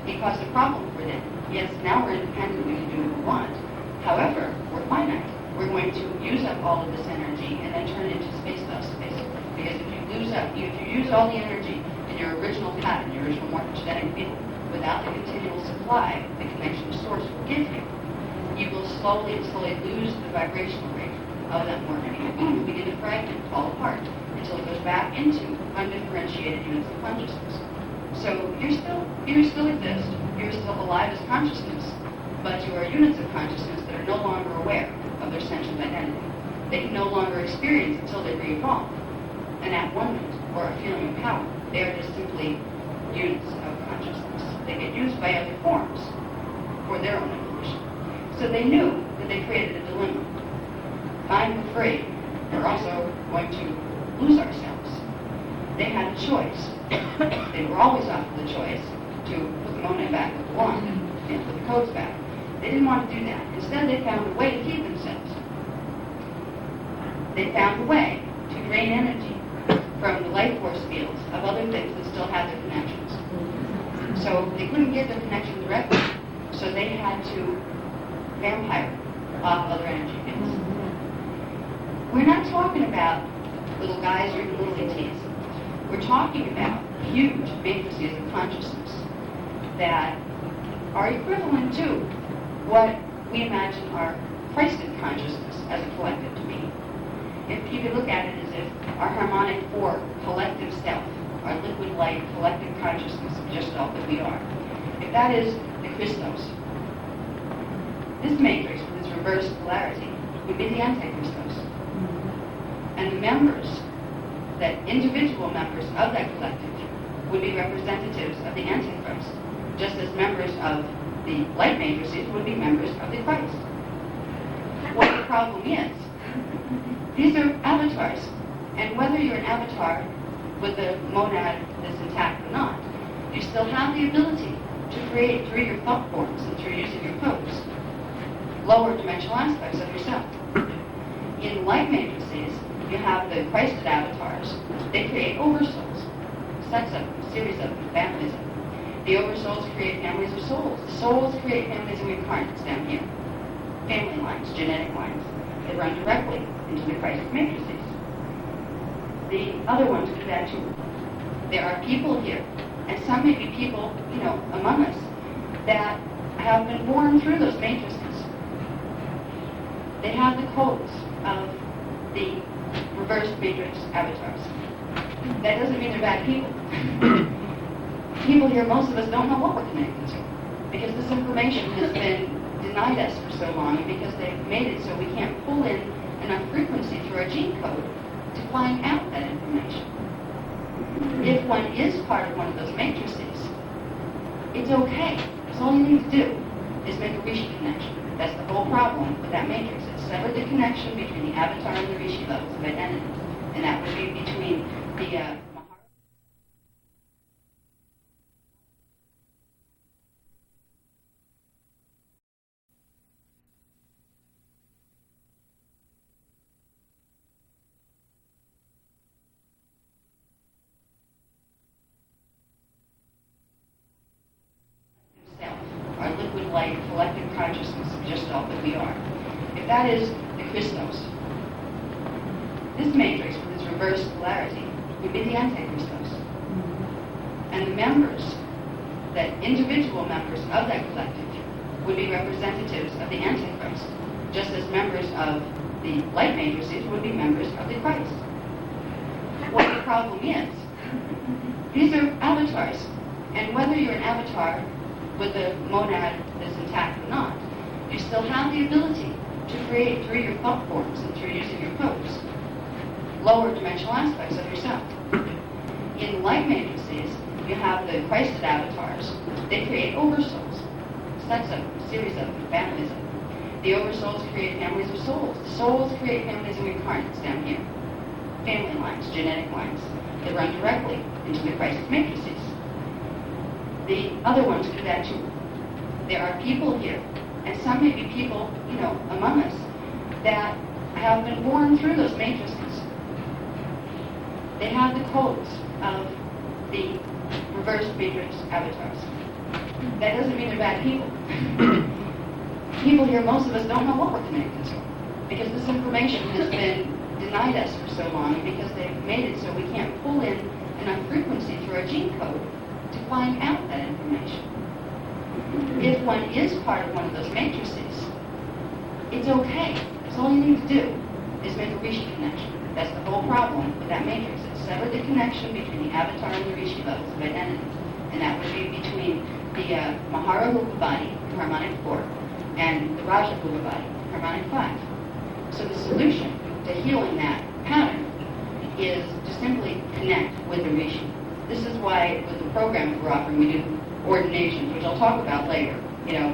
It caused a problem for them. Yes, now we're independent, we can do what we want. However, we're finite. We're going to use up all of this energy and then turn it into space dust, basically. Because if you use all the energy in your original pattern, your original morphogenetic field, without the continual supply the connection to Source will give you, you will slowly lose the vibrational rate of that morphogenetic field. You begin to fragment, fall apart, until it goes back into undifferentiated units of consciousness. So you still exist. You're still alive as consciousness, but you are units of consciousness that are no longer aware of their sentient identity. They can no longer experience until they re-evolve an at-one-ment or a feeling of power. They are just simply units of consciousness. They get used by other forms for their own evolution. So they knew that they created a dilemma. I'm afraid we're also going to lose ourselves. They had a choice. They were always offered the choice to put the monad back with the one and put the codes back. They didn't want to do that. Instead, they found a way to keep themselves. they found a way to drain energy from the life force fields of other things that still have their connections. So they couldn't get their connection directly, so they had to vampire off other energy fields. We're not talking about little guys or even little ETs. We're talking about huge matrices of consciousness that are equivalent to what we imagine our Christed consciousness as a collective to be. If you could look at it as if our harmonic four collective self, our liquid light collective consciousness of just all that we are, if that is the Christos, this matrix with its reverse polarity would be the anti-Christos. And the members, that individual members of that collective, would be representatives of the Antichrist, just as members of the light matrices would be members of the Christ. What the problem is, these are avatars, and whether you're an avatar with the monad that's intact or not, you still have the ability to create through your thought forms and through using your codes lower dimensional aspects of yourself. In light matrices, you have the Christed avatars. They create oversouls, sets of them, series of them, families of them. The oversouls create families of souls. The souls create families of incarnates down here. Family lines, genetic lines, that run directly into the Christed matrices. The other ones do that too. There are people here, and some may be people, among us, that have been born through those matrices. They have the codes of the reverse matrix avatars. That doesn't mean they're bad people. People here, most of us don't know what we're connected to, because this information has been denied us for so long, and because they've made it so we can't pull in enough frequency through our gene code to find out that information. If one is part of one of those matrices, it's okay. Because all you need to do is make a Rishi connection. That's the whole problem with that matrix. It's sever the connection between the avatar and the Rishi levels of identity. And that would be between the our liquid light collective consciousness of just all that we are. If that is the Christos, this matrix with its reverse polarity would be the anti-Christos. And the members, that individual members of that collective, would be representatives of the Antichrist, just as members of the light matrices would be members of the Christ. What the problem is, these are avatars, and whether you're an avatar with the monad that's intact or not, you still have the ability to create through your thought forms and through using your codes lower dimensional aspects of yourself. In light matrices, you have the Christed avatars. They create oversouls, sets of them, series of them, families of them. The oversouls create families of souls. The souls create families of incarnates down here. Family lines, genetic lines, that run directly into the Christed matrices. The other ones do that too. There are people here, and some may be people, among us, that have been born through those matrices. They have the codes of the reverse matrix avatars. That doesn't mean they're bad people. People here, most of us don't know what we're connected to, because this information has been denied us for so long, and because they've made it so we can't pull in enough frequency through our gene code to find out that information. If one is part of one of those matrices, it's okay. Because all you need to do is make a Rishi connection. That's the whole problem with that matrix. It's sever the connection between the avatar and the Rishi levels of identity. And that would be between the Mahara Rupa body, the harmonic 4, and the Raja Rupa body, harmonic 5. So the solution to healing that pattern is to simply connect with the Rishi. This is why with the program that we're offering, we do ordinations, which I'll talk about later,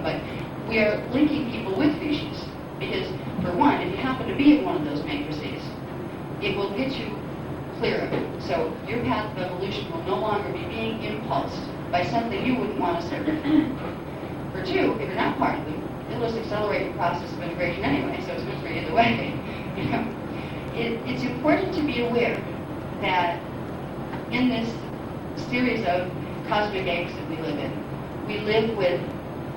but we are linking people with Rishis. Because, for one, if you happen to be in one of those matrices, it will get you clear of it. So your path of evolution will no longer be being impulsed by something you wouldn't want to serve. For two, if you're not part of them, it'll just accelerate your process of integration anyway, so it's good for you either way. It's important to be aware that in this series of cosmic eggs that we live with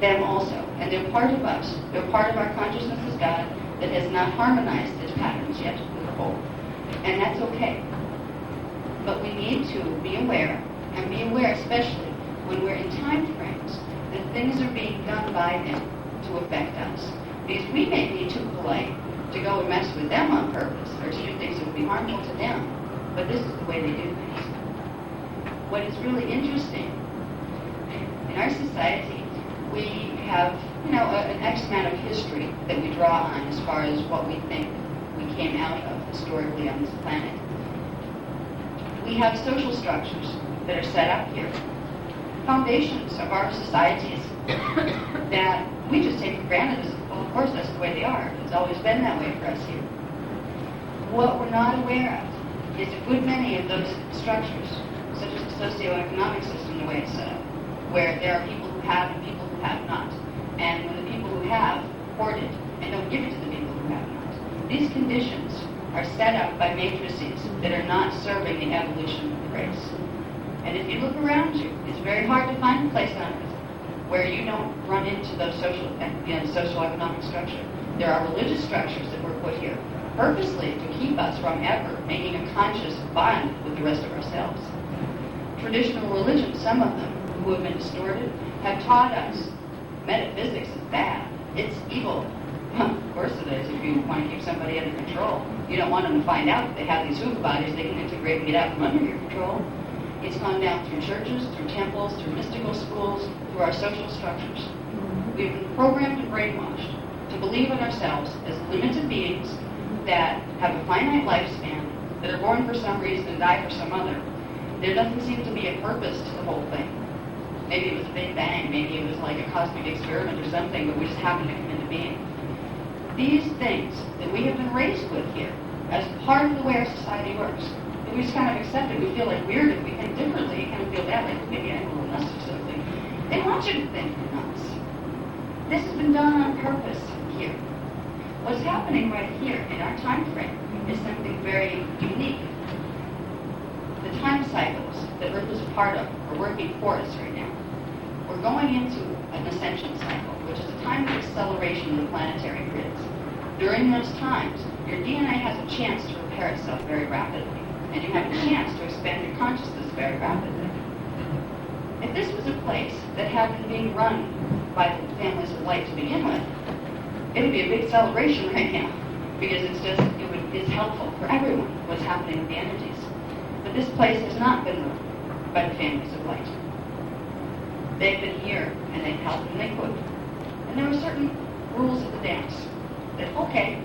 them also. And they're part of us. They're part of our consciousness as God that has not harmonized its patterns yet with the whole. And that's okay. But we need to be aware, and be aware especially when we're in time frames that things are being done by them to affect us. Because we may be too polite to go and mess with them on purpose, or to do things that would be harmful to them. But this is the way they do things. What is really interesting, in our society, we have, an X amount of history that we draw on as far as what we think we came out of historically on this planet. We have social structures that are set up here, foundations of our societies that we just take for granted as, well, of course, that's the way they are. It's always been that way for us here. What we're not aware of is a good many of those structures, such as the socioeconomic system, the way it's set up, where there are people who have and people who have not. And when the people who have hoard it and don't give it to the people who have not. These conditions are set up by matrices that are not serving the evolution of the race. And if you look around you, it's very hard to find a place on earth where you don't run into those social-economic structure. There are religious structures that were put here purposely to keep us from ever making a conscious bond with the rest of ourselves. Traditional religions, some of them, who have been distorted, have taught us metaphysics is bad. It's evil. Of course it is, if you want to keep somebody under control. You don't want them to find out that they have these hoof bodies they can integrate and get out from under your control. It's gone down through churches, through temples, through mystical schools, through our social structures. We've been programmed and brainwashed to believe in ourselves as limited beings that have a finite lifespan, that are born for some reason and die for some other. There doesn't seem to be a purpose to the whole thing. Maybe it was a big bang, maybe it was like a cosmic experiment or something, but we just happened to come into being. These things that we have been raised with here, as part of the way our society works, that we just kind of accept it, we feel like weird if we think differently, kind of feel bad, like maybe I'm a little nuts or something. They want you to think you're nuts. This has been done on purpose here. What's happening right here in our time frame is something very unique. The time cycles that Earth is a part of are working for us right now. We're going into an ascension cycle, which is a time of acceleration of the planetary grids. During those times, your DNA has a chance to repair itself very rapidly, and you have a chance to expand your consciousness very rapidly. If this was a place that had been being run by the families of light to begin with, it would be a big celebration right now, because it's helpful for everyone what's happening with the energies. But this place has not been run by the families of light. They've been here, and they've helped when they could. And there were certain rules of the dance that, okay,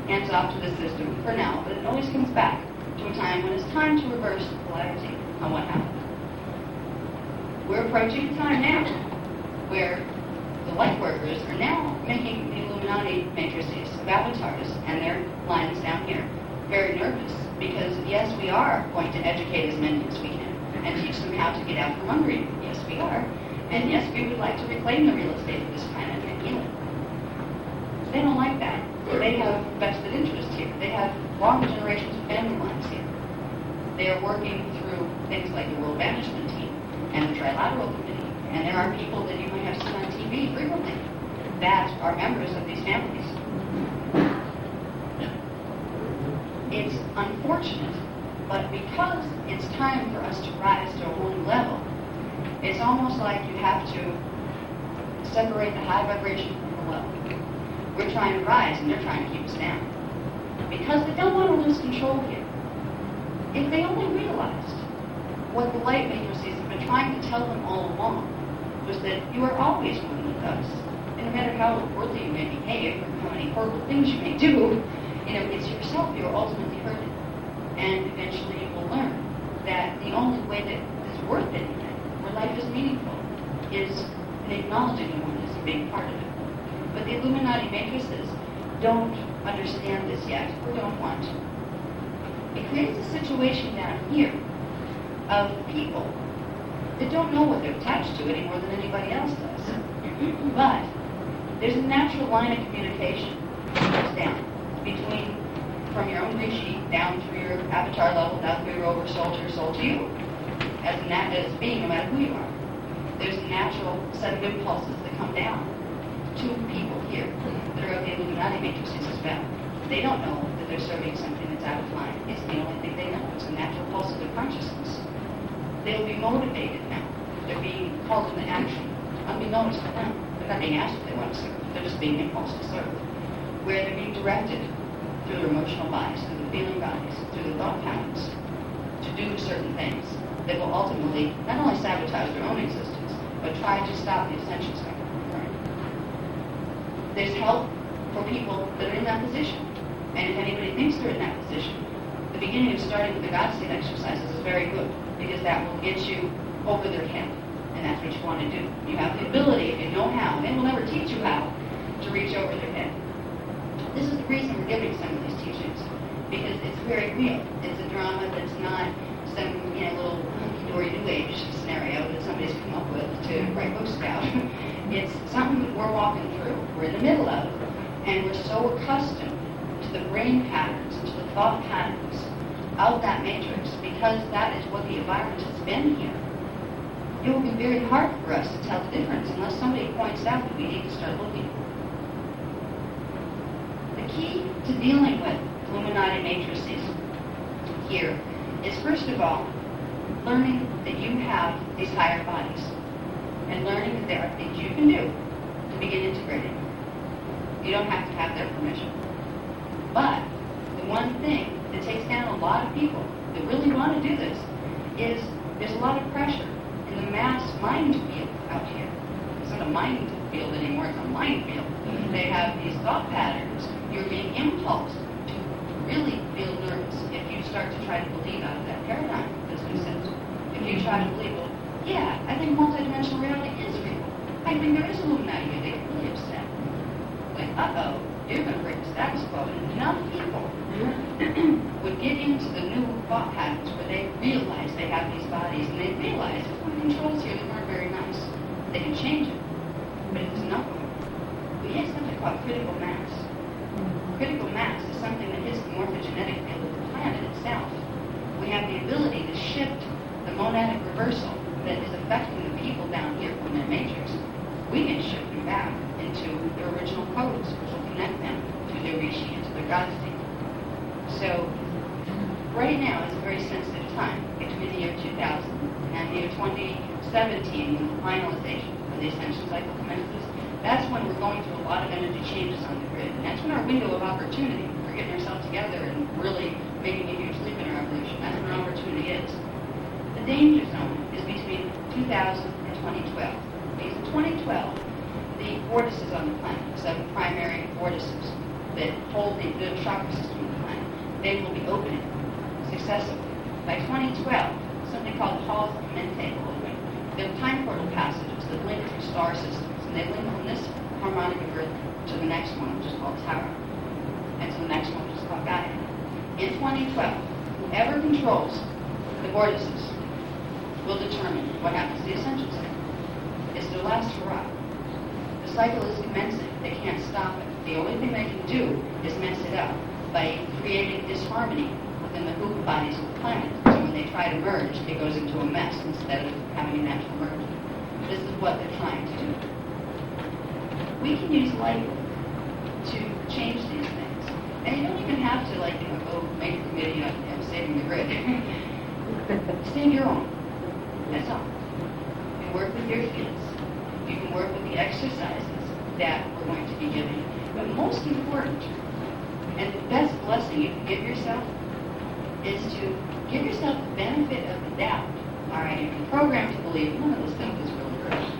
hands off to the system for now, but it always comes back to a time when it's time to reverse the polarity on what happened. We're approaching a time now where the light workers are now making the Illuminati matrices of avatars and their lines down here very nervous, because yes, we are going to educate as many as we can and teach them how to get out from under you. Yes, we are. And yes, we would like to reclaim the real estate of this planet and heal it. They don't like that. They have vested interest here. They have long generations of family lines here. They are working through things like the World Management Team and the Trilateral Committee. And there are people that you might have seen on TV frequently that are members of these families. It's unfortunate, but because it's time for us to rise to a whole new level, it's almost like you have to separate the high vibration from the low. We're trying to rise, and they're trying to keep us down. Because they don't want to lose control here. If they only realized what the light matrices have been trying to tell them all along, was that you are always one with us. And no matter how worldly you may behave, or how many horrible things you may do, it's yourself you're ultimately hurting. And eventually you will learn that the only way that is worth anything, where life is meaningful, is in acknowledging the oneness and being part of it. But the Illuminati matrices don't understand this yet, or don't want to. It creates a situation down here of people that don't know what they're attached to any more than anybody else does. But there's a natural line of communication that goes down between from your own rishi down through your avatar level, down through your oversoul to your soul to you, as being, no matter who you are. There's a natural set of impulses that come down to people here that are of the Illuminati matrices as well. They don't know that they're serving something that's out of line. It's the only thing they know. It's a natural pulse of their consciousness. They'll be motivated now. They're being called into action, unbeknownst to them. They're not being asked if they want to serve. They're just being impulsed to serve. Where they're being directed through their emotional bodies, through the feeling bodies, through the thought patterns, to do certain things that will ultimately not only sabotage their own existence, but try to stop the ascension cycle from occurring. There's help for people that are in that position. And if anybody thinks they're in that position, the beginning of starting with the God Seed exercises is very good, because that will get you over their head. And that's what you want to do. You have the ability, if you know how, and we'll never teach you how, to reach over their head. This is the reason we're giving some of these teachings, because it's very real. It's a drama that's not some little hunky-dory new age scenario that somebody's come up with to write books about. It's something that we're walking through. We're in the middle of it. And we're so accustomed to the brain patterns, to the thought patterns of that matrix, because that is what the environment has been here. It will be very hard for us to tell the difference unless somebody points out that we need to start looking. The key to dealing with Illuminati matrices here is, first of all, learning that you have these higher bodies, and learning that there are things you can do to begin integrating. You don't have to have their permission. But the one thing that takes down a lot of people that really want to do this is there's a lot of pressure in the mass mind field out here. It's not a mind field anymore, it's a mind field. They have these thought patterns. You're being impulsed to really feel nervous if you start to try to believe out of that paradigm that's been set. If you try to believe, well, yeah, I think multidimensional reality is real. I think there is Illuminati here. They get really upset. Like, uh-oh, you're going to break the status quo. And enough people would get into the new thought patterns where they realize they have these bodies, and they realize there's one controls here that aren't very nice. They can change it, but it's enough of them. We have something called critical mass. Critical mass is something that hits the morphogenetic field of the planet itself. We have the ability to shift the monadic reversal that is affecting the people down here from their matrix. We can shift them back into their original codes, which will connect them to their rishi and to their God state. So, right now is a very sensitive time between the year 2000 and the year 2017, when the finalization of the ascension cycle commences. That's when we're going through a lot of energy changes on the grid. And that's when our window of opportunity for getting ourselves together and really making a huge leap in our evolution. That's when our opportunity is. The danger zone is between 2000 and 2012. Because in 2012, the vortices on the planet, the 7 primary vortices that hold the chakra system of the planet, they will be opening successively. By 2012, something called the halls of Mente will open. They're time portal passages that link through star systems. They link from this harmonic of Earth to the next one, which is called Tara, and to the next one, which is called Gaia. In 2012, whoever controls the vortices will determine what happens to the ascension cycle. It's their last hurrah. The cycle is commencing. They can't stop it. The only thing they can do is mess it up by creating disharmony within the hoop bodies of the planet. So when they try to merge, it goes into a mess instead of having a natural merge. This is what they're trying to do. We can use light to change these things. And you don't even have to, go make a committee on saving the grid. Save your own. That's all. You work with your fields. You can work with the exercises that we're going to be giving. But most important, and the best blessing you can give yourself, is to give yourself the benefit of the doubt. All right, if you're programmed to believe none of this stuff is really real.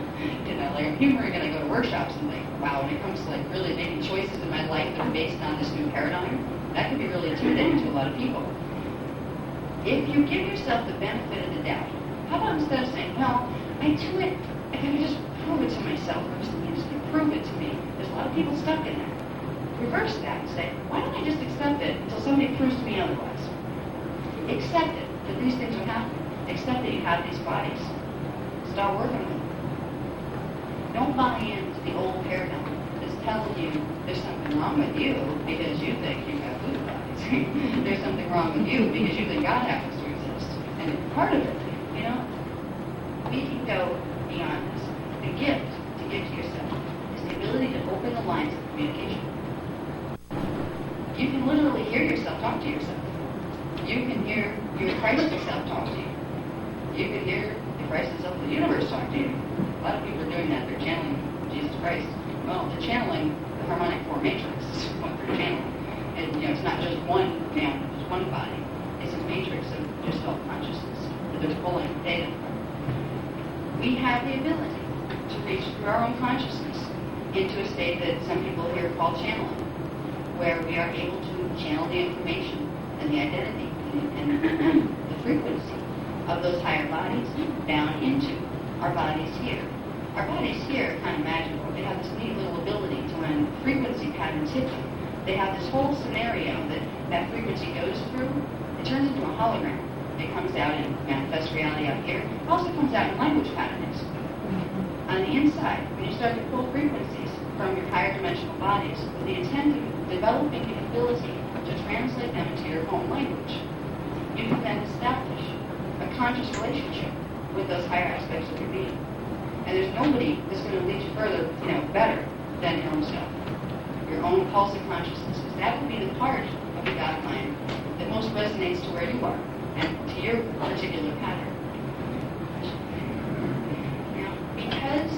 People are going to go to workshops and wow, when it comes to really making choices in my life that are based on this new paradigm, that can be really intimidating to a lot of people. If you give yourself the benefit of the doubt, how about instead of saying, well, I do it, I gotta just prove it to myself, or just prove it to me. There's a lot of people stuck in that. Reverse that and say, why don't I just accept it until somebody proves to me otherwise? Accept it, that these things are happening. Accept that you have these bodies. Start working with them. Don't buy into the old paradigm that's telling you there's something wrong with you because you think you have food bodies. there's something wrong with you because you think God happens to exist. And part of it, we can go beyond this. The gift to give to yourself is the ability to open the lines of communication. You can literally hear yourself talk to yourself. You can hear your Christ self talk to you. You can hear the Christ of the universe talk to you. A lot of people are doing that. They're channeling Jesus Christ. Well, they're channeling the harmonic form matrix is what they're channeling. And it's not just one just one body. It's a matrix of your self-consciousness that they're pulling data from. We have the ability to reach through our own consciousness into a state that some people here call channeling, where we are able to channel the information and the identity and the frequency of those higher bodies down into our bodies here. Our bodies here are kind of magical. They have this neat little ability to, when frequency patterns hit them, they have this whole scenario that frequency goes through. It turns into a hologram. It comes out in manifest reality out here. It also comes out in language patterns. On the inside, when you start to pull frequencies from your higher dimensional bodies with the intent of developing the ability to translate them into your own language, you can then establish a conscious relationship with those higher aspects of your being. And there's nobody that's going to lead you further, better than your own self. Your own pulse of consciousness. That would be the part of the God mind that most resonates to where you are and to your particular pattern. Now, because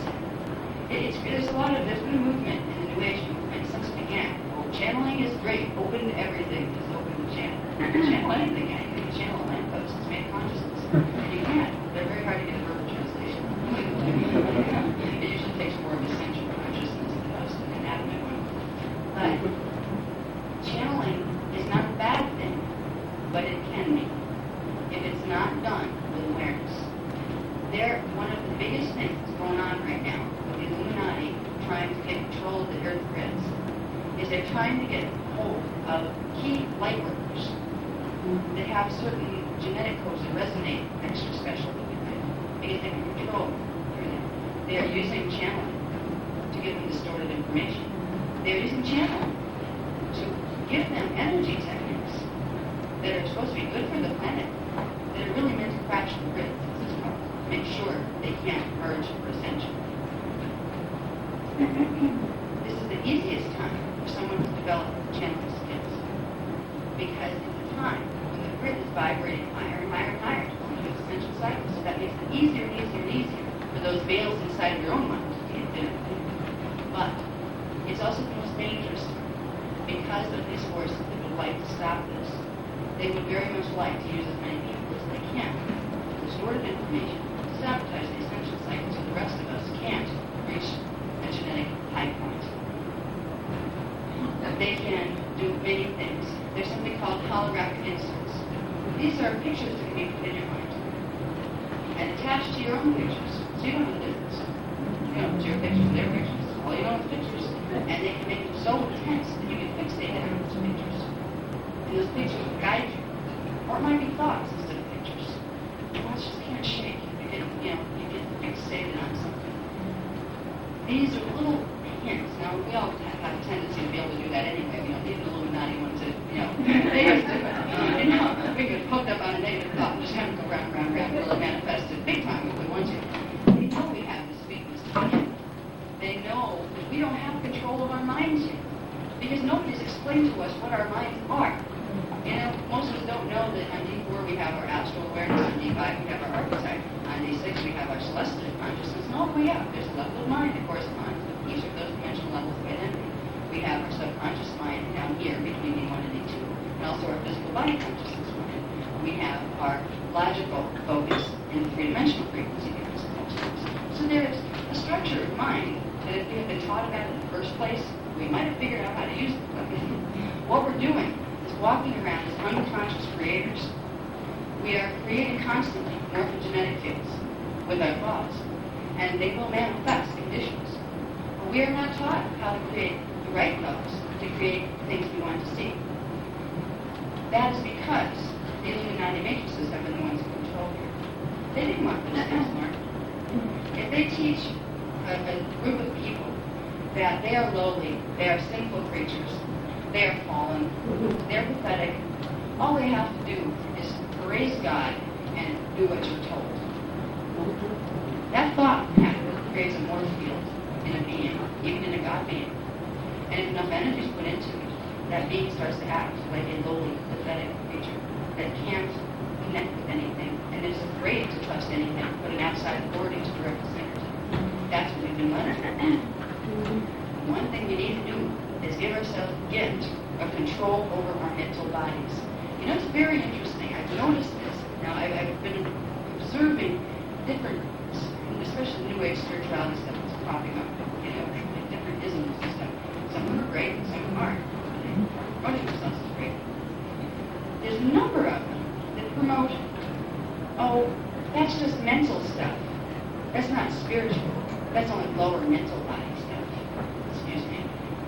there's been a movement in the New Age movement since it began. Oh, channeling is great. Open to everything. Just open the channel. You can channel anything. You can channel a lamppost. It's made of consciousness. And you can't. They're very hard to get a verbal translation. It usually takes more of a sensual consciousness than us, an inanimate one. But channeling is not a bad thing, but it can be if it's not done with awareness. One of the biggest things going on right now with the Illuminati trying to get control of the Earth grids is they're trying to get hold of key light workers that have certain genetic codes that resonate extra special with you, because they can control through them. They are using channeling to give them distorted information. They're using channeling to give them energy techniques that are supposed to be good for the planet, that are really meant to crash the grid, make sure they can't merge for ascension. This is the easiest time for someone to develop channeling skills, because it's a time when the grid is vibrating higher and higher and higher to go into ascension cycles. So that makes it easier and easier and easier for those veils inside of your own mind to be identified. But it's also the most dangerous because of these forces that would like to stop this. They would very much like to use as many people as they can to distort information, to sabotage the ascension cycle so the rest of us can't reach a genetic high point. They can do many things. There's something called holographic inserts. These are pictures that can be put in your mind and attached to your own pictures. So you don't have to do this. You don't put your pictures, their pictures. All you know is pictures. And they can make them so intense that you can fixate on those pictures. And those pictures will guide you. Or it might be thoughts instead of pictures. Thoughts just can't shake. You get fixated on something. These are little hints. Now, we all have a tendency to be able to do that anyway. Even the Illuminati ones that, they used to, we get hooked up on a negative thought and just have to go round, round, round, until it manifests it big time if we want to. They know we have this weakness to begin. They know that we don't have control of our minds yet, because nobody's explained to us what our minds are. Most of us don't know that on D4 we have our astral awareness, on D5 we have our archetype, on D6 we have our celestial consciousness, and all the way up there's a level of mind that corresponds with each of those dimensional levels of identity. We have our subconscious mind down here between D1 and D2, and also our physical body consciousness mind. We have our logical focus in the three-dimensional frequency bands. So there's a structure of mind that if we had been taught about it in the first place, we might have figured out how to use it. What we're doing is walking around as unconscious creators. We are creating constantly morphogenetic fields with our thoughts, and they will manifest conditions. But we are not taught how to create the right thoughts, to create things we want to see. That is because the Illuminati matrices have been the ones in control here. They didn't want those things learned. If they teach a group of people that they are lowly, they are sinful creatures, They are fallen. They're pathetic. All they have to do is praise God and do what you're told. That thought creates a morph field in a being, even in a God being. And if enough energy is put into it, that being starts to act like a lowly, pathetic creature that can't connect with anything and is afraid to trust anything but an outside authority to direct its energy. That's what we've been learning. One thing we need to do is give ourselves the gift of control over our mental bodies. You know, it's very interesting. I've noticed this. Now, I've been observing different, especially New Age spirituality stuff that's popping up, you know, like different isms and stuff. Some of them are great and some of them aren't. Running themselves is great. There's a number of them that promote, oh, that's just mental stuff. That's not spiritual. That's only lower mental body stuff. Excuse me.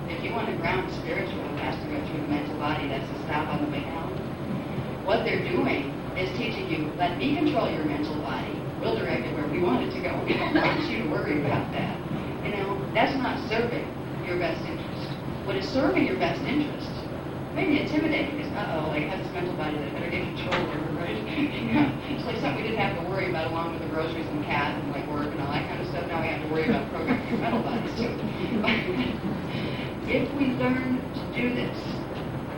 If you want to ground spiritual, it has to go through the mental body. That's the stop on the way down. What they're doing is teaching you, let me control your mental body. We'll direct it where we want it to go. We don't want you to worry about that. You know, that's not serving your best interest. What is serving your best interest may be intimidating because, like, I have this mental body that I better get control over, right? It's like something we didn't have to worry about along with the groceries and cat and, like, work and all that kind of stuff. Now we have to worry about programming your mental bodies, too. If we learn to do this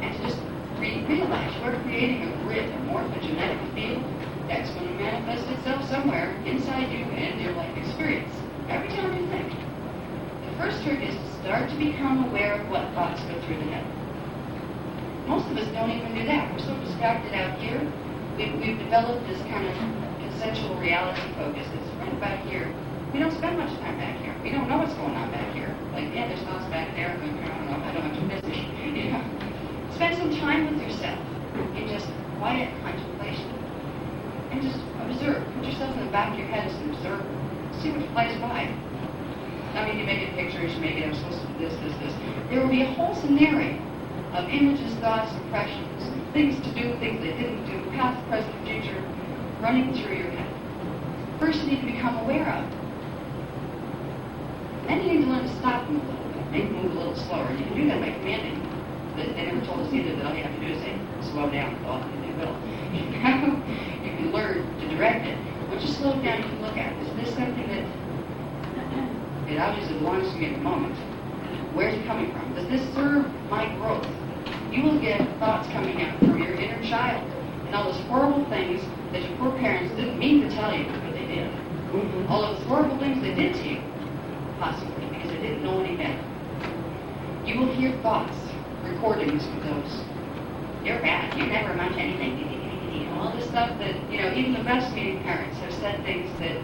and to just realize we're creating a grid, a morphogenetic field that's going to manifest itself somewhere inside you and your life experience every time you think. The first trick is to start to become aware of what thoughts go through the head. Most of us don't even do that. We're so distracted out here. We've developed this kind of consensual reality focus. It's right back here. We don't spend much time back here. We don't know what's going on back here. Like, yeah, there's thoughts back there, but I don't know. I don't have to visit. You know? Spend some time with yourself in just quiet contemplation. And just observe. Put yourself in the back of your head as an observer. See what flies by. I mean, you may get pictures, you may get, I'm supposed to do this. There will be a whole scenario of images, thoughts, impressions, things to do, things they didn't do, past, present, future, running through your head. First, you need to become aware of. Then you need to learn to stop them a little bit, make them move a little slower. You can do that by commanding. They never told us either that all you have to do is say, slow down, and they will. You can learn to direct it. Once you slow down, you can look at it. Is this something that it obviously belongs to me at the moment? Where's it coming from? Does this serve my growth? You will get thoughts coming out from your inner child and all those horrible things that your poor parents didn't mean to tell you, but they did. All those horrible things they did to you, possibly, because they didn't know any better. You will hear thoughts, recordings of those. You're bad. You never amount to anything. All this stuff that, you know, even the best meaning parents have said things that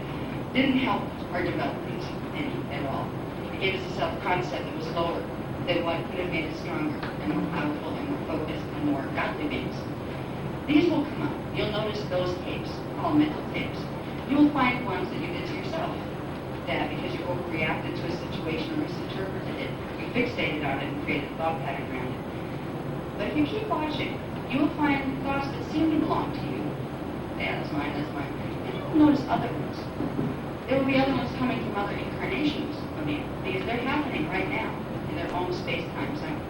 didn't help our development any at all. It gave us a self-concept that was lower than what could have made us stronger and more powerful and more focused and more godly beings. These will come up. You'll notice those tapes, called mental tapes. You will find ones that you did to yourself. That because you overreacted to a situation or misinterpreted it, you fixated on it and created a thought pattern around it. But if you keep watching, you will find thoughts that seem to belong to you. Yeah, that's mine, that's mine. And you will notice other ones. There will be other ones coming from other incarnations of you, because they're happening right now in their own space-time zone.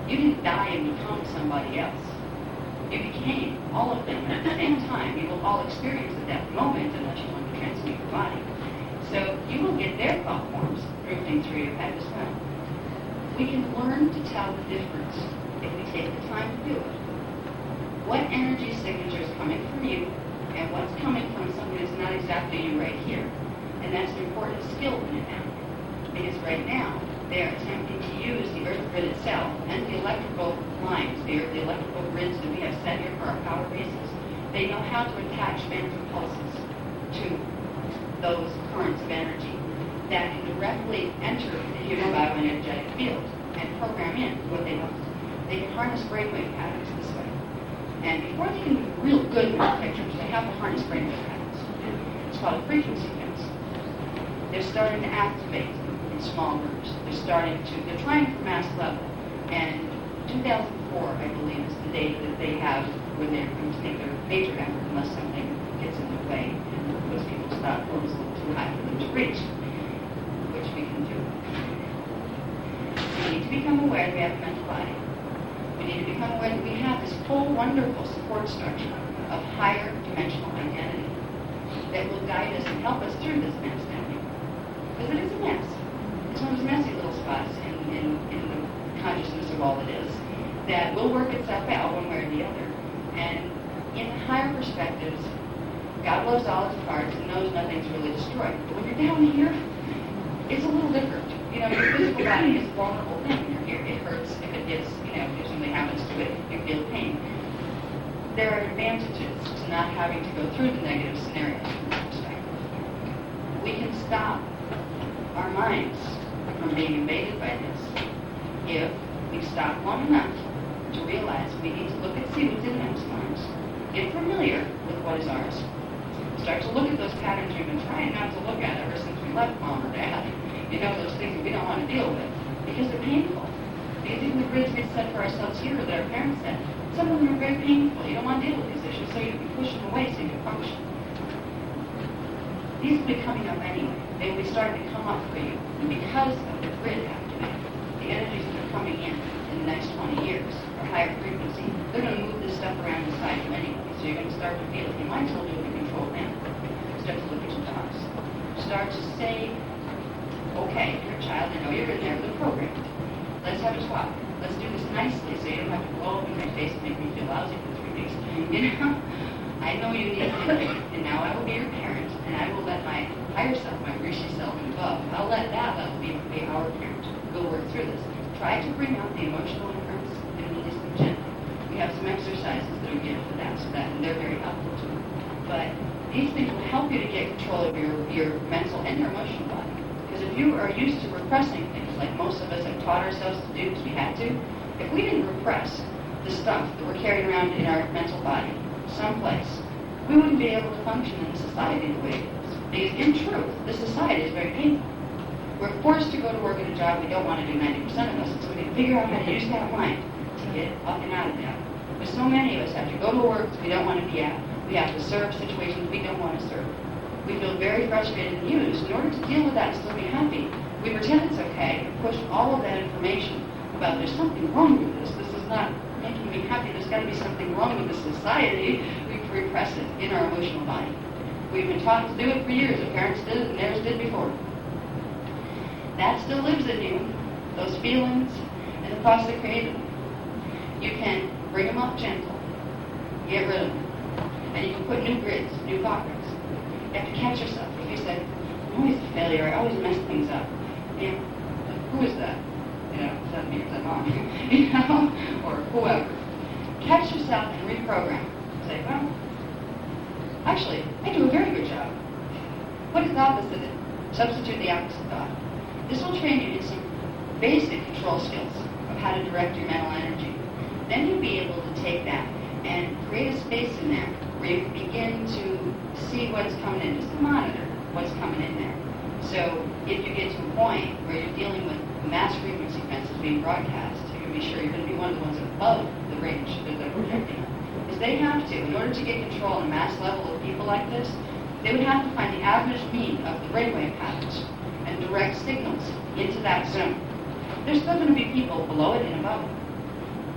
You didn't die and become somebody else. You became all of them at the same time. You will all experience at that moment unless you want to transmute your body. So you will get their thought forms drifting through your head as well. We can learn to tell the difference if we take the time to do it. What energy signature is coming from you and what's coming from something that's not exactly you right here. And that's an important skill in it now. Because right now, they're attempting to use the earth grid itself and the electrical lines, the electrical grids that we have set here for our power bases. They know how to attach mental pulses to those currents of energy that can directly enter the human bioenergetic field and program in what they want. They can harness brainwave patterns this way. And before they can do real good with pictures, they have to harness brainwave patterns. It's called a frequency fence. They're starting to activate in small groups. They're trying for mass level. And 2004, I believe, is the date that they have when they're going to make their major effort unless something gets in the way and those people's thought form is a little too high for them to reach, which we can do. We need to become aware that we have a mental body. wonderful support structure of higher dimensional identity that will guide us and help us through this mess down here. Because it is a mess. It's one of those messy little spots in the consciousness of all that is that will work itself out one way or the other. And in higher perspectives, God loves all its parts and knows nothing's really destroyed. But when you're down here, it's a little different. You know, your physical body is a vulnerable thing. You're here. It hurts if it gets, if something happens to it, you feel pain. There are advantages to not having to go through the negative scenarios from that perspective. We can stop our minds from being invaded by this if we stop long enough to realize we need to look and see what's in those minds. Get familiar with what is ours. Start to look at those patterns we've been trying not to look at ever since we left mom or dad. Those things that we don't want to deal with because they're painful. Because even the grids we set for ourselves here that our parents set, some of them are very painful. You don't want to deal with these issues, so you can push them away so you can function. These will be coming up anyway. They will be starting to come up for you. And because of the grid activity, the energies that are coming in the next 20 years are higher frequency. They're going to move this stuff around inside you anyway. So you're going to start to feel it. You might as well do it in control now. Start to look at your thoughts. Start to say, okay, you're a child, I know you're in there with the program. Let's have a talk. Let's do this nicely so you don't have to blow up in my face and make me feel lousy for 3 weeks. I know you need it, and now I will be your parent, and I will let my higher self, my Rishi self and above, I'll let that level be our parent. We'll work through this. Try to bring out the emotional imprints and release them gently. We have some exercises that are geared for that, and they're very helpful too. But these things will help you to get control of your mental and your emotional body. Because if you are used to repressing things, like most of us have taught ourselves to do because we had to, if we didn't repress the stuff that we're carrying around in our mental body someplace, we wouldn't be able to function in society the way it is. Because in truth, this society is very painful. We're forced to go to work at a job we don't want to do 90% of us, so we can figure out how to use that mind to get up and out of that. But so many of us have to go to work we don't want to be at. We have to serve situations we don't want to serve. We feel very frustrated and used. In order to deal with that and still be happy, we pretend it's okay and push all of that information about there's something wrong with this. This is not making me happy. There's got to be something wrong with this society. We repress it in our emotional body. We've been taught to do it for years. Our parents did it and theirs did before. That still lives in you. Those feelings and the thoughts that created them. You can bring them up gentle. Get rid of them. And you can put new grids, new thought grids. You have to catch yourself. If you say, I'm always a failure, I always mess things up. Who is that? Is that me or is that mom? Or whoever. Catch yourself and reprogram. Say, well, actually, I do a very good job. What is the opposite of it? Substitute the opposite thought. This will train you in some basic control skills of how to direct your mental energy. Then you'll be able to take that and create a space in there where you can begin to see what's coming in, just to monitor what's coming in there. So if you get to a point where you're dealing with mass frequency fences being broadcast, you can be sure you're going to be one of the ones above the range that they're projecting. Because they have to, in order to get control on a mass level of people like this, they would have to find the average mean of the brainwave patterns and direct signals into that zone. There's still going to be people below it and above it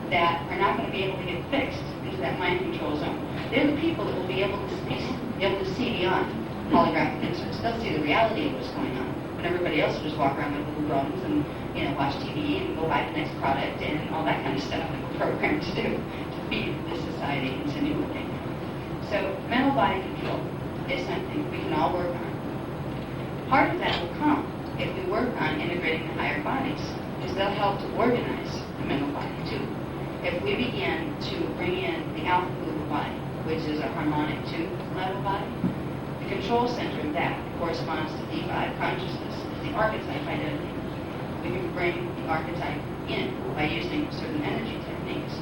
that are not going to be able to get fixed into that mind control zone. They're the people that will be able to see beyond holographic inserts. They'll see the reality of what's going on. When everybody else will just walk around with little drones and watch TV and go buy the next product and all that kind of stuff that we're programmed to do to feed this society continually. So mental body control is something we can all work on. Part of that will come if we work on integrating the higher bodies, because they'll help to organize the mental body too. If we begin to bring in the alpha group body, which is a harmonic 2 level body, the control center of that corresponds to D5 consciousness, is the archetype identity. We can bring the archetype in by using certain energy techniques.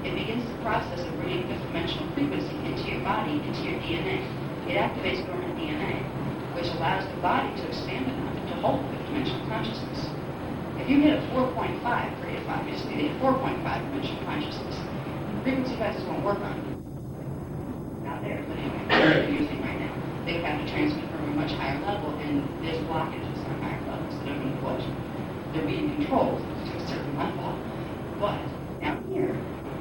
It begins the process of bringing fifth-dimensional frequency into your body, into your DNA. It activates dormant DNA, which allows the body to expand enough to hold fifth-dimensional consciousness. If you hit a 4.5, forget 5, you just need a 4.5 dimensional consciousness. Frequency fences won't work on it. Not there, but anyway, they're using right now. They would have to transmit from a much higher level, and there's blockages on higher levels that are being pushed. They're being controlled to a certain level. But down here,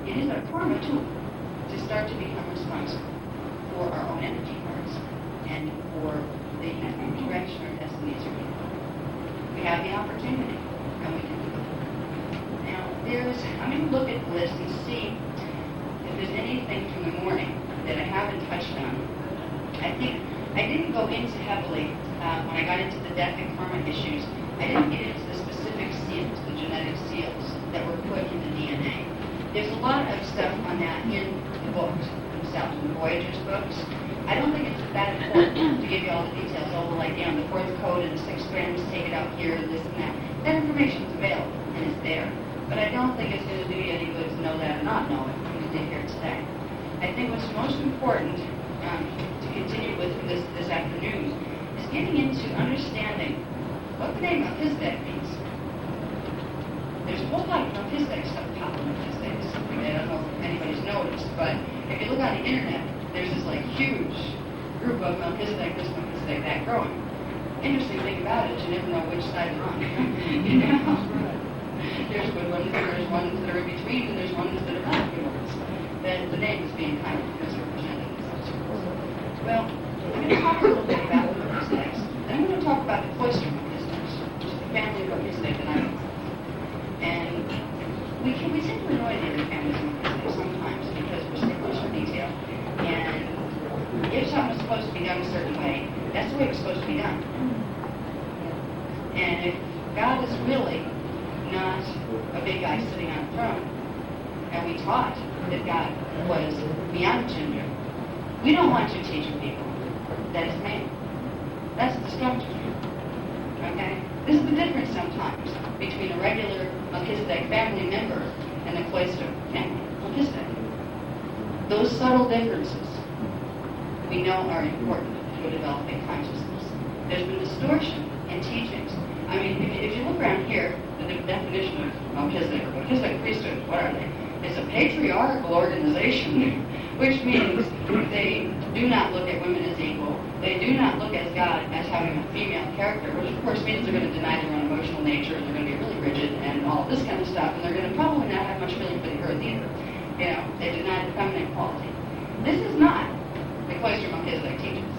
it is our karma tool. comes for our own energy parts and for the direction our destinies are going. We have the opportunity, and we can do it. Now, I'm going to look at the list and see if there's anything from the morning that I haven't touched on. I think I didn't go into heavily when I got into the death and karma issues. I didn't get into the specific seals, the genetic seals that were put in the DNA. There's a lot of stuff on that in the books themselves, in the Voyager's books. I don't think it's that important to give you all the details, all the like, the fourth code and the 6 grams, take it out here, this and that. That information's available and it's there. But I don't think it's going to do you any good to know that or not know it when you get here today. I think what's most important to continue with this afternoon is getting into understanding what the name Melchizedek means. There's a whole lot of Melchizedek stuff popping up these days. I don't know if anybody's noticed, but if you look on the internet, there's this like huge group of Melchizedek, this Melchizedek, that growing. Interesting thing about it, you never know which side you're on. You know? There's good ones, there's ones that are in between, and there's ones that are not good ones. The name is being kind of misrepresented. Well, I'm going to talk a little bit about the Melchizedeks. Then I'm going to talk about the cloister Melchizedeks, which is the family of Melchizedek that I'm with. And we tend to annoy the other families of Melchizedek sometimes because we're sticklers for detail. And if something's supposed to be done a certain way, that's the way it's supposed to be done. And if God is really not a big guy sitting on a throne, and we taught that God was beyond gender, we don't want you teaching people that it's man. That's destructive. Okay? This is the difference sometimes between a regular Melchizedek family member and the cloister family Melchizedek. Those subtle differences we know are important to a developing consciousness. There's been distortion in teachings. I mean, if you look around here, the definition of Melchizedek or Melchizedek priesthood, what are they? It's a patriarchal organization, which means they do not look at women as equal. They do not look at God as having a female character, which of course means they're going to deny their own emotional nature, and they're going to be really rigid and all this kind of stuff, and they're going to probably not have much feeling for the earth either. You know, they deny the feminine quality. This is not the cloister Melchizedek teaches.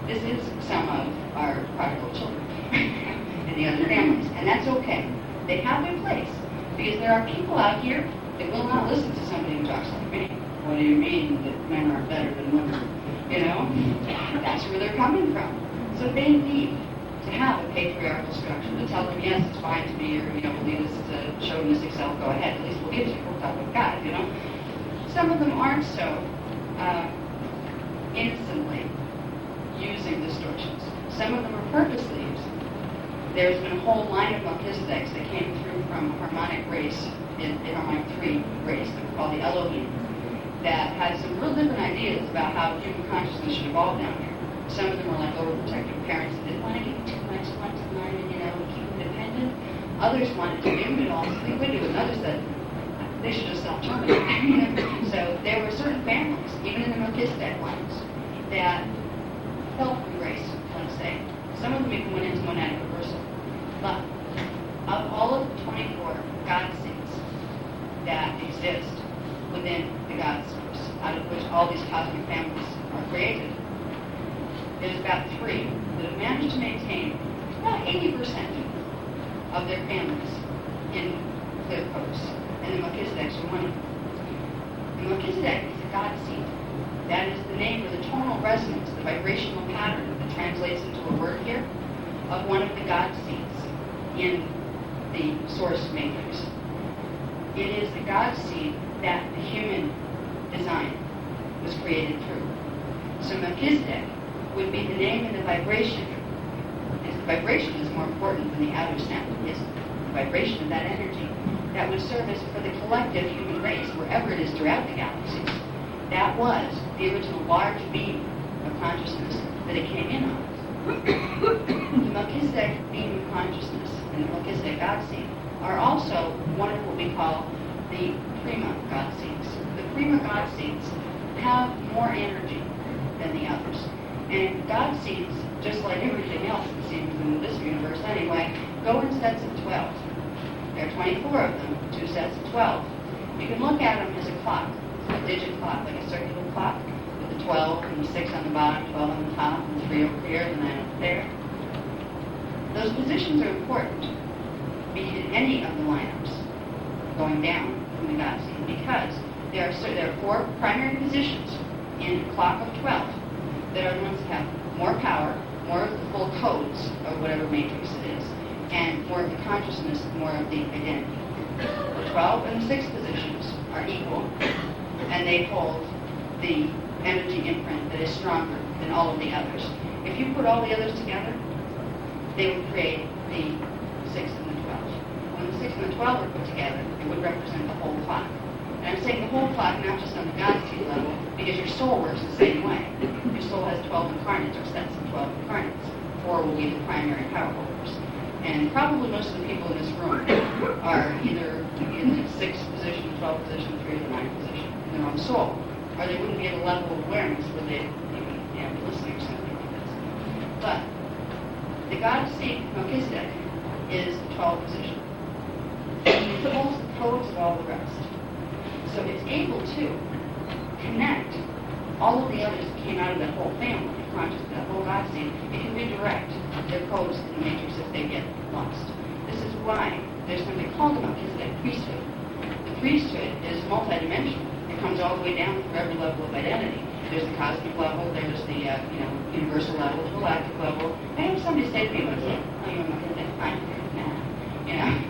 This is some of our prodigal children and the other families, and that's okay. They have their place, because there are people out here that will not listen to somebody who talks like me. What do you mean that men are better than women? You know? That's where they're coming from. So they need to have a patriarchal structure to tell them, yes, it's fine to be your, lead us to chauvinistic self, go ahead, at least we'll get you hooked up with God, Some of them aren't so innocently using distortions. Some of them are purposely using them. There's been a whole line of Melchizedeks that came through from a harmonic race, the harmonic 3 race, that were called the Elohim, that had some real different ideas about how human consciousness should evolve down here. Some of them were like overprotective parents that didn't want to give you too much, want to learn and, keep them dependent. Others wanted to give it all, sleep with you, and others said they should just self-terminate. So there were certain families, even in the Melchizedek ones, that felt the grace, let's say. Some of them even went into monadic reversal. But of all of the 24 God seeds that exist within the God source, out of which all these cosmic families are created, there's about 3 that have managed to maintain about 80% of their families in clear codes. And the Melchizedeks are one of them. The Melchizedek is a God seed. That is the name or the tonal resonance, the vibrational pattern that translates into a word here, of one of the God seeds in the source matrix. It is the God seed that the human design was created through. So Melchizedek would be the name and the vibration. And the vibration is more important than the outer sound. It's the vibration of that energy that would service for the collective human race, wherever it is throughout the galaxies. That was the original large beam of consciousness that it came in on. The Melchizedek beam of consciousness and the Melchizedek God seed are also one of what we call the prima God seeds. The prima God seeds have more energy than the others. And God seeds, just like everything else that seems in this universe anyway, go in sets of 12. There are 24 of them, 2 sets of 12. You can look at them as a clock. a digit clock, like a circular clock, with the 12 and the 6 on the bottom, 12 on the top, and the 3 over here, and the 9 over there. Those positions are important, be it in any of the lineups going down from the God seed, because there are 4 primary positions in a clock of 12 that are the ones that have more power, more of the full codes of whatever matrix it is, and more of the consciousness, more of the identity. The 12 and the 6 positions are equal, and they hold the energy imprint that is stronger than all of the others. If you put all the others together, they would create the 6 and the 12. When the 6 and the 12 are put together, it would represent the whole clock. And I'm saying the whole clock, not just on the God seed level, because your soul works the same way. Your soul has 12 incarnates, or sets of 12 incarnates. 4 will be the primary power holders. And probably most of the people in this room are either in the 6th position, 12th position, 3 or the 9th position in their own soul. Or they wouldn't be at a level of awareness where they even be listening or something like this. But the God seed, Melchizedek, is the 12th position. It holds the codes of all the rest. So it's able to connect all of the others that came out of that whole family, consciousness, that whole God seed. It can redirect their codes in the matrix if they get lost. This is why there's something called the Melchizedek priesthood. The priesthood is multidimensional. It comes all the way down through every level of identity. There's the cosmic level, there's the universal level, the galactic level. I have somebody say to me once, "Oh, you're Melchizedek." I'm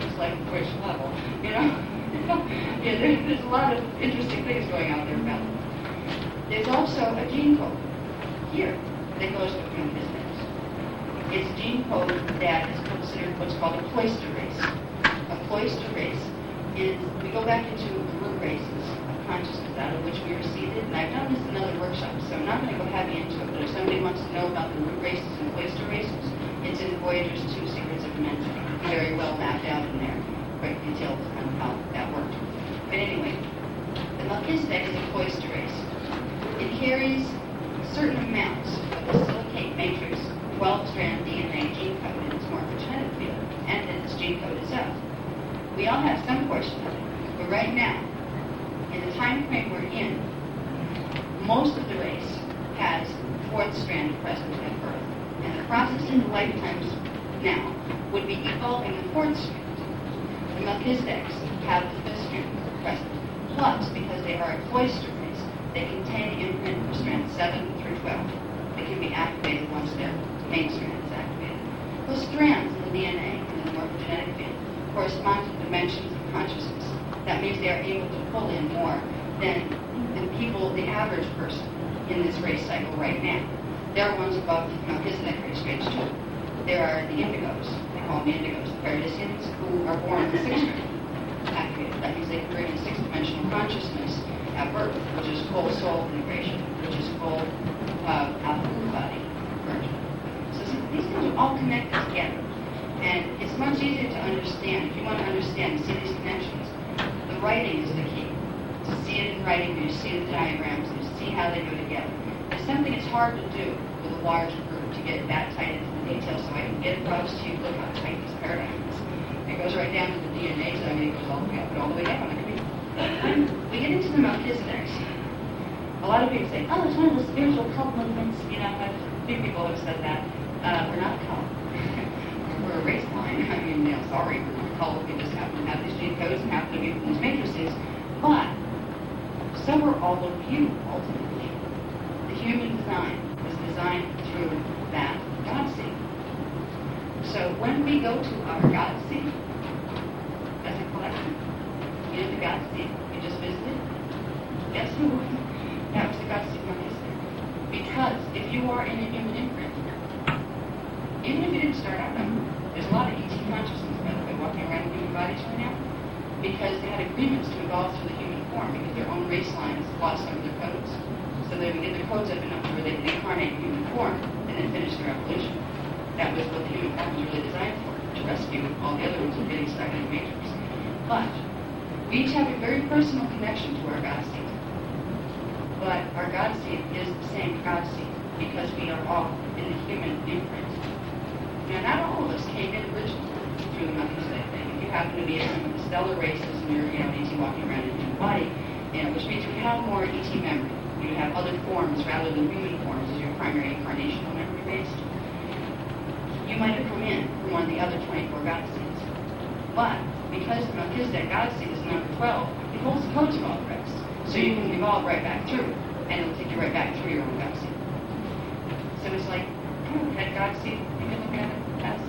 it's like which level, Yeah, there's a lot of interesting things going on there about it. There's also a gene code here that goes with Melchizedek. It's a gene code that is considered what's called a cloister race. A cloister race is, we go back into the root races of consciousness out of which we were seeded, and I've done this in other workshops, so I'm not going to go heavy into it, but if somebody wants to know about the root races and cloister races, it's in Voyager's 2 Secrets of Dimension. Very well mapped out in there, quite detailed on how that worked. But anyway, the Melchizedek is a cloister race. It carries certain amounts of the silicate matrix 12-strand DNA gene code in its morphogenetic field, and in its gene code itself. We all have some portion of it, but right now, in the time frame we're in, most of the race has 4th strand present at birth, and the process in the lifetimes now would be evolving the 4th strand. The Melchizedeks have the 5th strand present, plus, because they are a cloister race, they contain the imprint for strands 7 through 12. They can be activated once their main strand is activated. Those strands in the DNA in the morphogenetic field correspond to dimensions of consciousness. That means they are able to pull in more than the people, the average person in this race cycle right now. There are ones above the Melchizedek race range too. There are the indigos, they call them indigos, the paradisians, who are born in the 6th strand activated. That means they can bring in 6th-dimensional consciousness at birth, which is full soul integration, which is full alpha body version. So these things are all connected together. And it's much easier to understand. If you want to understand and see these connections, the writing is the key. To see it in writing, you see the diagrams, you see how they go together. It's something it's hard to do with a large group to get that tight into the details, so I can get across to you, look how tight this paradigm is. It goes right down to the DNA, so it goes all the way up and all the way down. When we get into the Melchizedeks, a lot of people say, oh, it's one of the spiritual cult movements. A few people have said that. We're not a cult. We're a race line. Sorry, we're not a cult. We just happen to have these gene codes and happen to be from these matrices. But so are all of you, ultimately. The human design was designed through that God seed. So when we go to our God seed, as a collection, the God seed we just visited, guess who? That was the God seed Melchizedek. Because if you are in a human imprint, even if you didn't start out that way, there's a lot of ET consciousness, by the way, walking around in human bodies right now, because they had agreements to evolve through the human form, because their own race lines lost some of their codes. So they would get their codes up enough to where they could incarnate in human form and then finish their evolution. That was what the human form was really designed for, to rescue all the other ones from getting stuck in the matrix. But we each have a very personal connection to our God seed. But our God seed is the same God seed, because we are all in the human imprint. Now, not all of us came in originally through the Melchizedek thing. If you happen to be in some of the stellar races and you're easy walking around in your body, which means we have more ET memory. You have other forms rather than human forms as your primary incarnational memory based. You might have come in from one of the other 24 God seeds. But because the Melchizedek God seed is number 12, it holds the codes of all the rest. So you can evolve right back through, and it'll take you right back through your own God seed. So it's like, head God seed, you can look at it as.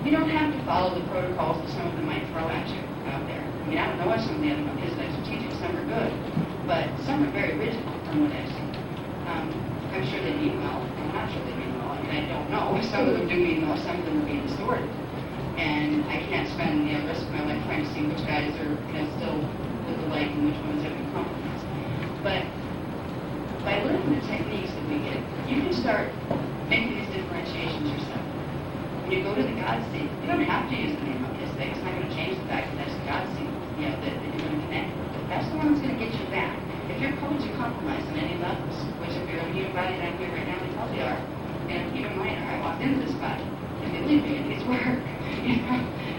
You don't have to follow the protocols that some of them might throw at you out there. I mean, I don't know what some of the other Melchizedeks are teaching. Some are good, but some are very rigid from what I've seen. I'm sure they mean well. I'm not sure they mean well. I mean, I don't know. Some of them do mean well. Some of them are being distorted. And I can't spend the rest of my life trying to see which guys are still with the light and which ones have been compromised. But by learning the techniques that we get, you can start making these differentiations yourself. When you go to the God seed, you don't have to use the name Melchizedek. It's not going to change the fact that that's the God seed, that you're going to connect with. That's the one that's going to get you back. If your codes are compromised on any levels, which if you're a human body down here right now, they probably are, and even mine are. I walked into this body, and believe me, it needs work.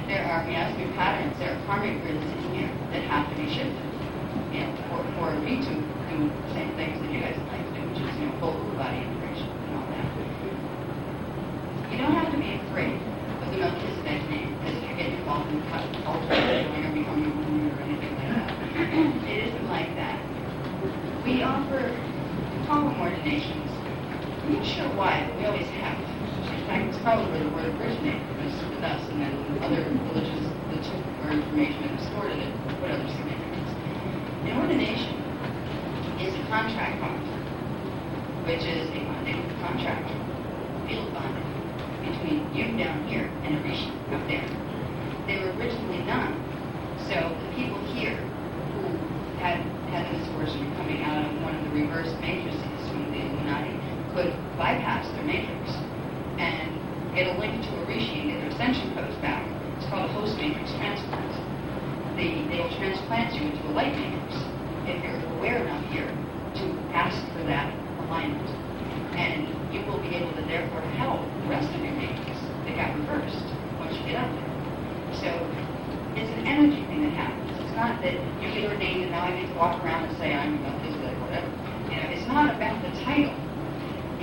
There are miasmic patterns, there are karmic grids in here that have to be shifted. For me to do the same things that you guys like to do, which is full body integration and all that. You don't have to be afraid of the Melchizedek name because you're getting involved in culture or becoming a guru or anything like that. It isn't like that. We offer column ordinations. I'm not sure why, but we always have. In fact, it's probably where the word originated with us, and then other religions that took our information and distorted it, put other significance. An ordination is a contract bond, which is a bonding contract, field bonding, between you down here and a rishi up there. They were originally done so the people here who had the misfortune of coming out of one of the reverse matrices from the Illuminati could bypass their matrix and get a link to a rishi and get their ascension codes back. It's called a host matrix transplant. They'll transplant you into a light matrix if you're aware enough here to ask for that alignment. And you will be able to therefore help the rest of your matrix that got reversed once you get up there. So it's an energy thing that happens. It's not that you get ordained and now I get to walk around and say I'm about this or whatever. It's not about the title.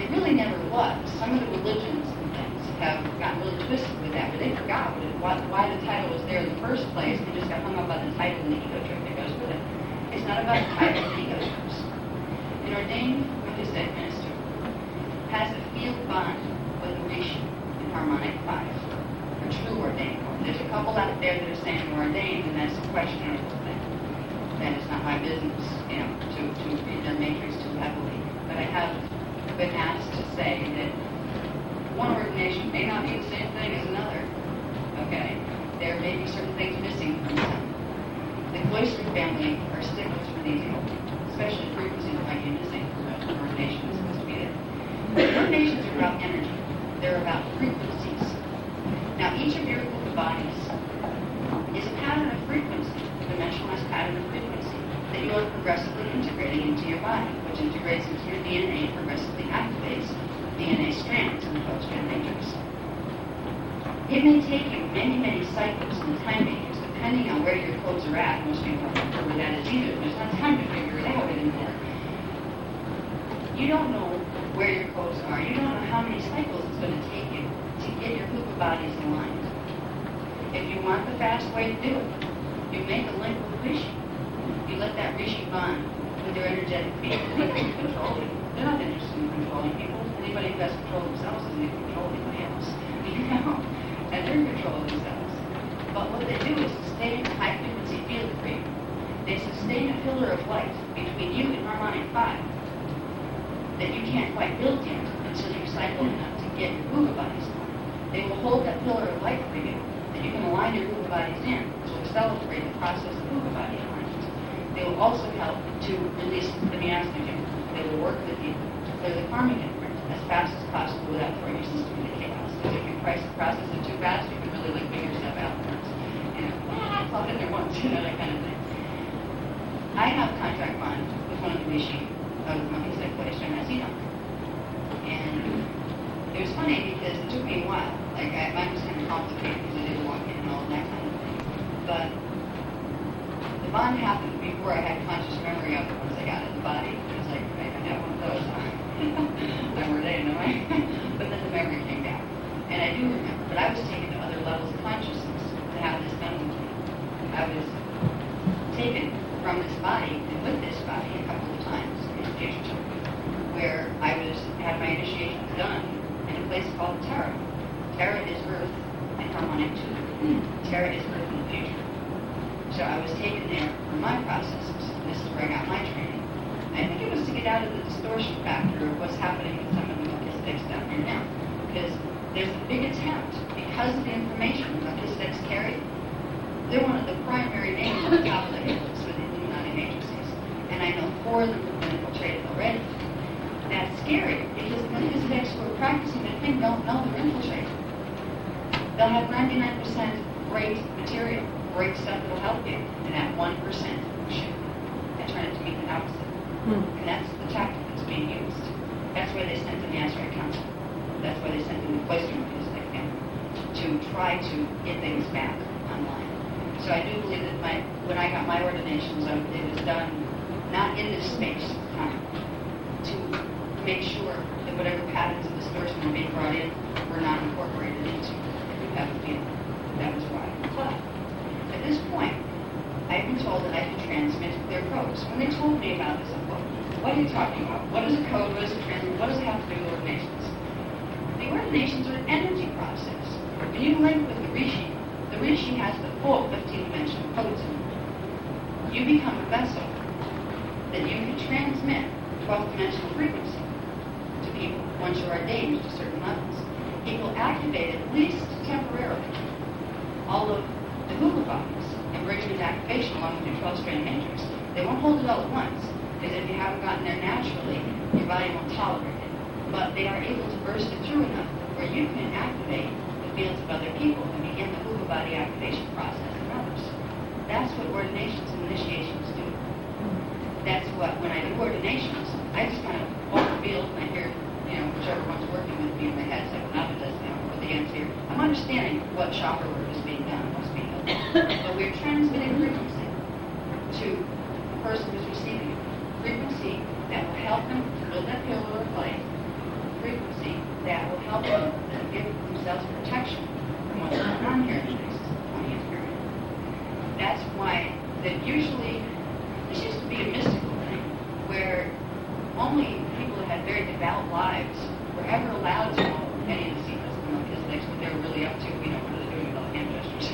It really never was. Some of the religions and things have gotten really twisted with that, but they forgot why the title was there in the first place. They just got hung up on the title and the ego trip that goes with it. It's not about the title and the ego trips. An ordained Melchizedek minister has a field bond with the rishi in harmonic 5, a true ordained one. There's a couple out there that are saying we're ordained, and that's a questionable thing. That is not my business, to read their matrix too heavily. But I have been asked to say that one ordination may not be the same thing as another. Okay? There may be certain things missing from some. The cloistered family are sticklers for these, especially frequencies that might be missing from an ordination that's supposed to be there. Ordinations are about energy. They're about frequencies. Now, each of your group bodies is a pattern of frequency, a dimensionalized pattern of frequency that you are progressively integrating into your body, which integrates into your DNA and progressively activates DNA strands in the post-gen matrix. It may take you many, many cycles in the time matrix, depending on where your codes are at. Most people don't remember where that is either. There's not time to figure it out anymore. You don't know where your codes are. You don't know how many cycles it's going to take you to get your Hupa bodies aligned. If you want the fast way to do it, you make a link with Rishi. You let that Rishi bond with their energetic field. They can control you. They're not interested in controlling people. Anybody who has control of themselves doesn't need to control anybody else. And they're in control of themselves. But what they do is sustain a high frequency field agreement. They sustain a pillar of light between you and harmonic 5 that you can't quite build yet until you cycle enough to get your Hupa bodies on. They will hold that pillar of light for you that you can align your Hupa bodies in, which will accelerate the process of Hupa body alignment. They will also help to release the miasma. They will work with you to clear the karmic imprint as fast as possible without throwing your system into chaos. Because if you process it too fast, you can really figure yourself out once. It's all in there once, that kind of thing. I have a contract bond with one of the rishi of the Melchizedek place, and as you know. And it was funny because it took me a while. Mine was kind of complicated because I did walk in and all that kind of thing. But the bond happened before I had conscious memory of it once I got in the body. It's like, I got one of those. I were they, no I? But then the memory came back. And I do remember, but I was taken to other levels of consciousness to have this done with me. I was taken from this body and with this body a couple of times in the future, where I had my initiations done in a place called Terra. Terra is Earth and harmonic 2. Terra is Earth in the future. So I was taken there for my processes. This is where I got my training. I think it was to get out of the distortion factor of what's happening with some of the Melchisedec's down here now. Because there's a big attempt, because of the information Melchisedec's carry, they're one of the primary names on the top of the hills with the Illuminati matrices. And I know 4 of them have been infiltrated already. That's scary, because the Melchisedec's who are practicing their thing don't know they're infiltrated. They'll have 99% great material, great stuff that'll help you, and that 1% shoot and turn it to mean the opposite. And that's the tactic that's being used. That's why they sent in the Azurite Council. That's why they sent in the Cloister Melchizedek family, to try to get things back online. So I do believe that when I got my ordinations, it was done not in this space of time, to make sure that whatever patterns of distortion were being brought in were not incorporated into that field. That was why. But at this point, I've been told that I can transmit clear codes. When they told me about this, I thought, what are you talking about? What is a code? What is a transmit? What does it have to do with ordinations? The ordinations are an energy process. When you link with the Rishi has the full 15-dimensional codes in it. You become a vessel that you can transmit 12th-dimensional frequency to people once you're ordained to certain levels. It will activate, at least temporarily, all of the Hula bodies and bring them into activation along with your 12-strand matrix. They won't hold it all at once, because if you haven't gotten there naturally, your body won't tolerate it. But they are able to burst it through enough where you can activate the fields of other people and begin the Hula body activation process in others. That's what ordinations and initiations do. That's what, when I do ordinations, I just kind of walk the field and I hear, whichever one's working with me in my head, it's like, well, does with the ends here. I'm understanding what chakra work is being done and what's being done. But we're transmitting frequency to the person who's receiving it. Frequency that will help them to build that pillar of light. Frequency that will help them to give themselves protection from what's going on here in the next 20th period. That's why that usually, this used to be a mystical thing, where only people that had very devout lives were ever allowed to know any of the secrets of the Melchizedeks, what they were really up to, what they're doing with all the hand gestures.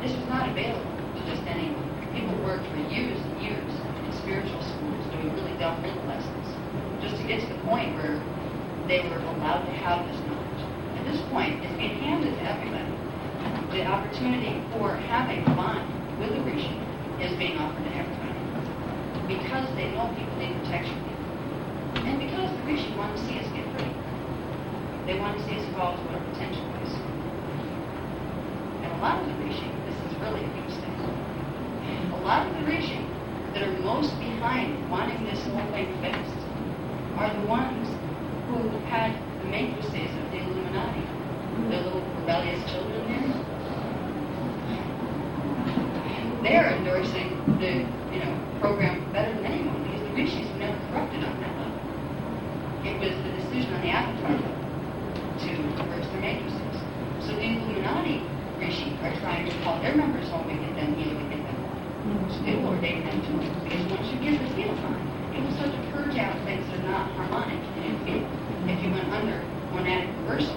This was not available to just anyone. People worked for years and years in spiritual schools doing really dumb little lessons, just to get to the point where they were allowed to have this knowledge. At this point, it's being handed to everybody. The opportunity for having a bond with the Rishi is being offered to everybody, because they know people need protection. And because the Rishi want to see us get free. They want to see us evolve to our potential is. And a lot of the Rishi, this is really a huge thing, a lot of the Rishi that are most behind wanting this whole thing fixed are the ones who had the matrices of the Illuminati, the little rebellious children there. They're endorsing the, program better than anyone, because the Rishis were never corrupted on that level. It was the decision on the Avatar level to reverse their matrices. So the Illuminati Rishi are trying to call their members home and get them healed and get them alive. So they will ordain them to it, because once you get this healed on, it will start to purge out things that are not harmonic in your field. If you went under monadic reversal,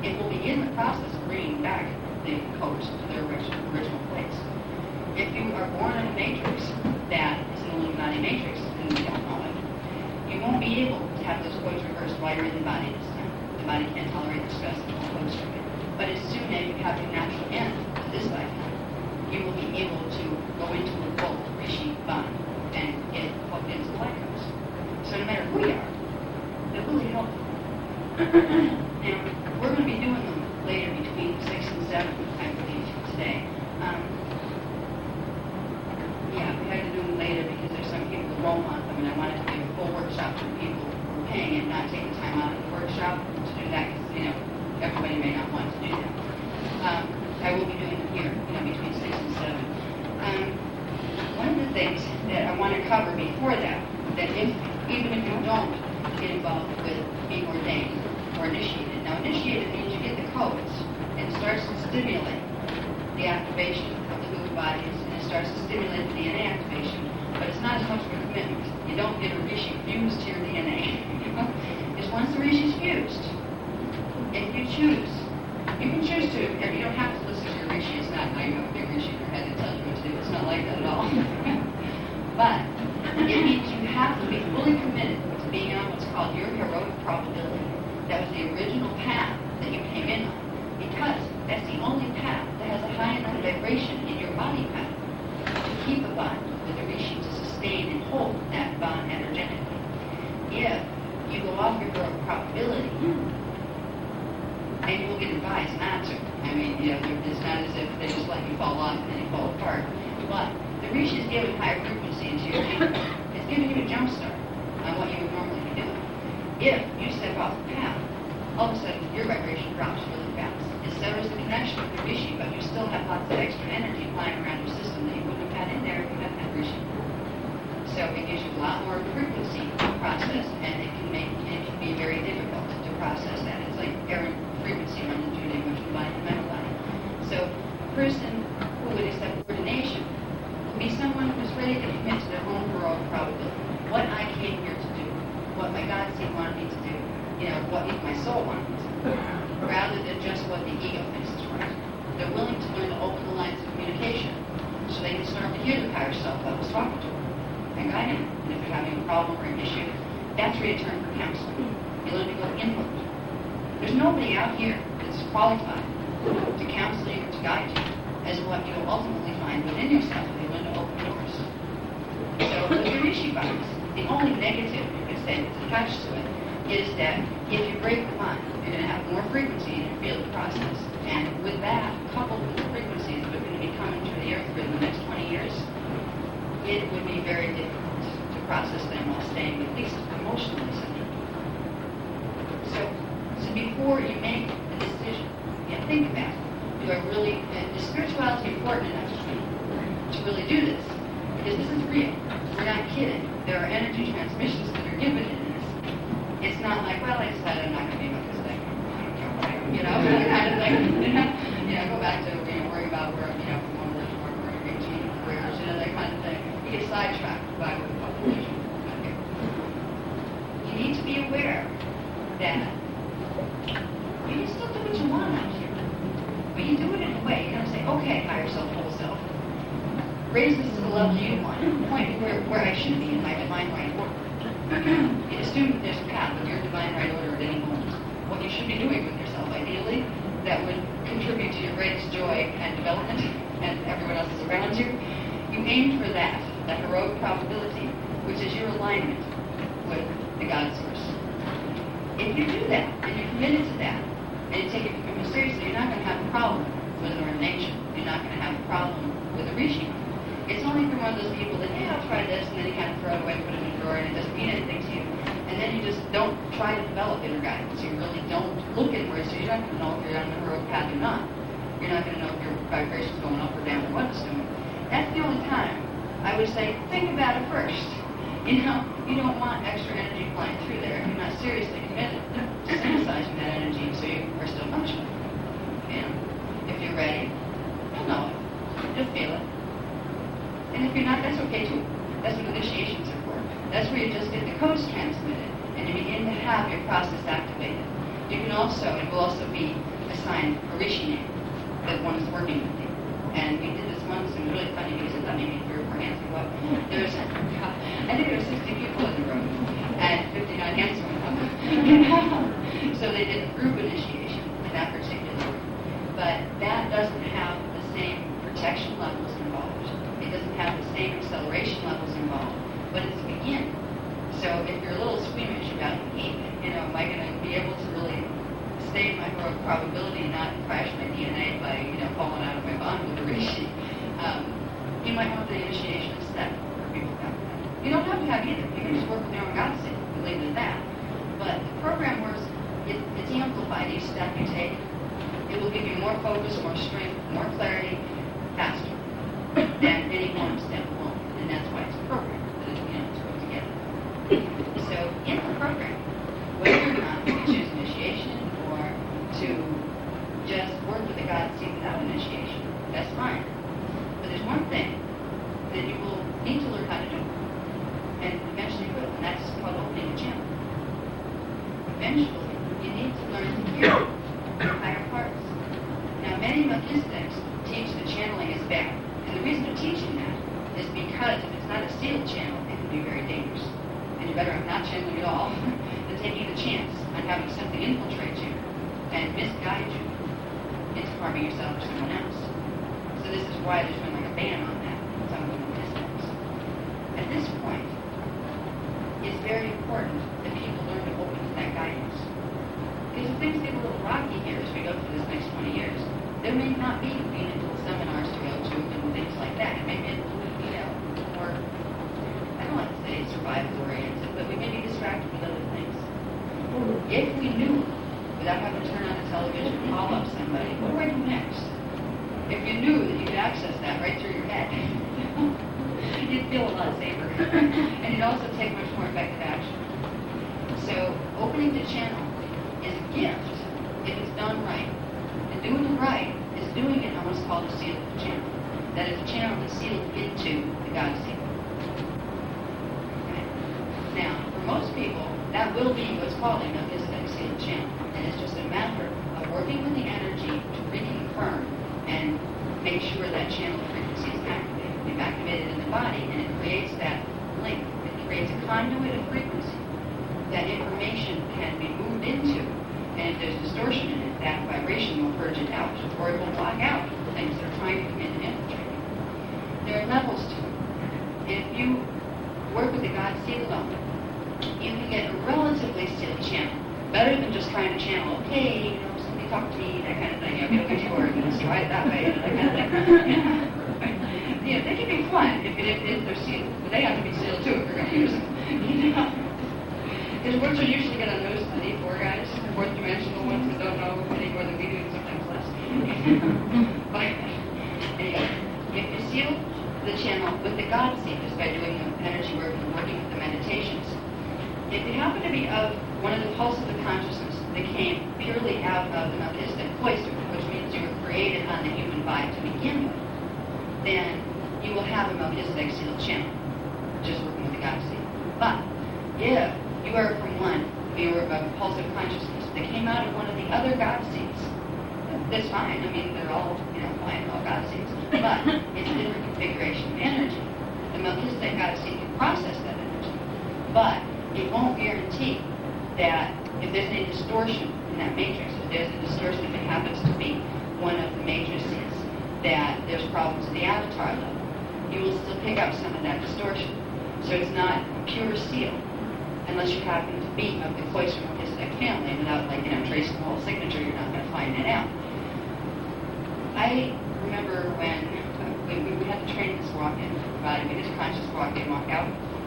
it will begin the process of bringing back the codes to their original place. If you are born in a matrix that is an Illuminati matrix, and you don't know it, you won't be able to have those codes reversed while you're in the body this time. The body can't tolerate the stress of the codes from it. But as soon as you have your natural end to this lifetime, you will be able to go into a full Rishi bond and get hooked into the light codes. So no matter who you are, they're really helpful. And we're going to be doing them later between 6 and 7, I believe, today. We had to do them later because there's some people who won't want them, and I wanted to do a full workshop for people who are paying and not taking time out of the workshop to do that, because, everybody may not want to do that. I will be doing them here, between 6 and 7. stimulate the activation of the Buddha bodies, and it starts to stimulate the DNA activation. But it's not as much of a commitment. You don't get a rishi fused to your DNA. Because once the rishi is fused, if you choose, you can choose to, you don't have to listen to your rishi. It's not like you have a big rishi in your head that tells you what to do. It's not like that at all. But it means you have to be fully committed to being on what's called your heroic probability. That was the original path that you came in on. Because that's the only path that has a high enough vibration in your body path to keep a bond with the rishi, to sustain and hold that bond energetically. If you go off your heroic probability, and you will get advised not to. I mean, it's not as if they just let you fall off and then you fall apart. But the rishi is giving higher frequency into your gene. It's giving you a jump start on what you would normally be doing. If you step off the path, all of a sudden your vibration drops really fast. It severs the connection with the rishi, but you still have lots of extra energy flying around your system that you wouldn't have had in there if you hadn't had rishi. So it gives you a lot more frequency to process, and it can be very difficult to process that. It's like air frequency running through the emotional body and mental body. So a person who would accept ordination would be someone who's ready to commit to their own heroic probability. What I came here to do, what my God seed wanted me to do, what my soul wanted me to do, rather than just what the ego thinks is right. They're willing to learn to open the lines of communication so they can start to hear the higher self that was talking to them and guide them. And if they're having a problem or an issue, that's where you turn for counseling. You learn to go inward. There's nobody out here that's qualified to counsel you or to guide you as what you will ultimately find within yourself if you learn to open doors. So with your rishi box, the only negative you can say that's attached to it is that if you break the bond, you're going to have more frequency in your field process. And with that, coupled with the frequencies that are going to be coming through the earth in the next 20 years, it would be very difficult to process them while staying at least emotionally centered. So before you make a decision, think about it. Do I really, is spirituality important enough to really do this? Because this is real. We're not kidding. There are energy transmissions that are given in this. It's not like, well, I decided I'm not going to be about this thing. That kind of thing. Go back to, worrying about where, from one religion or where you're changing careers, that kind of thing. You get sidetracked by what the population. Okay. You need to be aware that you can still do what you want out here. But you do it in a way, say, okay, higher self, whole self. Raise this to the level you want. Point where I should be in my divine right order. You assume that there's a path in your divine right order at any moment. What you should be doing with yourself, ideally, that would contribute to your greatest joy and development, and everyone else is around you. You aim for that heroic probability, which is your alignment with the God source. If you do that, and you're committed to that, and you take it seriously, you're not going to have a problem with an ordination. You're not going to have a problem with a rishi. It's only for one of those people that, I'll try this, and then you kind of throw it away, put it in the drawer, and it doesn't mean anything to you. And then you just don't try to develop inner guidance. You really don't look inward, so you're not going to know if you're on the heroic path or not. You're not going to know if your vibration's going up or down or what it's doing. That's the only time I would say, think about it first. You don't want extra energy flying through there if you're not seriously committed to synthesizing that energy so you are still functioning. If you're ready, you'll know it. You'll feel it. And if you're not, that's okay too. That's what initiations are for. That's where you just get the codes transmitted and you begin to have your process activated. You can also, it will also be assigned a rishi name that one is working with you. And we did this once, and it was really funny because that made me 3 or 4 hands go up. I think there were 60 people in the room, and 59 hands went up. So they did a group initiation in that particular room. But that doesn't have the same protection levels involved. It doesn't have the same acceleration levels involved. But it's a beginning. So if you're a little squeamish about, am I going to be able to really stay in my heroic probability and not crash my DNA by, falling out of my bond with the rishi, you might want the initiation step for people who have that. You don't have to have either. You can just work with your own God seed and leave it at that. But the program works, it's amplified each step you take. It will give you more focus, more strength, more clarity, faster than any one step alone. And that's why it's a program that it's put together. So in the program, whether or not you choose initiation or to just work with the God seed without eventually you need to learn to hear your higher parts. Now, many Melchisedeks teach that channeling is bad. And the reason they're teaching that is because if it's not a sealed channel, it can be very dangerous. And you're better off not channeling at all than taking the chance on having something infiltrate you and misguide you into harming yourself or someone else. So this is why there's been like a ban on that in some of the Melchisedeks. At this point, it's very important that people learn to open to that guidance. Because if things get a little rocky here as we go through this next 20 years, there may not be convenient little seminars to go to and things like that. It may be, more, I don't like to say survival-oriented, but we may be distracted with other things. If we knew, without having to turn on the television and call up somebody, what do I do next? If you knew that you could access that right through your head, you'd feel a lot safer. And you'd also take much more effective action. So opening the channel is a gift if it's done right. And doing it right is doing it on what's called a sealed channel. That is a channel that's sealed into the God seal. Okay. Now, for most people, that will be what's called a Melchizedek sealed channel. And it's just a matter of working with the energy to reconfirm and make sure that channel frequency is activated. It's activated in the body, and it creates that link. It creates a conduit of frequency that information can be moved into. And if there's distortion in it, that vibration will purge it out, or it will block out things that are trying to come in and infiltrate it. There are levels to it. If you work with the God seal alone, you can get a relatively sealed channel. Better than just trying to channel, okay, somebody talk to me, that kind of thing. Get over your word, let's try it that way, that kind of thing. They can be fun if they're sealed, but they have to be sealed too if they're going to use them. Because what you usually get on those D4 guys, fourth dimensional ones that don't know any more than we do, and sometimes less. But anyway, if you seal the channel with the God seal, just by doing the energy work and working with the meditations, if you happen to be of one of the pulses of consciousness that came purely out of the Melchizedek cloister, which means you were created on the human body to begin with, then you will have a Melchizedek sealed channel, just working with the God seal. But if you are from one, you are a pulse of consciousness that came out of one of the other God seeds, that's fine. I mean, they're all, fine, all God seeds. But it's a different configuration of energy. The Melchizedek God seed can process that energy. But it won't guarantee that if there's any distortion in that matrix, if there's a distortion, if it happens to be one of the matrices, that there's problems at the avatar level. You will still pick up some of that distortion. So it's not a pure seal, unless you happen to be of the cloister Melchizedek family. Without, tracing the whole signature, you're not going to find that out. I remember when we had to train this walk-in for the body. We did a conscious walk-in, walk out.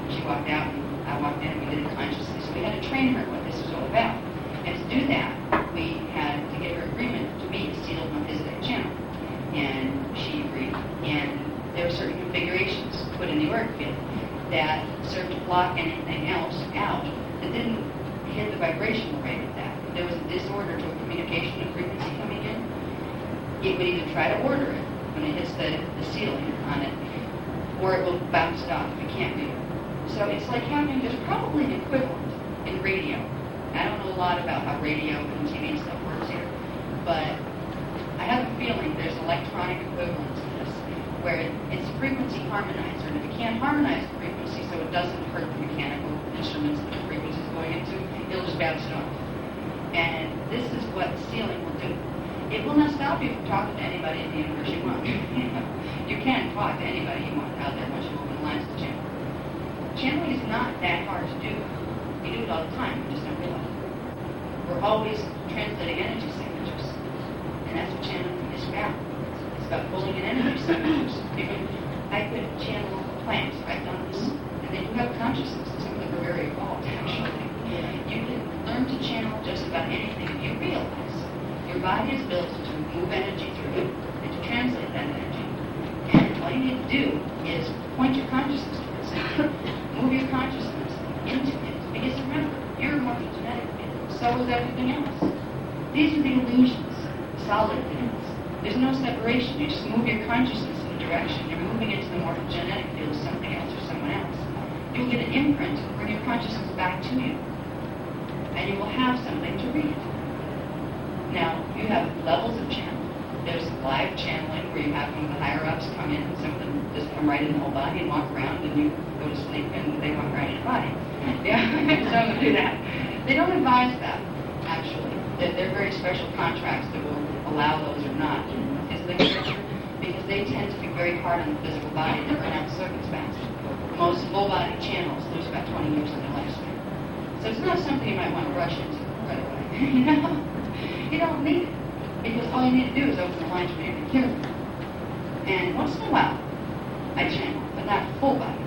She walked out, and I walked in, and we did it consciously. So we had to train her what this was all about. And to do that, we had to get her agreement to be a sealed Melchizedek channel. And she agreed. And there were certain configurations put in the auric field that served to block anything else out that didn't hit the vibrational rate of that. If there was a disorder to a communication of frequency coming in, it would either try to order it when it hits the ceiling on it, or it will bounce it off if it can't be. So it's like there's probably an equivalent in radio. I don't know a lot about how radio and TV and stuff works here, but I have a feeling there's an electronic equivalent to this, where it's a frequency harmonizer, and if you can't harmonize the frequency so it doesn't hurt the mechanical instruments that the frequency is going into, it'll just bounce it off. And this is what sealing will do. It will not stop you from talking to anybody in the universe you want. You can talk to anybody you want out there once you open the lines to channel. Channeling is not that hard to do. We do it all the time, we just don't realize it. We're always translating energy signatures. And that's what channeling is about. It's about pulling in energy signatures. I could channel plants, I've done this. And they do have consciousness. Some of them are very evolved, actually. You can learn to channel just about anything if you realize your body is built to move energy through it and to translate that energy. And all you need to do is point your consciousness towards it. Move your consciousness into it. Because remember, you're a morphogenetic being. So is everything else. These are the illusions, solid things. There's no separation. You just move your consciousness in a direction. You're moving into the morphogenetic field of something else or someone else. You'll get an imprint to bring your consciousness back to you. and you will have something to read. Now, you have levels of channeling. There's live channeling where you have one of the higher-ups come in, some of them just come right in the whole body and walk around, and you go to sleep and they walk right in your body. Yeah, some of them do that. They don't advise that, actually. They're very special contracts that will allow those or not in his literature, because they tend to be very hard on the physical body. They're not circumspect. Most full-body channels lose about 20 years in their lifespan. So it's not something you might want to rush into right away. You know? You don't need it, because all you need to do is open the lines for you to hear them. And once in a while, I channel, but not full body,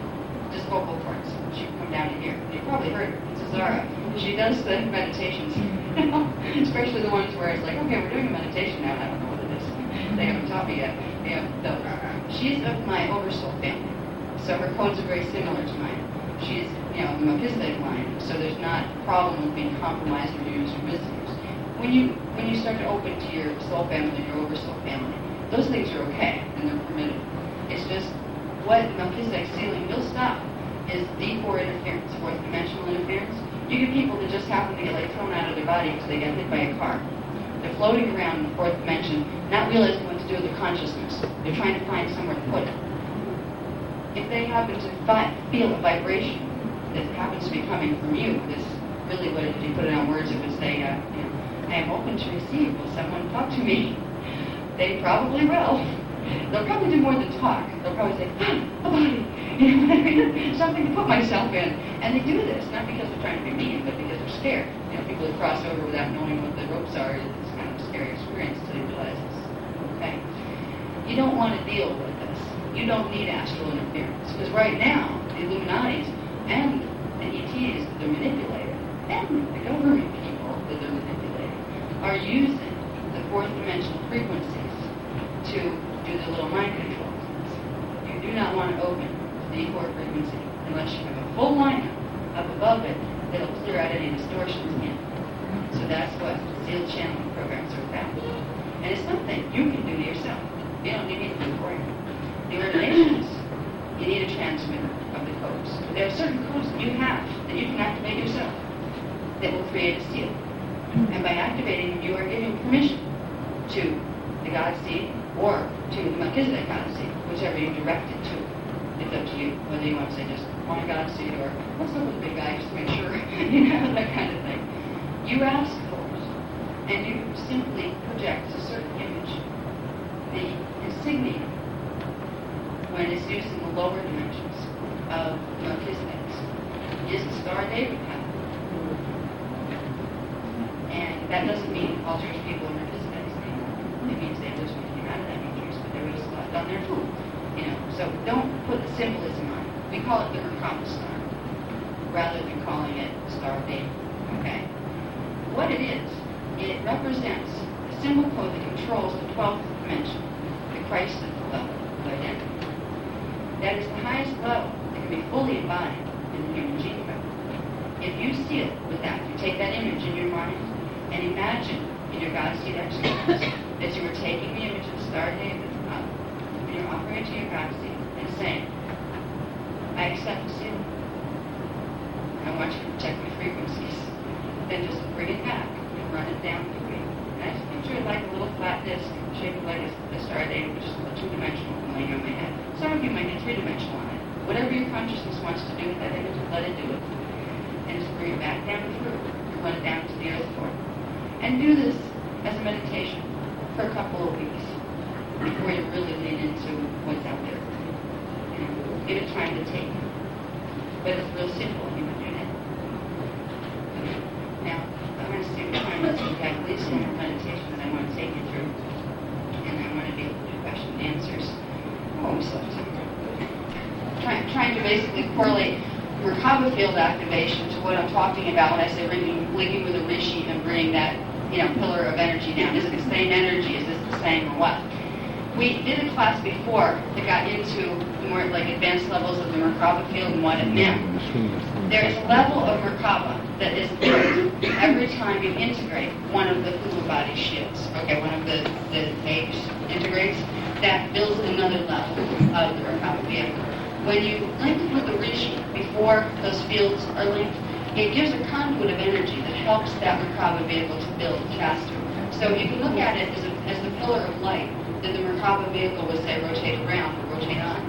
just vocal parts. She would come down to here. You probably heard her, Cesara. She does the meditations, you know? Especially the ones where it's like, okay, we're doing a meditation now, and I don't know what it is. They haven't taught me yet. You know, those. She's of my oversoul family, so her codes are very similar to mine. She's, you know, the Melchizedek line, so there's not a problem with being compromised or used or misused. When you start to open to your soul family, your oversoul family, those things are okay and they're permitted. It's just what Melchizedek's ceiling will stop is D4 interference, fourth dimensional interference. You get people that just happen to get like thrown out of their body because they got hit by a car. They're floating around in the fourth dimension, not realizing what to do with their consciousness. They're trying to find somewhere to put it. If they happen to feel a vibration that happens to be coming from you, this really what if you put it on words, it would say, you know, I am open to receive. Will someone talk to me? They probably will. They'll probably do more than talk. They'll probably say, a body. You know what I mean? Something to put myself in. And they do this, not because they're trying to be mean, but because they're scared. You know, people who cross over without knowing what the ropes are, it's kind of a scary experience until you realize it's okay. You don't want to deal with this. You don't need astral interference. Because right now, the Illuminatis and the ETs that they're manipulating, and the government people that they're manipulating, are using the fourth dimensional frequencies to do the little mind control. You do not want to open the E4 frequency unless you have a full lineup up above it that'll clear out any distortions in. So that's what sealed channeling programs are about. And it's something you can do to yourself. You don't need me to do it for you. The ordinations, you need a transmitter of the codes. There are certain codes that you have that you can activate yourself that will create a seal. And by activating them, you are giving permission to the God Seed or to the Melchizedek God Seed, whichever you direct it to. It's up to you whether you want to say just one God Seed or what's up with the big guy just to make sure, you know, that kind of thing. You ask for it, and you simply project a certain image. The insignia, when it's used in the lower dimensions of Melchizedek's, is the Star David pattern. And that doesn't mean all Jewish people are Melchizedek's name. It means they originally came out of that Jews, but they were just left on their food. You know, so don't put the symbolism on it. We call it the Merkaba star, rather than calling it Star of David. Okay? What it is, it represents a symbol code that controls the 12th dimension, the Christ level of identity. That is the highest level that can be fully embodied in the human genome. If you see it with that, you take that image in your mind and imagine in your God Seed exercise that you were taking the image of the Star of David up and you're offering it to your God Seed and saying, I accept the seal. I want you to protect my frequencies. Then just bring it back and run it down through you. And I just picture it like a little flat disc shaped like a Star of David, which is two-dimensional laying on my head. Some of you might get three-dimensional on it. Whatever your consciousness wants to do with that image, let it do it. And just bring it back down through and run it down to the earth core. And do this as a meditation for a couple of weeks before you really lean into what's out there. You know, give it time to take. But it's real simple and you can do that. Okay. Now, I'm going to see which one is we have at least one more meditation that I want to take you through. And I want to be able to do question and answers. Oh, we still have time. Trying to basically correlate Merkaba field activation to what I'm talking about when I say linking with a rishi and bringing that, you know, pillar of energy down. Is it the same energy? Is this the same or what? We did a class before that got into the more like advanced levels of the Merkaba field and what it meant. There is a level of Merkaba that is built every time you integrate one of the Hulu body shields. Okay, one of the eggs integrates, that builds another level of the Merkaba field. When you link with the rishi before those fields are linked, it gives a conduit of energy that helps that Merkaba vehicle to build faster. So you can look at it as the pillar of light that the Merkaba vehicle would say rotate around or rotate on,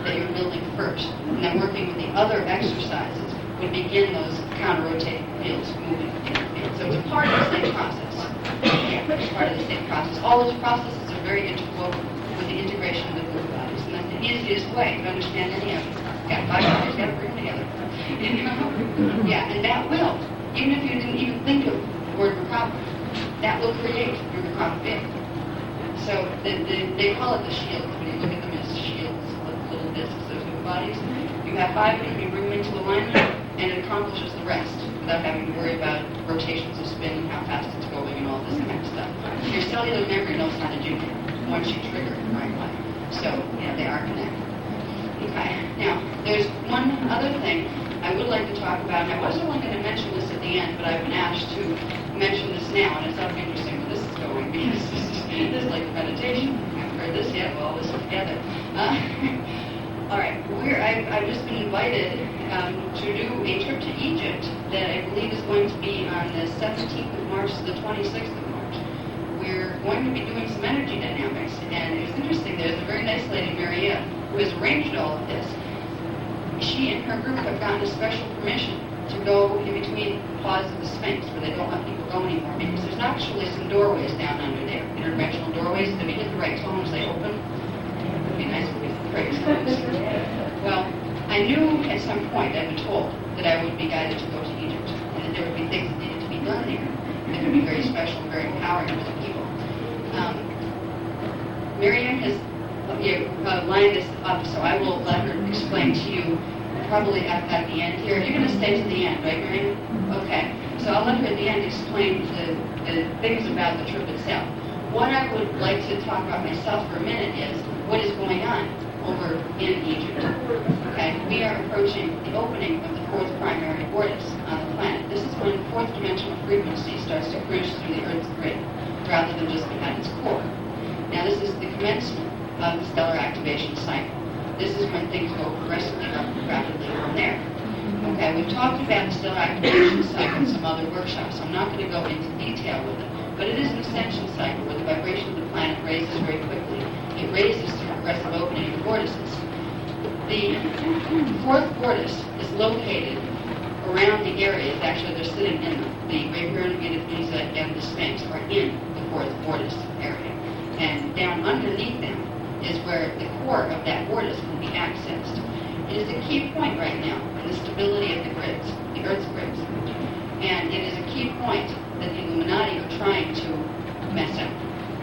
that you're building first. And then working with the other exercises would begin those counter-rotating fields moving in the field. So it's a part of the same process. Yeah, it's part of the same process. All those processes are very interwoven with the integration of the group bodies. And that's the easiest way to understand any of it. Got 5 bodies, got to bring them together. You know? Yeah, and that will, even if you didn't even think of the word Merkaba, that will create your Merkaba vehicle. So they call it the shield. When you look at them as shields, little discs, those group bodies. You have 5 of them, you bring them into alignment, and it accomplishes the rest without having to worry about rotations of spin and how fast it's going and all this kind of stuff. Your cellular memory knows how to do that once you trigger it the right way. So, yeah, they are connected. Okay, now, there's one other thing I would like to talk about, and I wasn't only going to mention this at the end, but I've been asked to mention this now, and it's sort of interesting where this is going, because this is like a meditation. I haven't heard this yet, well, all this is together. All right, I've just been invited to do a trip to Egypt that I believe is going to be on the 17th of March to the 26th of March. We're going to be doing some energy dynamics, and it's interesting. There's a very nice lady, Maria, who has arranged all of this. She and her group have gotten a special permission to go in between paws of the Sphinx, where they don't let people go anymore, because there's actually some doorways down under there, interdimensional doorways. If you hit the right tones, they open. It would be nice if we could praise those. Well, I knew at some point, I'd been told, that I would be guided to go to Egypt, and that there would be things that needed to be done there that would be very special and very empowering for the people. Miriam has lined this up, so I will let her explain to you probably at the end here. You're going to stay to the end, right, Miriam? Okay. So I'll let her at the end explain the things about the trip itself. What I would like to talk about myself for a minute is what is going on over in Egypt. Okay, we are approaching the opening of the 4th primary vortex on the planet. This is when 4th dimensional frequency starts to cruise through the Earth's grid, rather than just behind its core. Now, this is the commencement of the stellar activation cycle. This is when things go progressively up rapidly from there. Okay, we've talked about the stellar activation cycle in some other workshops, so I'm not going to go into detail with it. But it is an ascension cycle where the vibration of the planet raises very quickly. It raises through progressive opening of the vortices. The 4th vortex is located around the areas, actually they're sitting in them. The Great Pyramid of Giza and the Sphinx are in the 4th vortex area. And down underneath them is where the core of that vortex can be accessed. It is a key point right now in the stability of the grids, the Earth's grids. And it is a key point that the Illuminati are trying to mess up.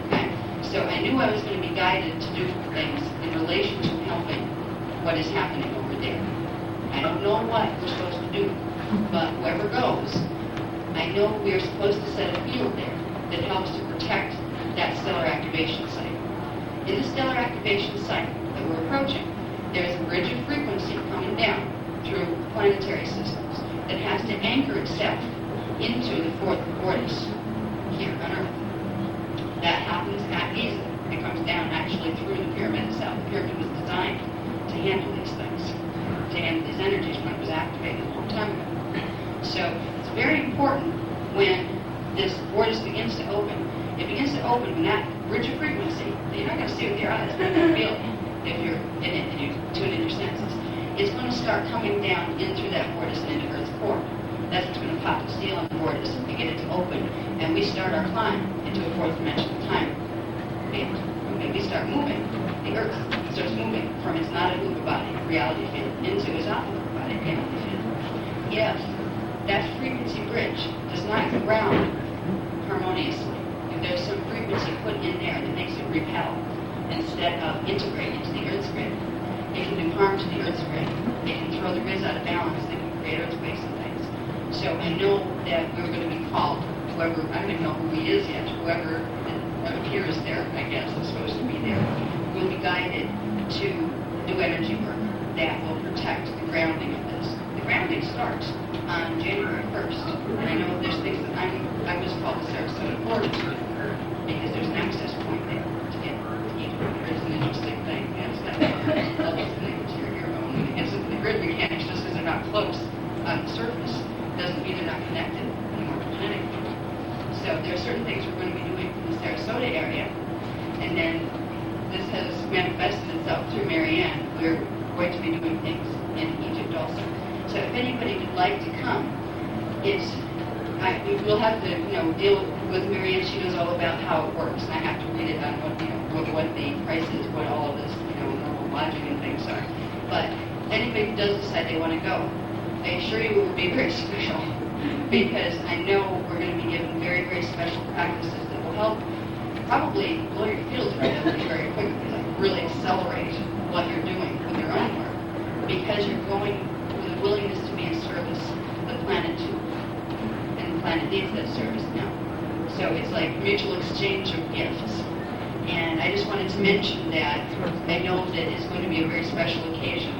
Okay? So I knew I was going to be guided to do things in relation to helping what is happening over there. I don't know what we're supposed to do, but whoever goes, I know we are supposed to set a field there that helps to protect that stellar activation cycle. In the stellar activation cycle that we're approaching, there is a bridge of frequency coming down through planetary systems that has to anchor itself into the 4th vortex here on Earth. That happens at Giza. It comes down actually through the pyramid itself. The pyramid was designed to handle these things, to handle these energies when it was activated a long time ago. So it's very important when this vortex begins to open. It begins to open when that bridge of frequency that you're not going to see with your eyes, but you're going to feel it if you're in it and you tune in your senses. It's going to start coming down in through that vortex and into Earth's core. That's what's going to pop the steel on the vortex and get it to open, and we start our climb into a 4th dimensional time field. Okay, we start moving. The Earth starts moving from its not a Hoover body reality field into its not a Hoover body reality field. If that frequency bridge does not ground harmoniously, if there's some frequency put in there that makes it repel instead of integrate into the Earth's grid, it can do harm to the Earth's grid. It can throw the grids out of balance. It can create earthquakes and things. So I know that we're going to be called, whoever, I don't even know who he is yet, whoever appears there, I guess, is supposed to be there, will be guided to do energy work that will protect the grounding of this. The grounding starts on January 1st. And I know there's things that I was called the Sarasota border to occur because there's an access point there to get Egypt. It's an interesting thing. It's that level thing to your own. It's the grid mechanics, just because they're not close on the surface, doesn't So there are certain things we're going to be doing from the Sarasota area, and then this has manifested itself through Marianne. We're going to be doing things in Egypt also. So if anybody would like to come, we'll have to, deal with Marianne. She knows all about how it works, and I have to read it on what the price is, what all of this, normal lodging and things are. But anybody who does decide they want to go, I assure you it will be very special, because I know we're going to be given very, very special practices that will help probably blow your fields relatively very quickly, like really accelerate what you're doing with your own work, because you're going with a willingness to be in service of the planet too, and the planet needs that service now. So it's like mutual exchange of gifts. And I just wanted to mention that I know that it's going to be a very special occasion,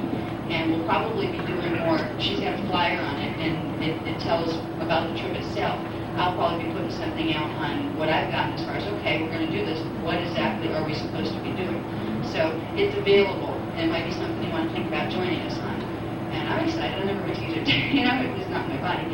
and we'll probably be doing more. She's got a flyer on it, and it tells about the trip itself. I'll probably be putting something out on what I've gotten as far as, okay, we're going to do this. What exactly are we supposed to be doing? So it's available, and it might be something you want to think about joining us on. And I'm excited. I've never been to Egypt. It's not my body.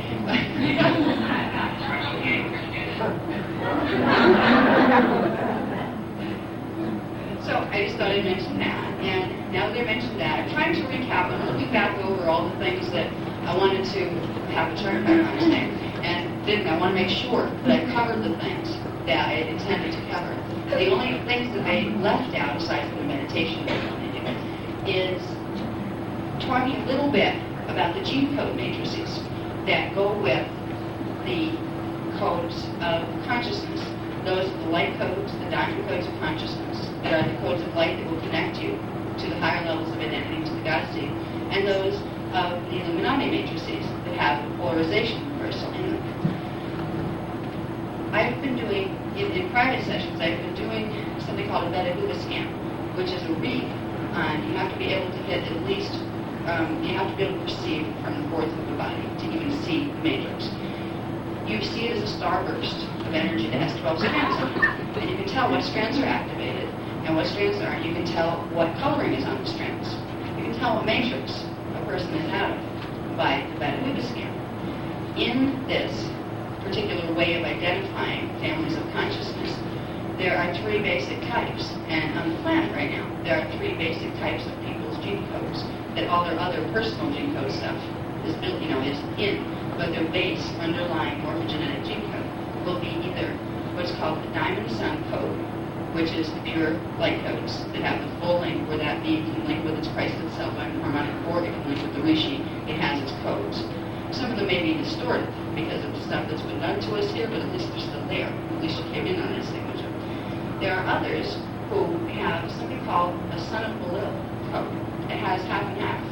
So I just thought I'd mention that. And now that I mentioned that, I'm trying to recap. I'm looking back over all the things that I wanted to have a chart back on today. And I want to make sure that I covered the things that I intended to cover. The only things that I left out, aside from the meditation that I want to do, is talking a little bit about the gene code matrices that go with the codes of consciousness. Those are the light codes, the diamond codes of consciousness, that are the codes of light that will connect you to the higher levels of identity, to the God seed, and those of the Illuminati matrices that have the polarization reversal in them. I've been doing, in private sessions, I've been doing something called a Beta scan, which is a read on, you have to be able to hit at least, you have to be able to perceive from the fourth of the body to even see the matrix. You see it as a starburst of energy that has 12 strands on it. And you can tell what strands are activated and what strands aren't. You can tell what coloring is on the strands. You can tell what matrix a person is out of by the Beta scan. In this particular way of identifying families of consciousness, there are three basic types. And on the planet right now, there are three basic types of people's gene codes that all their other personal gene code stuff is built, is in. But their base, underlying morphogenetic gene code, will be either what's called the diamond sun code, which is the pure light codes that have the full link, where that being can link with its Christ itself on harmonic chord, it can link with the Rishi, it has its codes. Some of them may be distorted because of the stuff that's been done to us here, but at least they're still there. At least you came in on that signature. There are others who have something called a son of Belial code. It has half and half,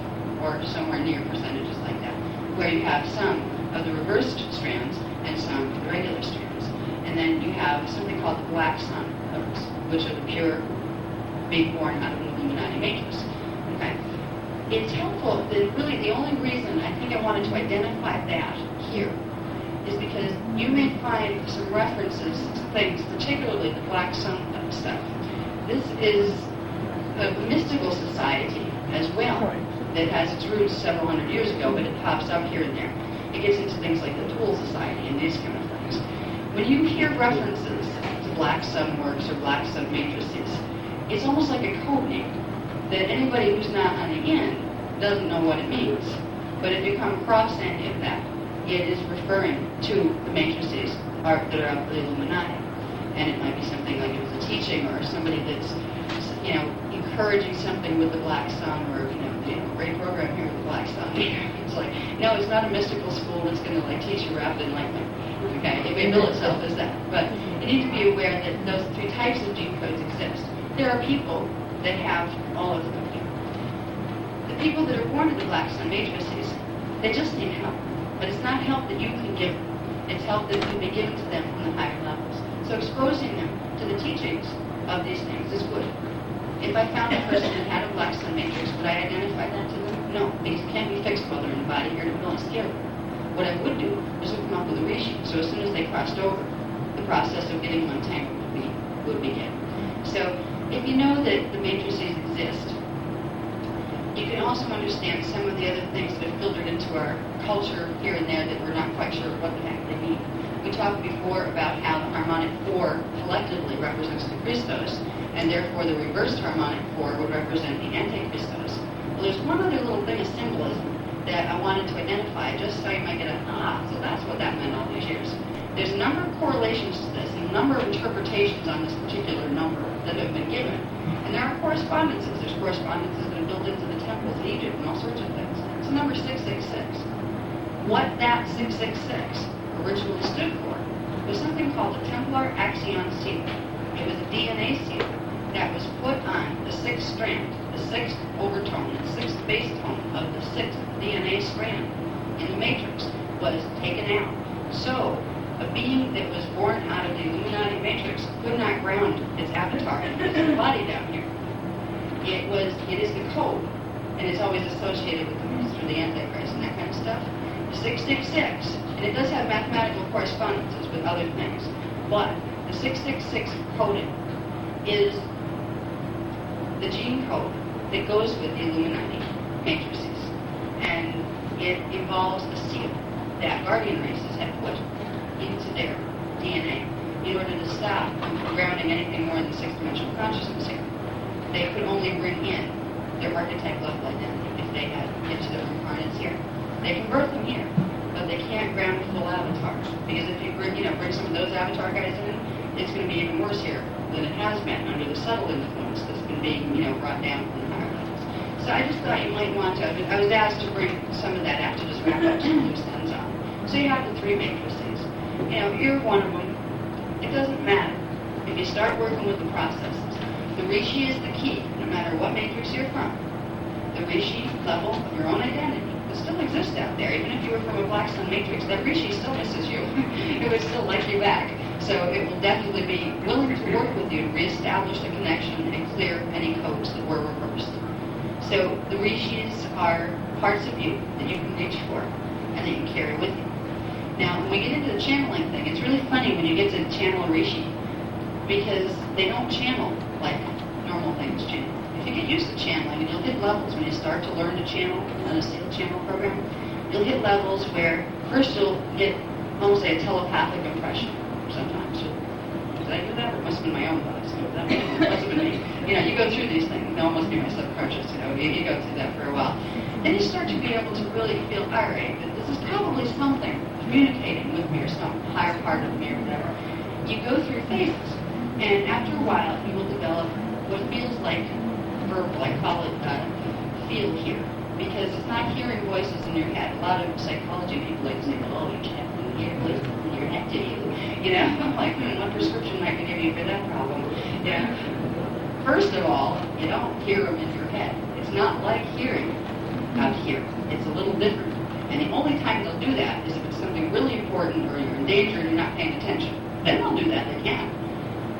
or somewhere near percentages like that, where you have some of the reversed strands and some of the regular strands. And then you have something called the black sun codes, which are the pure, being born out of the Illuminati matrix. Okay? It's helpful, really the only reason I think I wanted to identify that here is because you may find some references to things, particularly the black sun stuff. This is a mystical society as well that has its roots several hundred years ago, but it pops up here and there. It gets into things like the Tool Society and these kind of things. When you hear references to black sun works or black sun matrices, it's almost like a code name that anybody who's not on the end doesn't know what it means. But if you come across any of that, it is referring to the matrices that are of the Illuminati. And it might be something like it was a teaching or somebody that's, encouraging something with the black sun, or, great program here with the black sun. It's like, no, it's not a mystical school that's going to teach you rapid enlightenment. Okay, it may bill itself as that. But you need to be aware that those three types of gene codes exist. There are people that have all of them here. The people that are born to the black sun matrices, they just need help. But it's not help that you can give them. It's help that can be given to them from the higher levels. So exposing them to the teachings of these things is good. If I found a person that had a black sun matrix, would I identify that to them? No, because it can't be fixed while they're in the body here, and it will not scare them. What I would do is hook them up with a Rishi. So as soon as they crossed over, the process of getting them untangled would begin. So if you know that the matrices exist, you can also understand some of the other things that have filtered into our culture here and there that we're not quite sure what the heck they mean. We talked before about how the harmonic 4 collectively represents the Christos, and therefore the reversed harmonic 4 would represent the Antichristos. Well, there's one other little bit of symbolism that I wanted to identify, just so you might get so that's what that meant all these years. There's a number of correlations to this, and a number of interpretations on this particular number that have been given. And there are correspondences. There's correspondences that are built into the temples in Egypt and all sorts of things. So number 666. What that 666 originally stood for was something called the Templar Axion seal. It was a DNA seal that was put on the 6th strand, the 6th overtone, the 6th base tone of the 6th DNA strand in the matrix was taken out. So a being that was born out of the Illuminati matrix could not ground its avatar in its body down here. It is the code, and it's always associated with the beast or the Antichrist and that kind of stuff. 666, and it does have mathematical correspondences with other things, but the 666 coding is the gene code that goes with the Illuminati matrices, and it involves a seal that guardian races have put into their DNA in order to stop them from grounding anything more than 6th-dimensional consciousness here. They could only bring in their archetype level identity if they had into their incarnates here. They can birth them here, but they can't ground full avatars, because if you bring some of those avatar guys in, it's going to be even worse here than it has been under the subtle influence that's been being brought down from the higher levels. So I just thought you might want to. I was asked to bring some of that out to just wrap up some loose ends on. So you have the 3 matrices. You're one of them. It doesn't matter if you start working with the processes. The Rishi is the key, no matter what matrix you're from. The Rishi level of your own identity will still exist out there. Even if you were from a Black Sun matrix, that Rishi still misses you. It would still like you back. So it will definitely be willing to work with you to reestablish the connection and clear any codes that were reversed. So the Rishis are parts of you that you can reach for and that you can carry with you. Now, when we get into the channeling thing, it's really funny when you get to channel a Rishi, because they don't channel like normal things channel. If you get used to channeling, and you'll hit levels when you start to learn to channel on a sealed channel program, you'll hit levels where first you'll get almost a telepathic impression sometimes. Did I do that? It must have been my own thoughts. It must have been me. You go through these things. No, it must be my subconscious. You go through that for a while. Then you start to be able to really feel, all right, that this is probably something communicating with me or some higher part of me or whatever. You go through phases, and after a while, you will develop what feels like verbal. I call it feel here, because it's not hearing voices in your head. A lot of psychology people like to say, oh, you can't hear voices in your head, do you? I'm like, what prescription I can give you for that problem? First of all, you don't hear them in your head. It's not like hearing out here. It's a little different. And the only time they'll do that is if it's something really important or you're in danger and you're not paying attention. Then they'll do that, they can,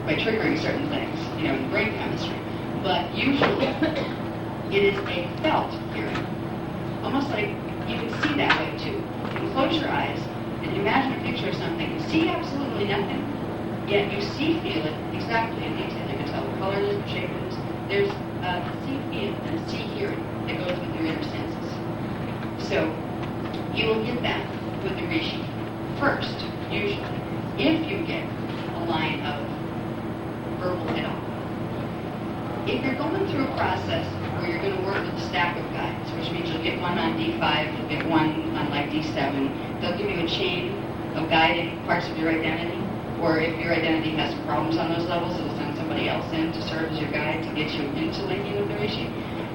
by triggering certain things, in brain chemistry. But usually, it is a felt hearing. Almost like you can see that way too. You can close your eyes and imagine a picture of something. You see absolutely nothing, yet you feel it exactly in detail. You can tell what color it is, what shape it is. There's a feel and a hearing that goes with your inner senses. So, you will get that with the Rishi first, usually, if you get a line of verbal at all. If you're going through a process where you're going to work with a stack of guides, which means you'll get one on D5, you'll get one on like D7, they'll give you a chain of guiding parts of your identity, or if your identity has some problems on those levels, it'll send somebody else in to serve as your guide to get you into linking with the Rishi.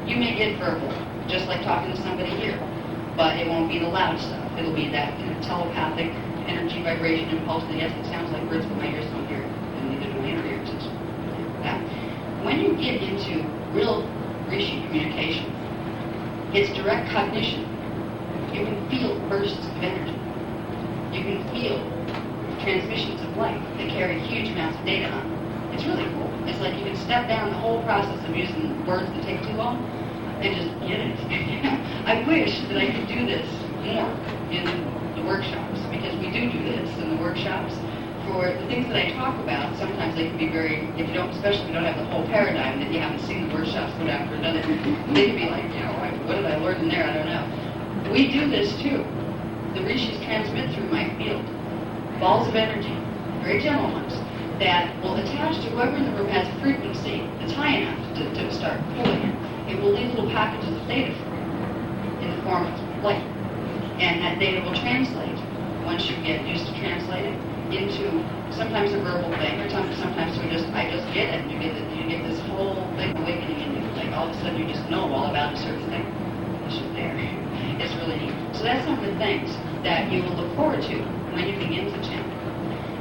You may get verbal, just like talking to somebody here, but it won't be the loud stuff. It'll be that kind of telepathic energy, vibration, impulse that, yes, it sounds like words, but my ears don't hear it, and neither do my inner ears. It's that. When you get into real Rishi communication, it's direct cognition. You can feel bursts of energy. You can feel transmissions of light that carry huge amounts of data on them. It's really cool. It's like you can step down the whole process of using words that take too long and just get it. I wish that I could do this more in the workshops, because we do this in the workshops. For the things that I talk about, sometimes they can be very, especially if you don't have the whole paradigm, that you haven't seen the workshops put out for another, they can be like, what did I learn in there? I don't know. We do this too. The Rishis transmit through my field. balls of energy, very gentle ones, that will attach to whoever in the room has a frequency that's high enough to start pulling it. It will leave little packages of data for you in the form of light. And that data will translate, once you get used to translating, into sometimes a verbal thing, or sometimes I just get it, and you get this whole thing awakening in you. Like all of a sudden you just know all about a certain thing. It's just there. It's really neat. So that's some of the things that you will look forward to when you begin to channel.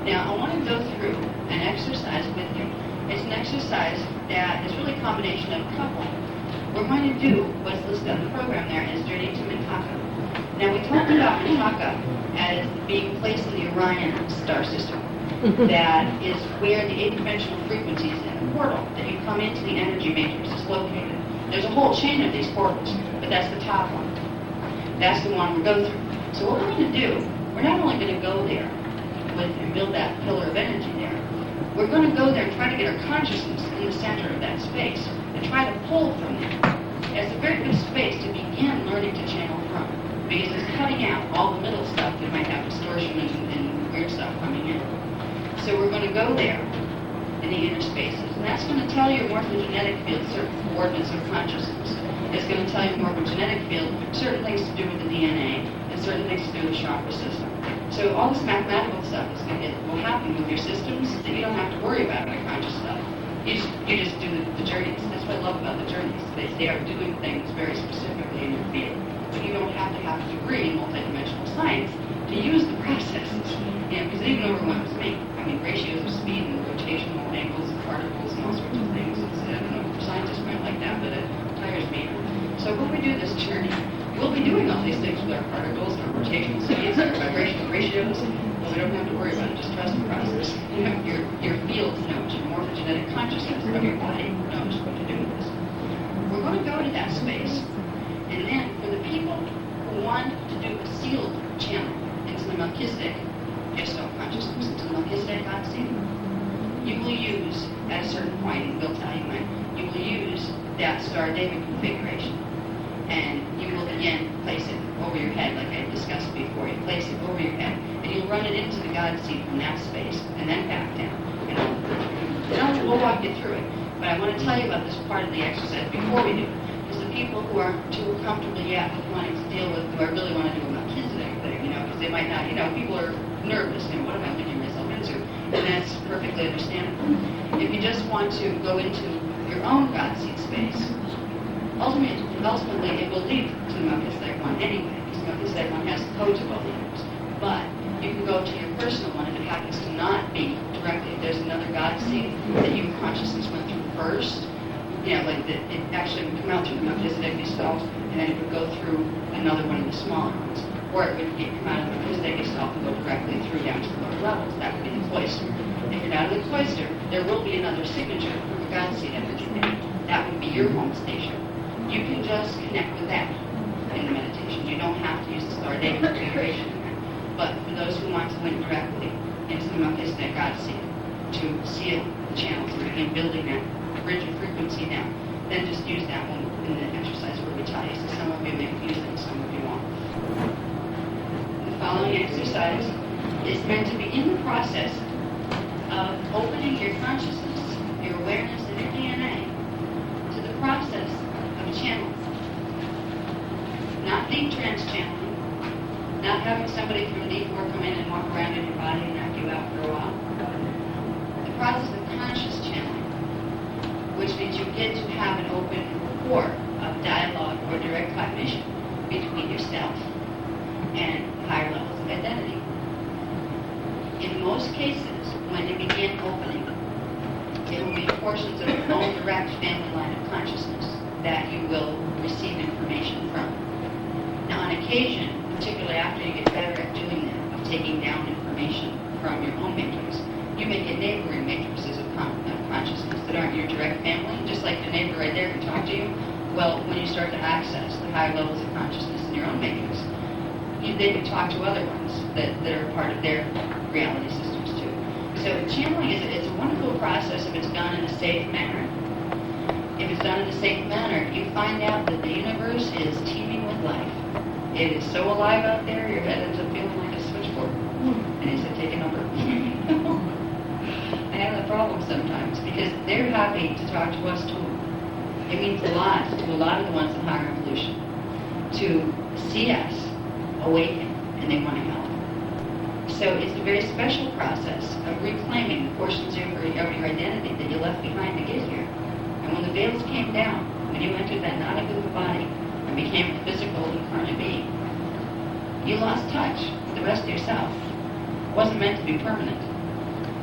Now I want to go through an exercise with you. It's an exercise that is really a combination of a couple. We're going to do what's listed on the program there as Journey to Mintaka. Now we talked about Mintaka as being placed in the Orion star system. That is where the eight-dimensional frequencies in the portal that you come into the energy matrix is located. There's a whole chain of these portals, but that's the top one. That's the one we go through. So what we're going to do, we're not only going to go there and build that pillar of energy there, we're going to go there and try to get our consciousness in the center of that space and try to pull from there. It's a very good space to begin learning to channel from, because it's cutting out all the middle stuff that might have distortion and weird stuff coming in. So we're going to go there in the inner spaces, and that's going to tell you more from the genetic field certain coordinates of consciousness. It's going to tell you more from the genetic field certain things to do with the DNA and certain things to do with the chakra system. So all this mathematical stuff will happen with your systems that you don't have to worry about conscious stuff. You just do the journeys. That's what I love about the journeys. They are doing things very specifically in your field. But you don't have to have a degree in multidimensional science to use the processes. Because they even overwhelm me. I mean, ratios of speed and rotational angles of particles and all sorts of things. I don't know if scientists might like that, but it tires me. So when we do this journey, we'll be doing all these things with our particles, our rotational speeds, our vibrational ratios, but we don't have to worry about it. Just trust the process. Your field knows, your morphogenetic consciousness of your body knows what to do with this. We're going to go to that space, and then for the people who want to do a sealed channel into the Melchizedek consciousness, into the Melchizedek God seed, you will use, at a certain point, and we'll tell you when, you will use that Star David configuration. And you will again place it over your head, like I discussed before. You place it over your head, and you'll run it into the God seed from that space, and then back down. We'll walk you through it. But I want to tell you about this part of the exercise before we do it. Because the people who aren't too comfortable yet with wanting to deal with, do I really want to do a Melchizedek thing, because they might not, people are nervous, what am I thinking myself into? And that's perfectly understandable. If you just want to go into your own God seed space, ultimately it will lead to the Melchizedek one anyway, because the Melchizedek one has the codes of all the others. But you can go to your personal one if it happens to not be directly. If there's another God seed that your consciousness went through first, like that it actually would come out through the Melchizedek yourself, and then it would go through another one of the smaller ones. Or it would come out of the Melchizedek yourself and go directly through down to the lower levels. That would be the cloister. If you're not in the cloister, there will be another signature for the God seed energy there. That would be your home station. You can just connect with that in the meditation. You don't have to use the Star David configuration in there. But for those who want to link directly into the Melchizedek God seed to seal the channels and begin building that bridge of frequency down, then just use that one in the exercise where we tell you. So some of you may use it, some of you won't. The following exercise is meant to begin the process of opening your consciousness, your awareness, and your DNA to the process of channeling. Not deep trance channeling, not having somebody from D4 come in and walk around in your body and knock you out for a while. The process of conscious channeling, which means you get to have an open rapport of dialogue or direct cognition between yourself and higher levels of identity. In most cases, when you begin opening, it will be portions of your own direct family line of consciousness that you will receive information from. Now, on occasion, particularly after you get better at doing that, of taking down information from your own matrix, you may get neighboring matrices of consciousness that aren't your direct family, just like the neighbor right there who talked to you. Well, when you start to access the higher levels of consciousness in your own matrix, then you talk to other ones that are part of their reality systems too. So channeling is a wonderful process if it's done in a safe manner. If it's done in a safe manner, you find out that the universe is teeming with life. It is so alive out there, your head ends up feeling like a switchboard. And they said, take a number. I have that problem sometimes because they're happy to talk to us too. It means a lot to a lot of the ones in higher evolution to see us awaken, and they want to help. So it's a very special process of reclaiming portions of your identity that you left behind to get here. And when the veils came down, when you entered that non-egoic body and became a physical incarnate being, you lost touch with the rest of yourself. It wasn't meant to be permanent.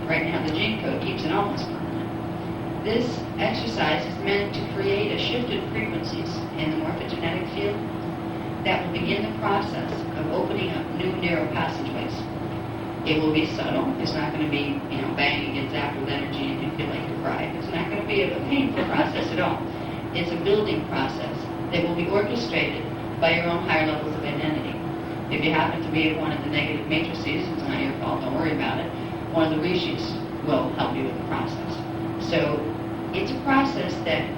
Right now, the gene code keeps it almost permanent. This exercise is meant to create a shift in frequencies in the morphogenetic field that will begin the process of opening up new narrow passageways. It will be subtle. It's not going to be, bang, it gets zapped with energy and you feel like you're fried. It's not going to be a painful process at all. It's a building process that will be orchestrated by your own higher levels of identity. If you happen to be one of the negative matrices, it's not your fault, don't worry about it. One of the rishis will help you with the process. So it's a process that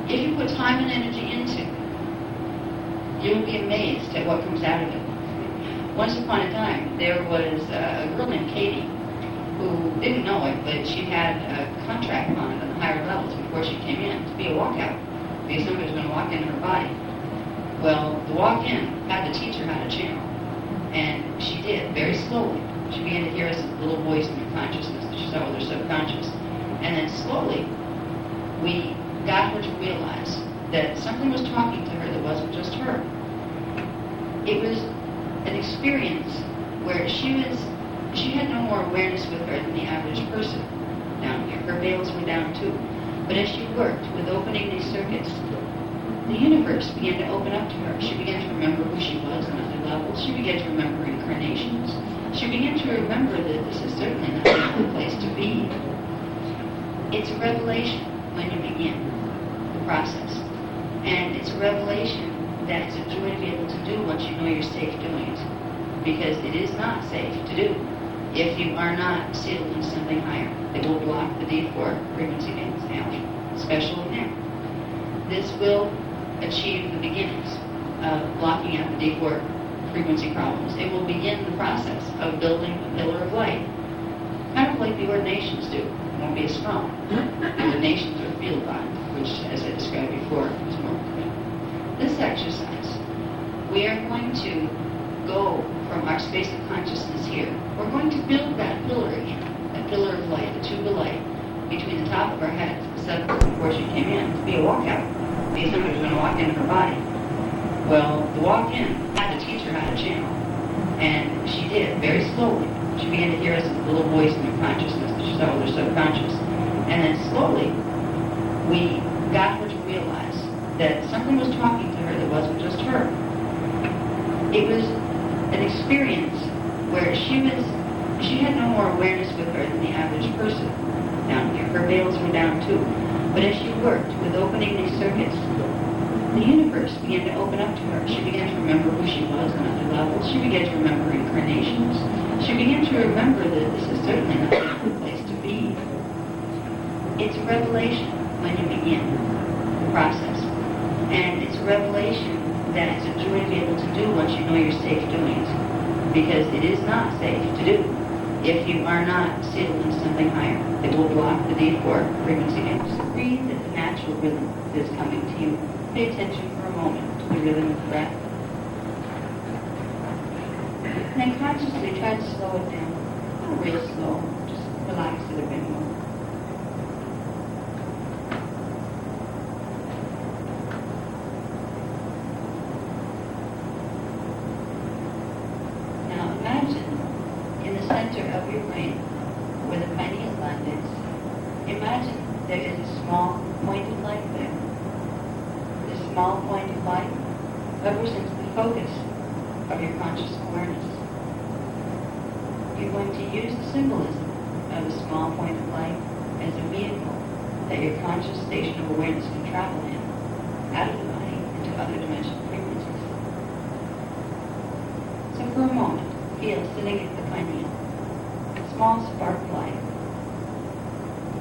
if you put time and energy into, you'll be amazed at what comes out of it. Once upon a time, there was a girl named Katie who didn't know it, but she had a contract on it on the higher levels before she came in to be a walkout, because somebody was going to walk into her body. Well, the walk-in had to teach her how to channel, and she did, very slowly. She began to hear this little voice in her consciousness that she saw with her subconscious. And then slowly, we got her to realize that something was talking to her that wasn't just her. It was an experience where she had no more awareness with her than the average person down here. Her veils were down too. But as she worked with opening these circuits, the universe began to open up to her. She began to remember who she was on other levels. She began to remember incarnations. She began to remember that this is certainly not the only place to be. It's a revelation when you begin the process. And it's a revelation that it's a joy to be able to do what you know you're safe doing it. Because it is not safe to do if you are not sealed in something higher that will block the D4 frequency bands now, especially now. This will achieve the beginnings of blocking out the D4 frequency problems. It will begin the process of building a pillar of light, kind of like the ordinations do. It won't be as strong. The ordinations are field bond, which, as I described before, is more clear. This exercise, we are going to go from our space of consciousness here. We're going to build that pillar again, that pillar of light, the tube of light, between the top of our heads, the 7th before she came in, to be a walkout. Because somebody was going to walk into her body. Well, the walk-in had to teach her how to channel. And she did, very slowly. She began to hear this little voice in her consciousness that she saw with her subconscious. And then slowly, we got her to realize that something was talking to her that wasn't just her. It was an experience where she had no more awareness with her than the average person down here. Her veils were down too. But as she worked with opening these circuits, the universe began to open up to her. She began to remember who she was on other levels. She began to remember incarnations. She began to remember that this is certainly not the only place to be. It's a revelation when you begin the process. And it's a revelation that it's a joy to be able to do what you know you're safe doing it. Because it is not safe to do if you are not sealed in something higher that will block the D4 frequency bands. Breathe at the natural rhythm that is coming to you. Pay attention for a moment to the rhythm of the breath. And then consciously try to slow it down. Not real slow, just relax it a bit more. Now imagine in the center of your brain where the pineal gland is, imagine there is a small point of light there. This small point of light represents the focus of your conscious awareness. You're going to use the symbolism of a small point of light as a vehicle that your conscious station of awareness can travel in, out of the body, into other dimensional frequencies. So for a moment, feel sitting at the pineal, a small spark of light.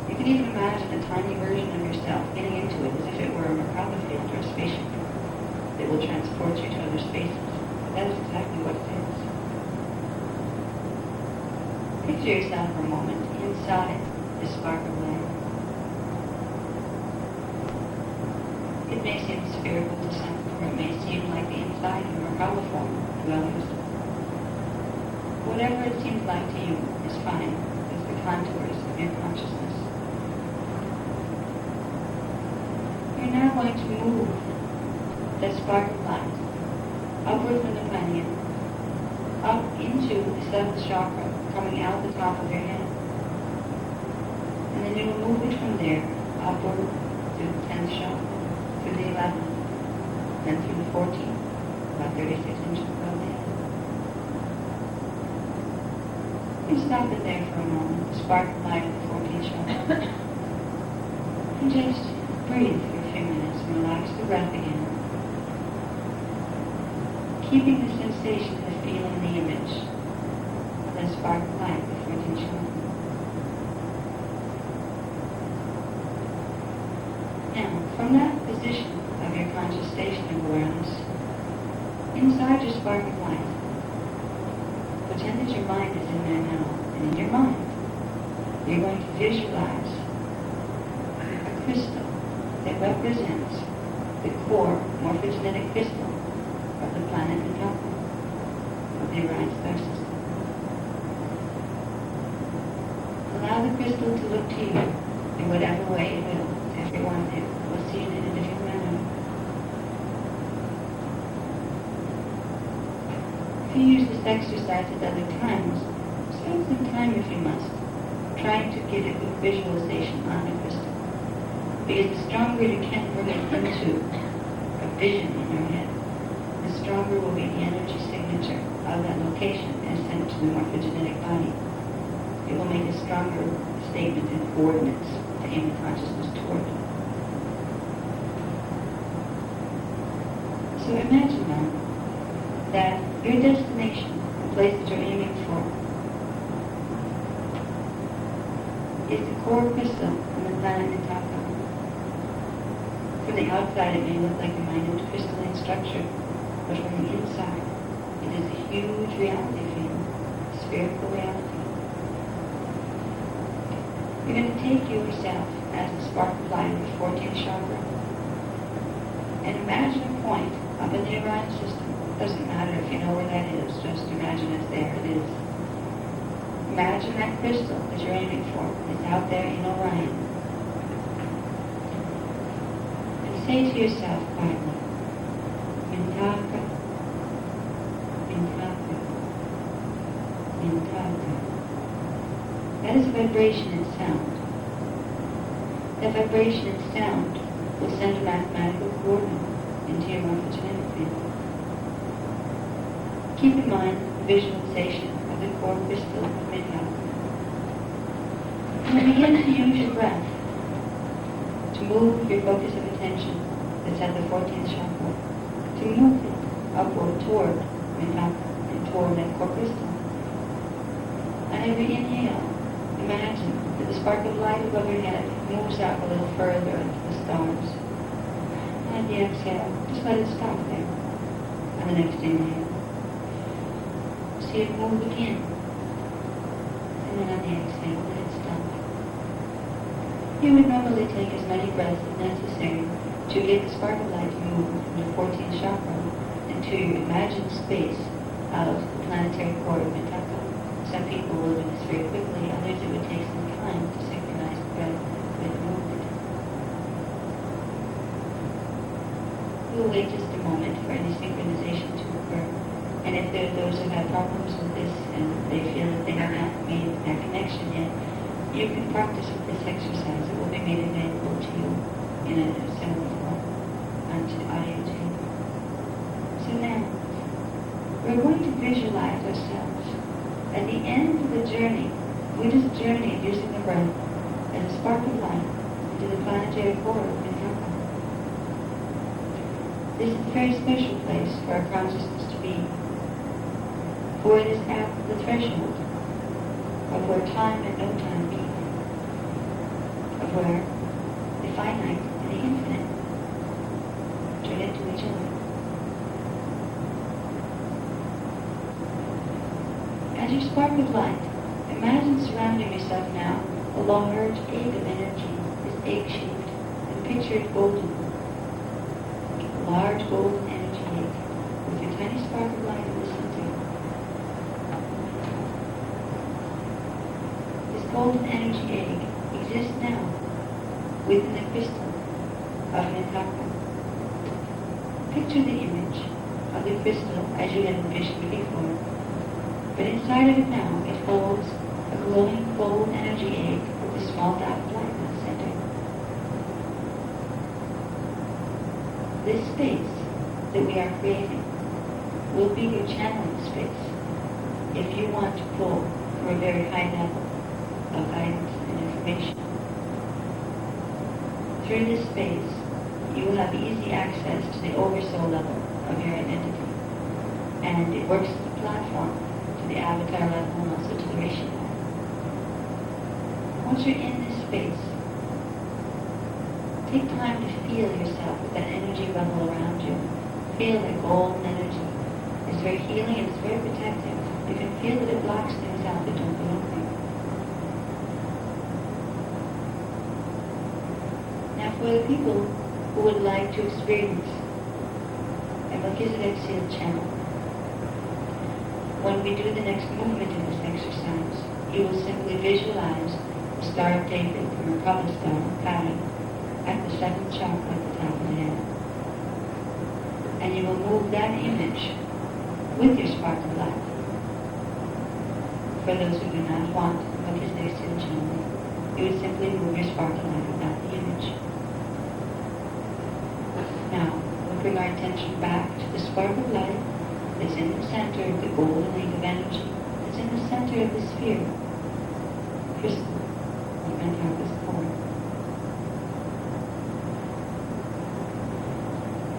You can even imagine a tiny version of yourself getting into it as if it were a Merkaba field or a spaceship that will transport you to other spaces. That is exactly what it is. Picture yourself for a moment inside the spark of light. It may seem spherical to some, or it may seem like the inside of a holoform to others. Whatever it seems like to you is fine. It's the contours of your consciousness. You're now going to move that spark of light upward from the cranium, up into the seventh chakra, coming out the top of your head. And then you will move it from there, upward to the 10th chakra, through the 11th, then through the 14th, about 36 inches above the head. You stop it there for a moment, the spark of light of the 14th chakra. And just breathe for a few minutes and relax the breath again. Keeping the sensation of feeling the image of that spark of light before the chakra. Now, from that position of your conscious station of awareness, inside your spark of light, pretend that your mind is in there now, and in your mind, you're going to visualize a crystal that represents the core morphogenetic crystal of the planet Nataka, of the Orion star system. Allow the crystal to look to you in whatever way it will. Everyone will see it in a different manner. If you use this exercise at other times, spend some time if you must, trying to get a good visualization on the crystal. Because the stronger you can bring it into a vision in your head, the stronger will be the energy signature of that location as sent to the morphogenetic body. It will make a stronger statement in coordinates to aim the consciousness toward. So imagine now that your destination, the place that you're aiming for, is the core crystal on the planet Nataka. From the outside, it may look like a minute crystalline structure, but from the inside, it is a huge reality field, spherical reality. You're going to take yourself as a spark of light of the 14th chakra and imagine a point up in the Orion system. Doesn't matter if you know where that is, just imagine it's there, it is. Imagine that crystal that you're aiming for is out there in Orion. And say to yourself quietly, Mintaka, Mintaka, Mintaka. That is vibration and sound. That vibration and sound will send a mathematical coordinate into your morphogenetic field. Keep in mind the visualization of the core crystal of Mintaka. And begin to use your breath to move your focus of attention that's at the 14th chakra, to move it upward toward Mintaka and toward that core crystal. On every inhale, imagine that the spark of light above your head moves out a little further into the stars. And the exhale, just let it stop there. On the next inhale, see it move again. And then on the exhale, let it stop. You would normally take as many breaths as necessary to get the spark of light to move from the 14th chakra into your imagined space of the planetary core of Mintaka. Some people will do this very quickly, others it would take some time to synchronize the breath with the movement. We'll wait just a moment for any synchronization to occur. And if there are those who have problems with this and they feel that they have not made that connection yet, you can practice with this exercise. It will be made available to you in a similar form onto audio tape. So now, we're going to visualize ourselves at the end of the journey, Buddha's journey of using the breath as a spark of light into the planetary core of Mintaka. This is a very special place for our consciousness to be, for it is at the threshold of where time and no time meet, of where the finite and the infinite turn into each other. As your spark of light Imagine surrounding yourself now a large egg of energy, is egg-shaped, and picture it golden. A large golden energy egg with a tiny spark of light in the center. This golden energy egg exists now within the crystal of Mintaka. Picture the image of the crystal as you had envisioned it before, but inside of it now it holds a glowing gold energy egg with a small dot of light in the center. This space that we are creating will be your channeling space if you want to pull from a very high level of guidance and information. Through this space, you will have easy access to the oversoul level of your identity, and it works as a platform to the avatar level and also to the Rishi level. Once you're in this space, take time to feel yourself with that energy level around you. Feel that golden energy. It's very healing and it's very protective. You can feel that it blocks things out that don't belong there. Now for the people who would like to experience a Melchizedek sealed channel, when we do the next movement in this exercise, you will simply visualize the Star of David from a Kapha star pattern at the seventh chakra at the top of the head. And you will move that image with your spark of light. For those who do not want Melchizedek sealed channel, you would simply move your spark of light without the image. Now, we'll bring our attention back to the spark of light that's in the center of the golden link of energy, that's in the center of the sphere, crystal of Mintaka's core.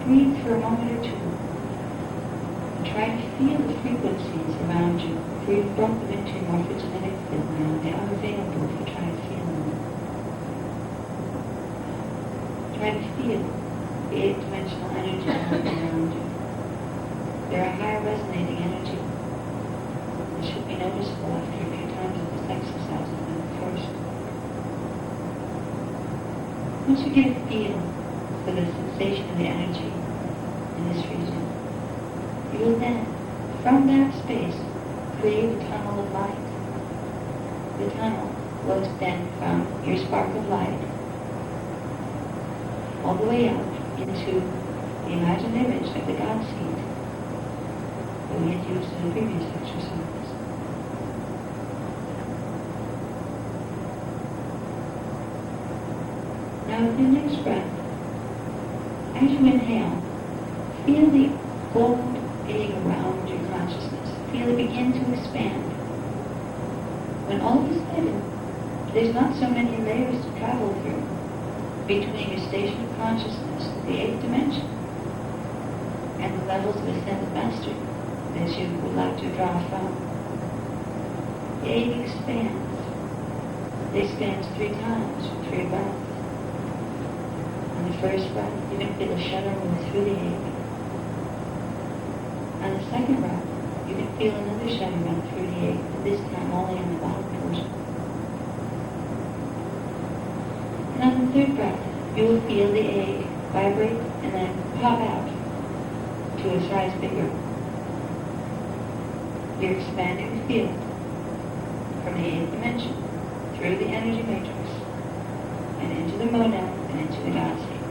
Breathe for a moment or two, and try to feel the frequencies around you. For you've brought them into your morphogenetic field now, they are available if you try to feel them. Try to feel the eight-dimensional energy around you. They're a higher resonating energy. It should be noticeable after a few times of this exercise than at first. Once you get a feel for the sensation of the energy in this region, you will then, from that space, create a tunnel of light. The tunnel will extend from your spark of light all the way up into the imagined image of the God seed that we had used in the previous exercise. Now with your next breath, as you inhale, feel the gold egg around your consciousness. Feel it begin to expand. When all of a sudden, there's not so many layers to travel through between your station of consciousness, the eighth dimension, and the levels of ascended mastery that you would like to draw from. The egg expands. It expands 3 times with 3 breaths. On the first breath, you can feel a shudder move through the egg. On the second breath, you can feel another shudder run through the egg, but this time only on the bottom portion. And on the third breath, you will feel the egg vibrate and then pop out to a size bigger. You're expanding the field from the 8th dimension through the energy matrix and into the monad and into the God state.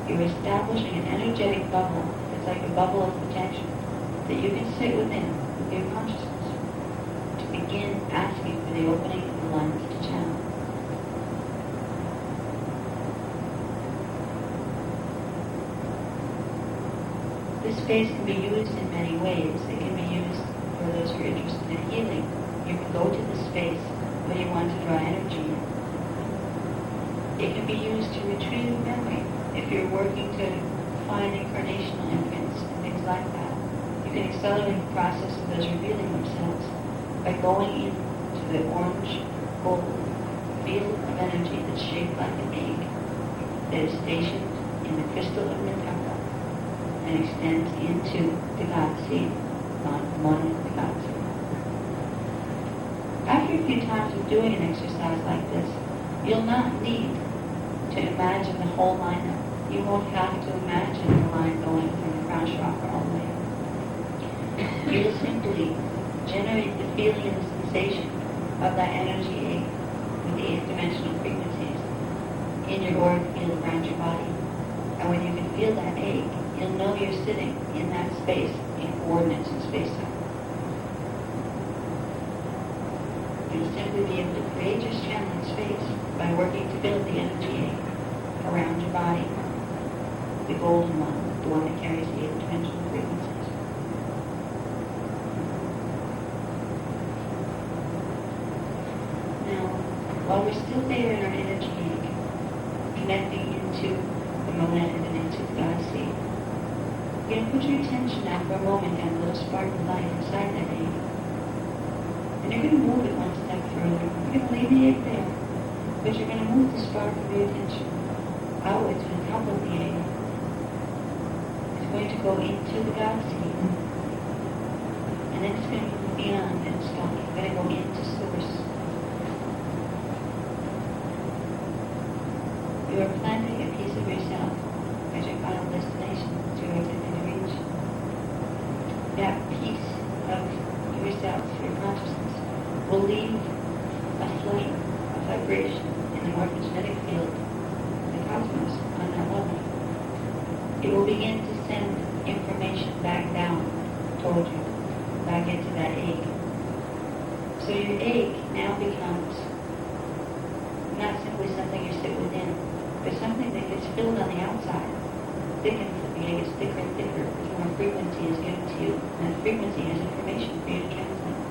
You're establishing an energetic bubble that's like a bubble of protection that you can sit within with your consciousness to begin asking for the opening of the lens to channel. This space can be used in many ways. It can be used for those who are interested in healing. You can go to the space when you want to draw energy in. It can be used to retrieve memory. If you're working to find incarnational imprints and things like that, you can accelerate the process of those revealing themselves by going into the orange gold field of energy that's shaped like an egg that is stationed in the crystal of Mintaka and extends into the God seed, not one of the God seed. After a few times of doing an exercise like this, you'll not need to imagine the whole line up. You won't have to imagine the line going from the crown chakra all the way up. You will simply generate the feeling and the sensation of that energy egg with the eighth dimensional frequencies in your auric field around your body. And when you can feel that egg, you'll know you're sitting in that space in coordinates in space-time. You'll simply be able to create your channeling space by working to build the energy egg around your body, the golden one, the one that carries the eight dimensional frequencies. Now, while we're still there in our energy egg, connecting into the monad and into the God seed, you're going to put your attention now for a moment on a little spark of light inside that egg. And you're going to move it one step further. You're going to leave the egg there, but you're going to move the spark of your attention outward to the top of the egg. It's going to go into the God seed, and then it's going to move beyond and stop. You're going to go into source. You are planting a piece of yourself as your final destination that you're intending to reach. That piece of yourself, your consciousness, will leave a flame, a vibration in the morphogenetic field of the cosmos on that level. It will begin to send information back down toward you, back into that egg. So your egg now becomes not simply something you sit within, but something that gets filled on the outside. Thickens, the egg gets thicker and thicker as more frequency is given to you, and the frequency has information for you to translate.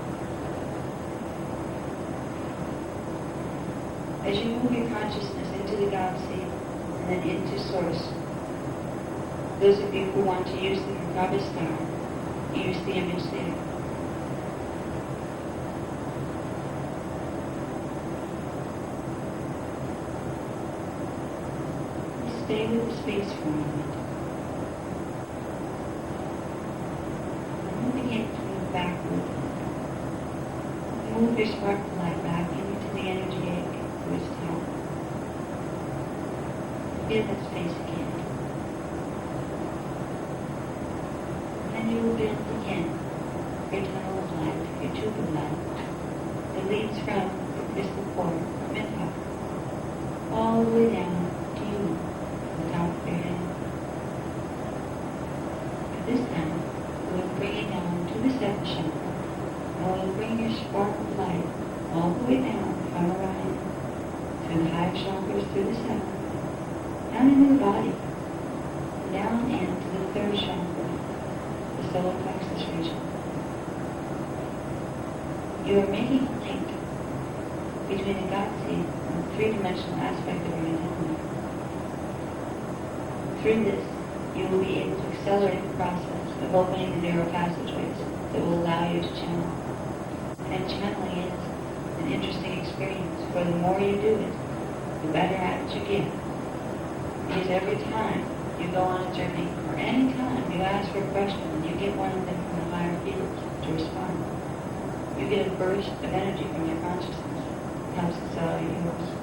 As you move your consciousness into the God seed and then into source, those of you who want to use the Merkaba star, use the image there. Stay with the space for a moment. And then begin to move backward. Move your spark of light back into the energy egg to its top. Feel that space again. And you will build again your tunnel of light, your tube of light, that leads from the crystal core of Midheart all the way down to you. Top of your head. At this time, we'll bring it down to the seventh chakra, and we'll bring your spark of light all the way down from Orion, through the higher chakras, through the seventh, down into the body, down into the third chakra, the solar plexus region. You are making a link between the God seed and the three-dimensional aspect of your identity. Through this, you will be able to accelerate the process of opening the neural passageways that will allow you to channel. And channeling is an interesting experience, for the more you do it, the better at it you get. Because every time you go on a journey, or any time you ask for a question and you get one of them from the higher fields to respond, you get a burst of energy from your consciousness. It helps accelerate yours.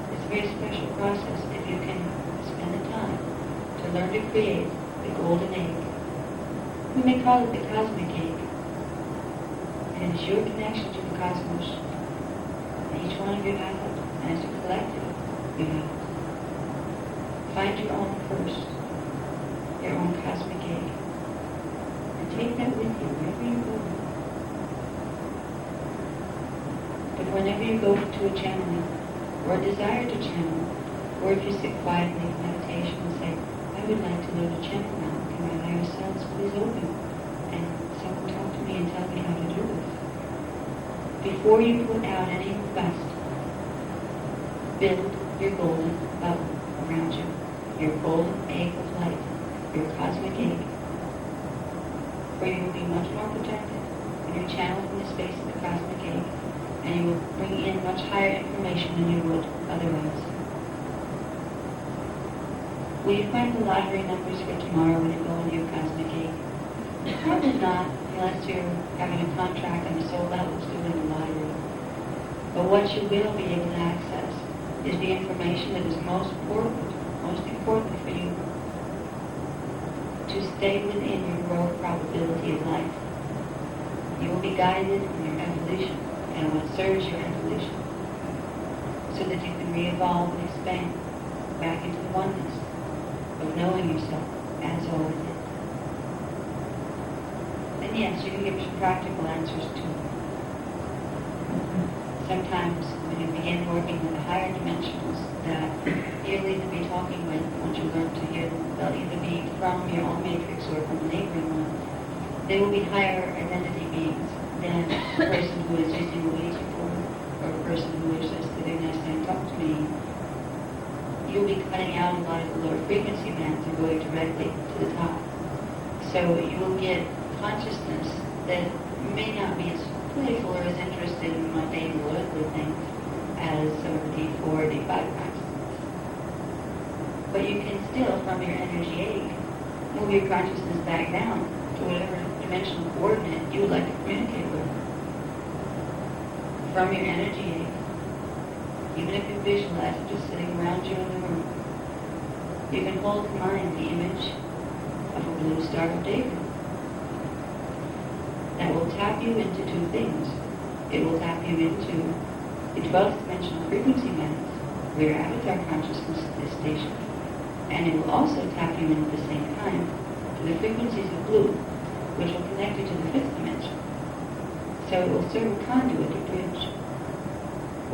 It's a very special process if you can spend the time to learn to create the golden egg. We may call it the cosmic egg. And it's your connection to the cosmos. And each one of you have it. And as a collective, you have it. Find your own first, your own cosmic egg. And take that with you wherever you go. But whenever you go to a channeling, or a desire to channel, or if you sit quietly in meditation and say, I would like to learn to channel now, can my higher selves please open and someone talk to me and tell me how to do this? Before you put out any request, build your golden bubble around you, your golden egg of light, your cosmic egg, where you will be much more protected and you're channeled from the space of the cosmic egg, and you will bring in much higher information than you would otherwise. Will you find the lottery numbers for tomorrow when you go into your cosmic egg? Probably not. unless you're having a contract on the soul level to win the lottery. But what you will be able to access is the information that is most important for you to stay within your growth probability of life. You will be guided in your evolution and what serves your evolution, so that you can re-evolve and expand back into the oneness of knowing yourself as all within. And yes, you can give some practical answers too. Sometimes when you begin working with the higher dimensionals that you'll either be talking with, once you learn to hear them, they'll either be from your own matrix or from a neighboring one. They will be higher identity beings than a person who is using a Ouija board or a person who is just sitting there saying, talk to me. You'll be cutting out a lot of the lower frequency bands and going directly to the top. So you will get consciousness that may not be as playful or as interested in mundane worldly things as some of the D4 or D5 consciousness. But you can still, from your energy 8, move your consciousness back down to whatever dimensional coordinate you would like to communicate with. From your energy 8, even if you visualize it just sitting around you in the room, you can hold in mind the image of a blue star of David. That will tap you into two things. It will tap you into the 12th dimensional frequency bands, where your avatar consciousness is stationed. And it will also tap you in at the same time to the frequencies of blue, which will connect you to the 5th dimension. So it will serve a conduit, a bridge,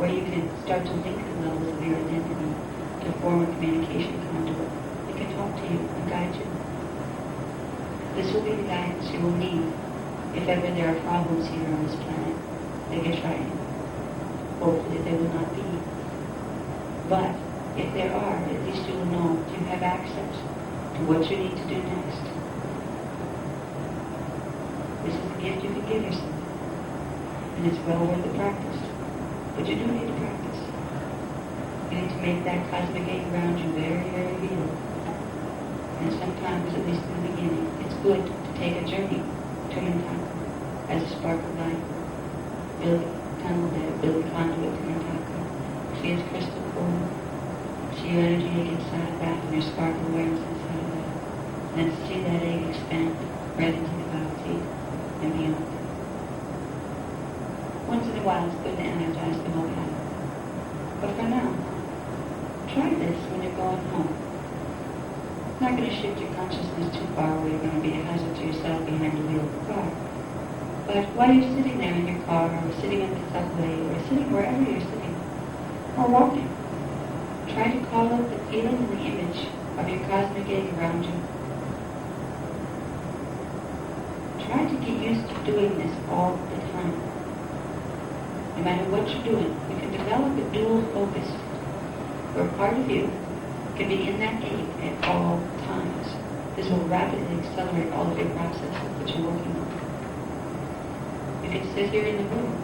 where you can start to link the levels of your identity to form a communication conduit that can talk to you and guide you. This will be the guidance you will need if ever there are problems here on this planet that get trying. Hopefully there will not be. But if there are, at least you will know you have access to what you need to do next. This is the gift you can give yourself. And it's well worth the practice. But you do need to practice. You need to make that cosmic gate around you very, very real. And sometimes, at least in the beginning, it's good to take a journey to Mintaka as a spark of light. Build a tunnel there, build a conduit to Mintaka. See its crystal core. See your energy egg inside of that and your spark of awareness inside of that. And see that egg expand right into the galaxy and beyond. Once in a while, it's good to energize the whole planet. But for now, try this when you're going home. It's not going to shift your consciousness too far where you're going to be a hazard to yourself behind the wheel of the car. But while you're sitting there in your car, or sitting in the subway, or sitting wherever you're sitting, or walking, try to call up the feeling and the image of your cosmic egg around you. Try to get used to doing this all the time. No matter what you're doing, you can develop a dual focus where part of you can be in that egg at all times. This will rapidly accelerate all of your processes that you're working on. You can sit here in the room.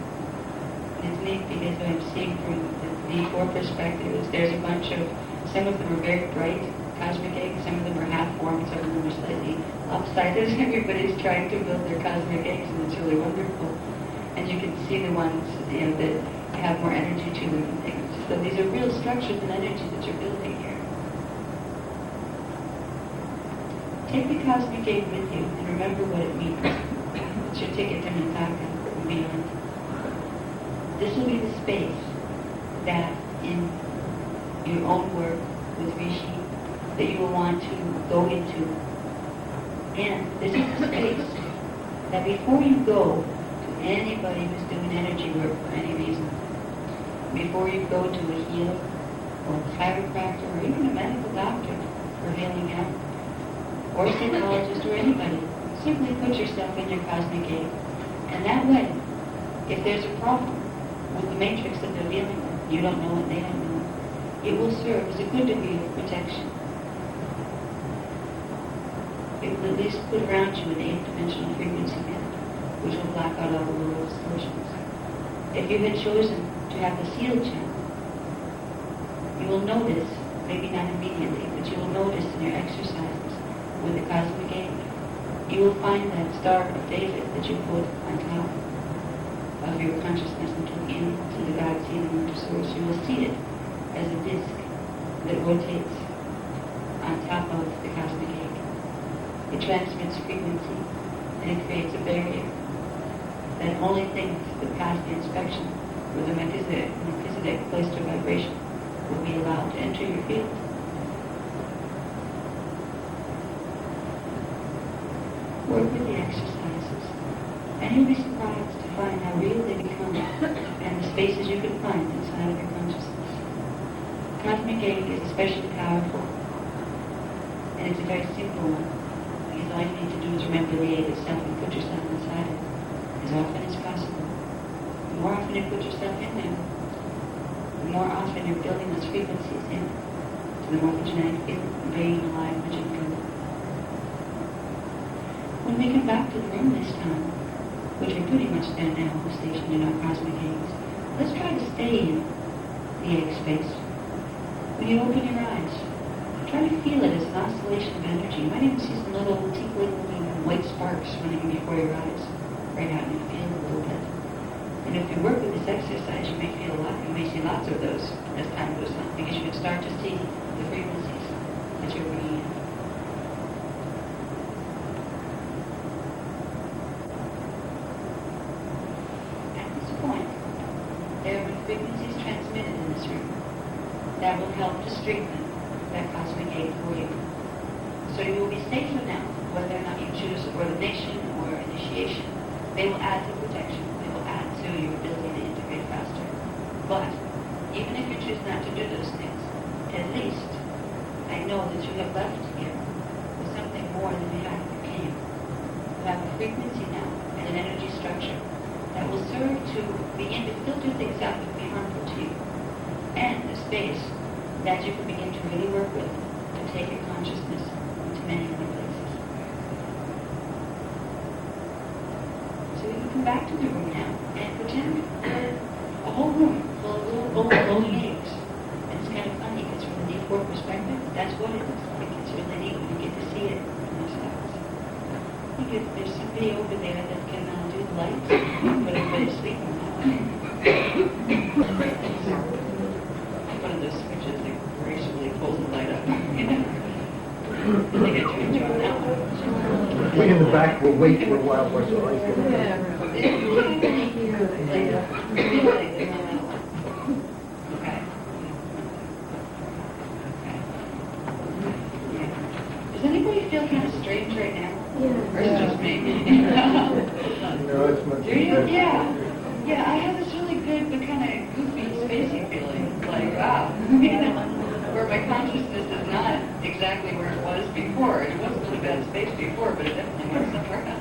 And it's neat because I'm seeing from the D4 perspectives, there's a bunch of, some of them are very bright cosmic eggs, some of them are half-formed, some of them are slightly lopsided. Everybody's trying to build their cosmic eggs, and it's really wonderful. And you can see the ones, that have more energy to them and things. So these are real structures and energy that you're building here. Take the cosmic egg with you and remember what it means. It's your ticket to Mintaka and beyond. This will be the space that in your own work with Rishi that you will want to go into. And this is the space that before you go to anybody who's doing energy work for any reason, before you go to a healer or a chiropractor or even a medical doctor for healing out, or a psychologist or anybody, simply put yourself in your cosmic egg. And that way, if there's a problem with the matrix that they're dealing with, you don't know what they don't know, it will serve as a good degree of protection. It will at least put around you an 8th-dimensional frequency band, which will block out all the lower distortions. If you had chosen to have the sealed channel, you will notice, maybe not immediately, but you will notice in your exercises with the cosmic egg, you will find that Star of David that you put on top of your consciousness looking into the God seed and into source. You will see it as a disc that rotates on top of the cosmic egg. It transmits frequency and it creates a barrier that only things that pass the inspection with the Melchizedek placed their vibration will be allowed to enter your field. Work with the exercises, and you'll be surprised to find how real they become and the spaces you can find inside of your consciousness. Cosmic egg is especially powerful, and it's a very simple one, because all you need to do is remember the egg itself and put yourself inside it as often as possible. The more often you put yourself in there, the more often you're building those frequencies in, to the more genetic field and being alive that you can. When we come back to the room this time, which we pretty much stand now, stationed in our cosmic eggs, let's try to stay in the egg space. When you open your eyes, try to feel it as an oscillation of energy. You might even see some little tinkling white sparks running before your eyes, right out in your field a little bit. And if you work with this exercise, you may feel a lot. You may see lots of those as time goes on, because you can start to see the frequencies that you're bringing in. At this point, there will be frequencies transmitted in this room that will help to strengthen that cosmic egg for you. So you will be safer now, whether or not you choose ordination or initiation. They will add to protection. They will add to your ability to integrate faster. But even if you choose not to do those things, at least I know that you have left here with something more than you had when you came. You have a frequency now and an energy structure that will serve to begin to filter things out that would be harmful to you, and a space that you can begin to really work with to take your consciousness into many other places. So we can come back to the room now and pretend we're a whole room full of little overflowing eggs. And it's kind of funny because from the D4 perspective, that's what it looks like. It's really neat when you get to see it in those styles. I think if there's somebody over there that can do the lights, put everybody to sleep on that one. One of those switches that gracefully pulls the light up. I think I turned you on that one. We in the back will wait for a while for the light to come Okay. Does anybody feel kind of strange right now? Or is it just me? No, it's much Do you? better. Yeah. Yeah, I have this really good but kind of goofy, spacey feeling. Like, wow. Where my consciousness is not exactly where it was before. It wasn't in a bad space before, but it definitely went somewhere else.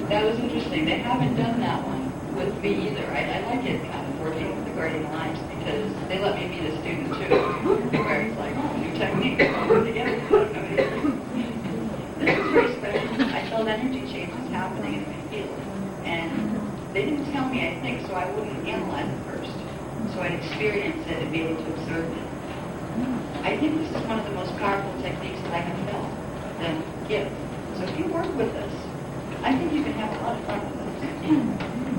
That was interesting. They haven't done that one with me either. I like it kind of working with the Guardian Alliance because they let me be the student too. Where it's like, oh, new technique, put together. This is very special. I felt energy changes happening in my field. And they didn't tell me, I think, so I wouldn't analyze it first. So I'd experience it and be able to observe it. I think this is one of the most powerful techniques that I have felt, the gift. So if you work with this, I think you can have a lot of fun with this.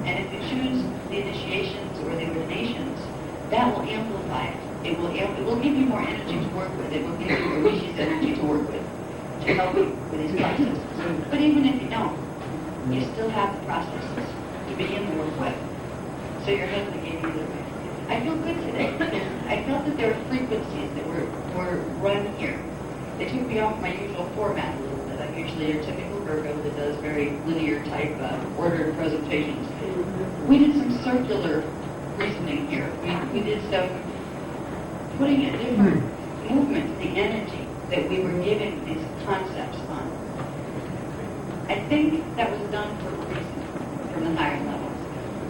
And if you choose the initiations or the ordinations, that will amplify it. It will give you more energy to work with. It will give you Rishi's energy to work with, to help you with these processes. But even if you don't, you still have the processes to begin to work with. So your husband gave you the way. I feel good today because I felt that there were frequencies that were run here. They took me off my usual format a little bit. I'm usually your typical Virgo that does very linear type ordered presentations. We did some circular reasoning here. We did some putting a different movement to the energy that we were giving these concepts on. I think that was done for a reason from the higher levels.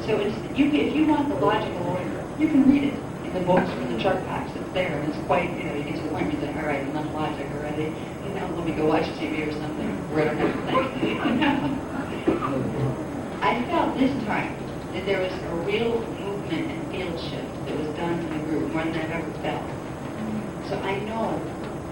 So if you want the logical order, you can read it in the books from the chart packs. It's there, and it's quite, you get to a point where you think, all right, enough logic already. Let me go watch TV or something, where I don't have to think. I felt this time that there was a real movement and field shift that was done in the group, more than I've ever felt. So I know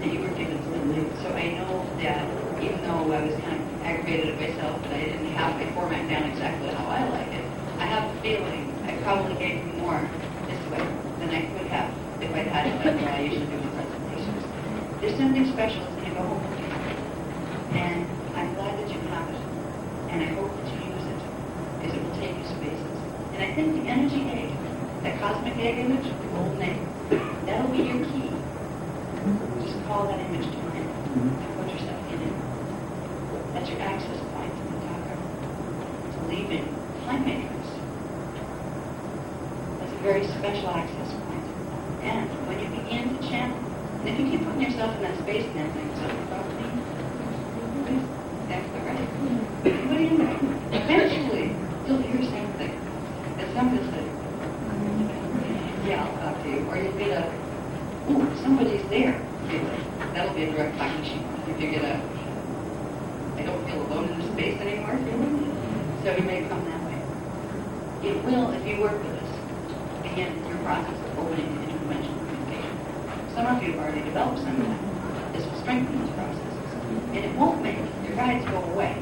that you were given to. So I know that even though I was kind of aggravated at myself that I didn't have my format down exactly how I like it, I have a feeling I probably gave you more this way than I could have if I'd had it that way I usually do my presentations. There's something special that's going to go home with you. And I'm glad that you have it. And I hope that you use it, because it will take you spaces. And I think the energy egg, that cosmic egg image, the golden egg, that'll be your key. Just call that image to mind and put yourself in it. That's your access point to the chakra, to leaving time matrix. That's a very special access point. And when you begin to channel, and if you keep putting yourself in that space and then things over properly, that's the right. Put it in there. Eventually, you'll hear something. And somebody said, yeah, I'll talk to you. Or you'll get a, ooh, somebody's there. That'll be a direct cognition. If you get a, I don't feel alone in this space anymore feeling. So you may come that way. It will, if you work with us, again, your process of opening the interdimensional communication. Some of you have already developed some of that. This will strengthen those processes. And it won't make your guides go away,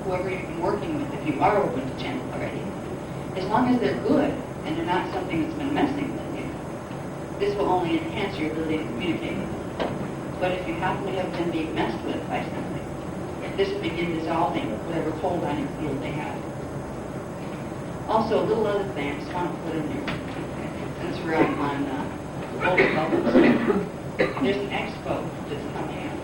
whoever you've been working with, if you are open to channel already. As long as they're good and they're not something that's been messing with you, this will only enhance your ability to communicate with them. But if you happen to have been being messed with by something, this will begin dissolving whatever hold on your field they have. Also, a little other thing I just want to put in there. Since we're on golden bubbles, there's an expo that's coming up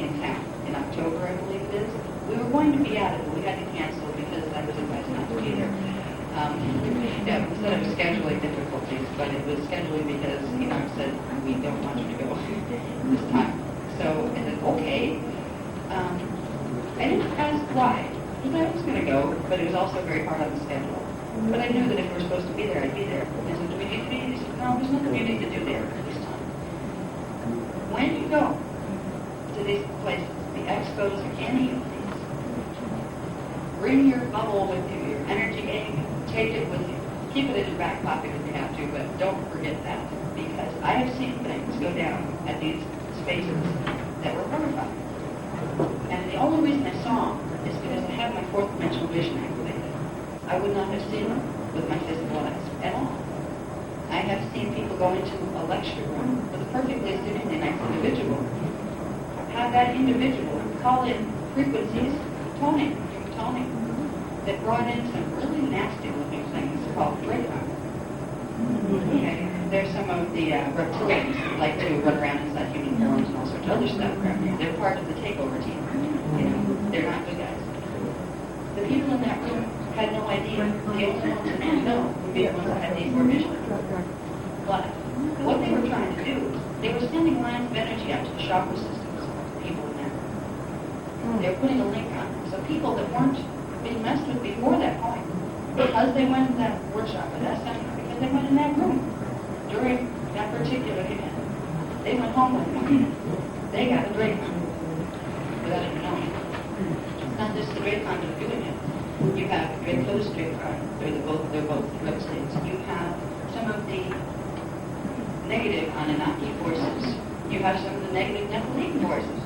in town in October, I believe it is. We were going to be at it, but we had to cancel because I was advised not to be there. Yeah, instead of scheduling difficulties, but it was scheduling because, I said, we don't want you to go this time. So I said, okay. I didn't ask why, because I was going to go, but it was also very hard on the schedule. But I knew that if we were supposed to be there, I'd be there. I said, do we need to be? He said, no, there's nothing you need to do there this time. When you go to these places, the expos or any of these, bring your bubble with you, your energy egg, take it with you. Keep it in your back pocket if you have to, but don't forget that, because I have seen things go down at these spaces that were horrifying. And the only reason I saw them is because I have my fourth dimensional vision activated. I would not have seen them with my physical eyes at all. I have seen people go into a lecture room with a perfectly stimulating nice individual. Have that individual call in frequencies, toning, that brought in some really nasty looking things called Dracon. Okay. There's some of the reptilians that like to run around inside human forms and all sorts of other stuff around here. They're part of the takeover team. They're not good guys. The people in that room had no idea. The only ones that didn't know would be the ones that had these more vision. But what they were trying to do, they were sending lines of energy out to the chakra systems of people in that room. They were putting a link on them. So people that weren't being messed with before that point, because they went to that workshop or that seminar, because they went in that room during that particular event, they went home with them. They got a Dracon without even knowing. It's not just the Dracon that are doing it. You have Draco's Dracon, they're both drug states. You have some of the negative Anunnaki forces. You have some of the negative Nephilim forces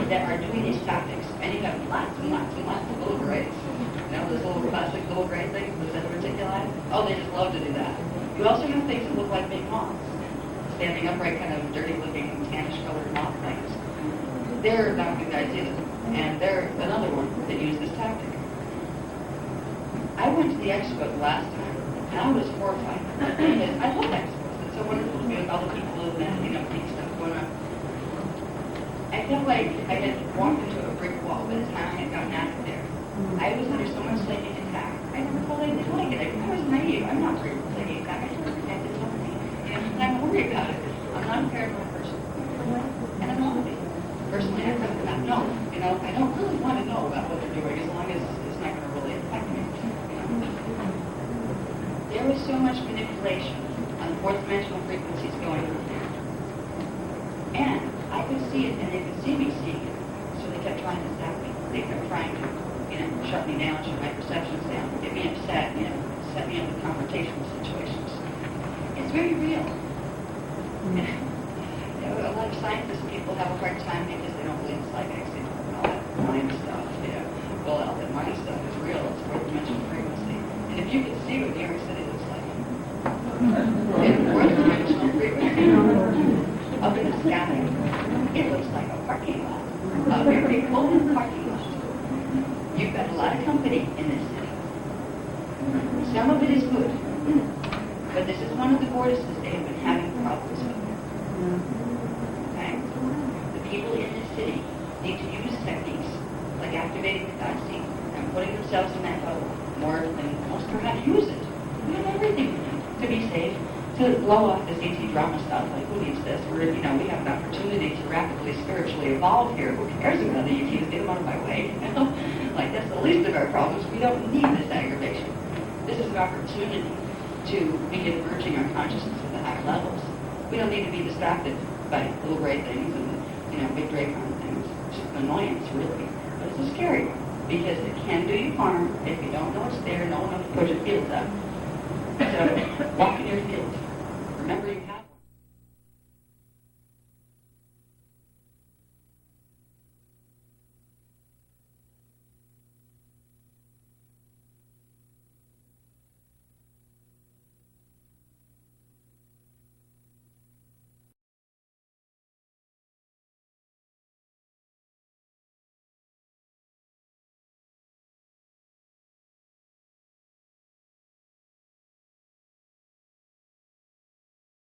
that are doing these tactics. And you have lots and lots and lots of little grays. Those little plastic little gray things, the reticuli. Oh, they just love to do that. You also have things that look like big moths, standing upright, kind of dirty-looking, tannish-colored moth things. They're not good guys either, and they're another one that use this tactic. I went to the expo the last time, and I was horrified. Because I love expos. It's so wonderful to be with all the people and neat stuff going on. I felt like I had walked into a brick wall by the time I had gotten out of there. I was under so much psychic attack. I never thought I did like it. I was naive. I'm not afraid of psychic attack. I never connected to something. And I'm worried about it. I'm not a paranoid person. And I'm not. Personally, I really not know. I don't really want to know about what they're doing as long as it's not going to really affect me. There was so much manipulation on the fourth dimensional frequencies going on there. And I could see it, and they could see me seeing it. So they kept trying to stop me. They kept trying to shut me down, shut my perceptions down, get me upset, set me up in confrontational situations. It's very real. a lot of scientists people have a hard time because they don't believe in psychics. They don't all that mind stuff. Well, all that mind stuff is real. It's fourth-dimensional frequency. And if you could see what New York City looks like, in fourth-dimensional frequency, up in the sky, it looks like a parking lot. A very cool parking lot. You've got a lot of company in this city. Some of it is good. But this is one of the vortices they have been having problems with. Okay? The people in this city need to use techniques like activating the God seed and putting themselves in that bubble more than most know how to use it. We have everything to be safe, to blow off this ET drama stuff. Like, who needs this? We have an opportunity to rapidly spiritually evolve here. Who cares about the ETs? Get them out of my way. Like, that's the least of our problems. We don't need this aggravation. This is an opportunity to begin merging our consciousness with the higher levels. We don't need to be distracted by little gray things and, big Dracon things. It's just an annoyance, really. But it's a scary one, because it can do you harm if you don't know it's there, know enough to put your fields up. So, walk in your fields.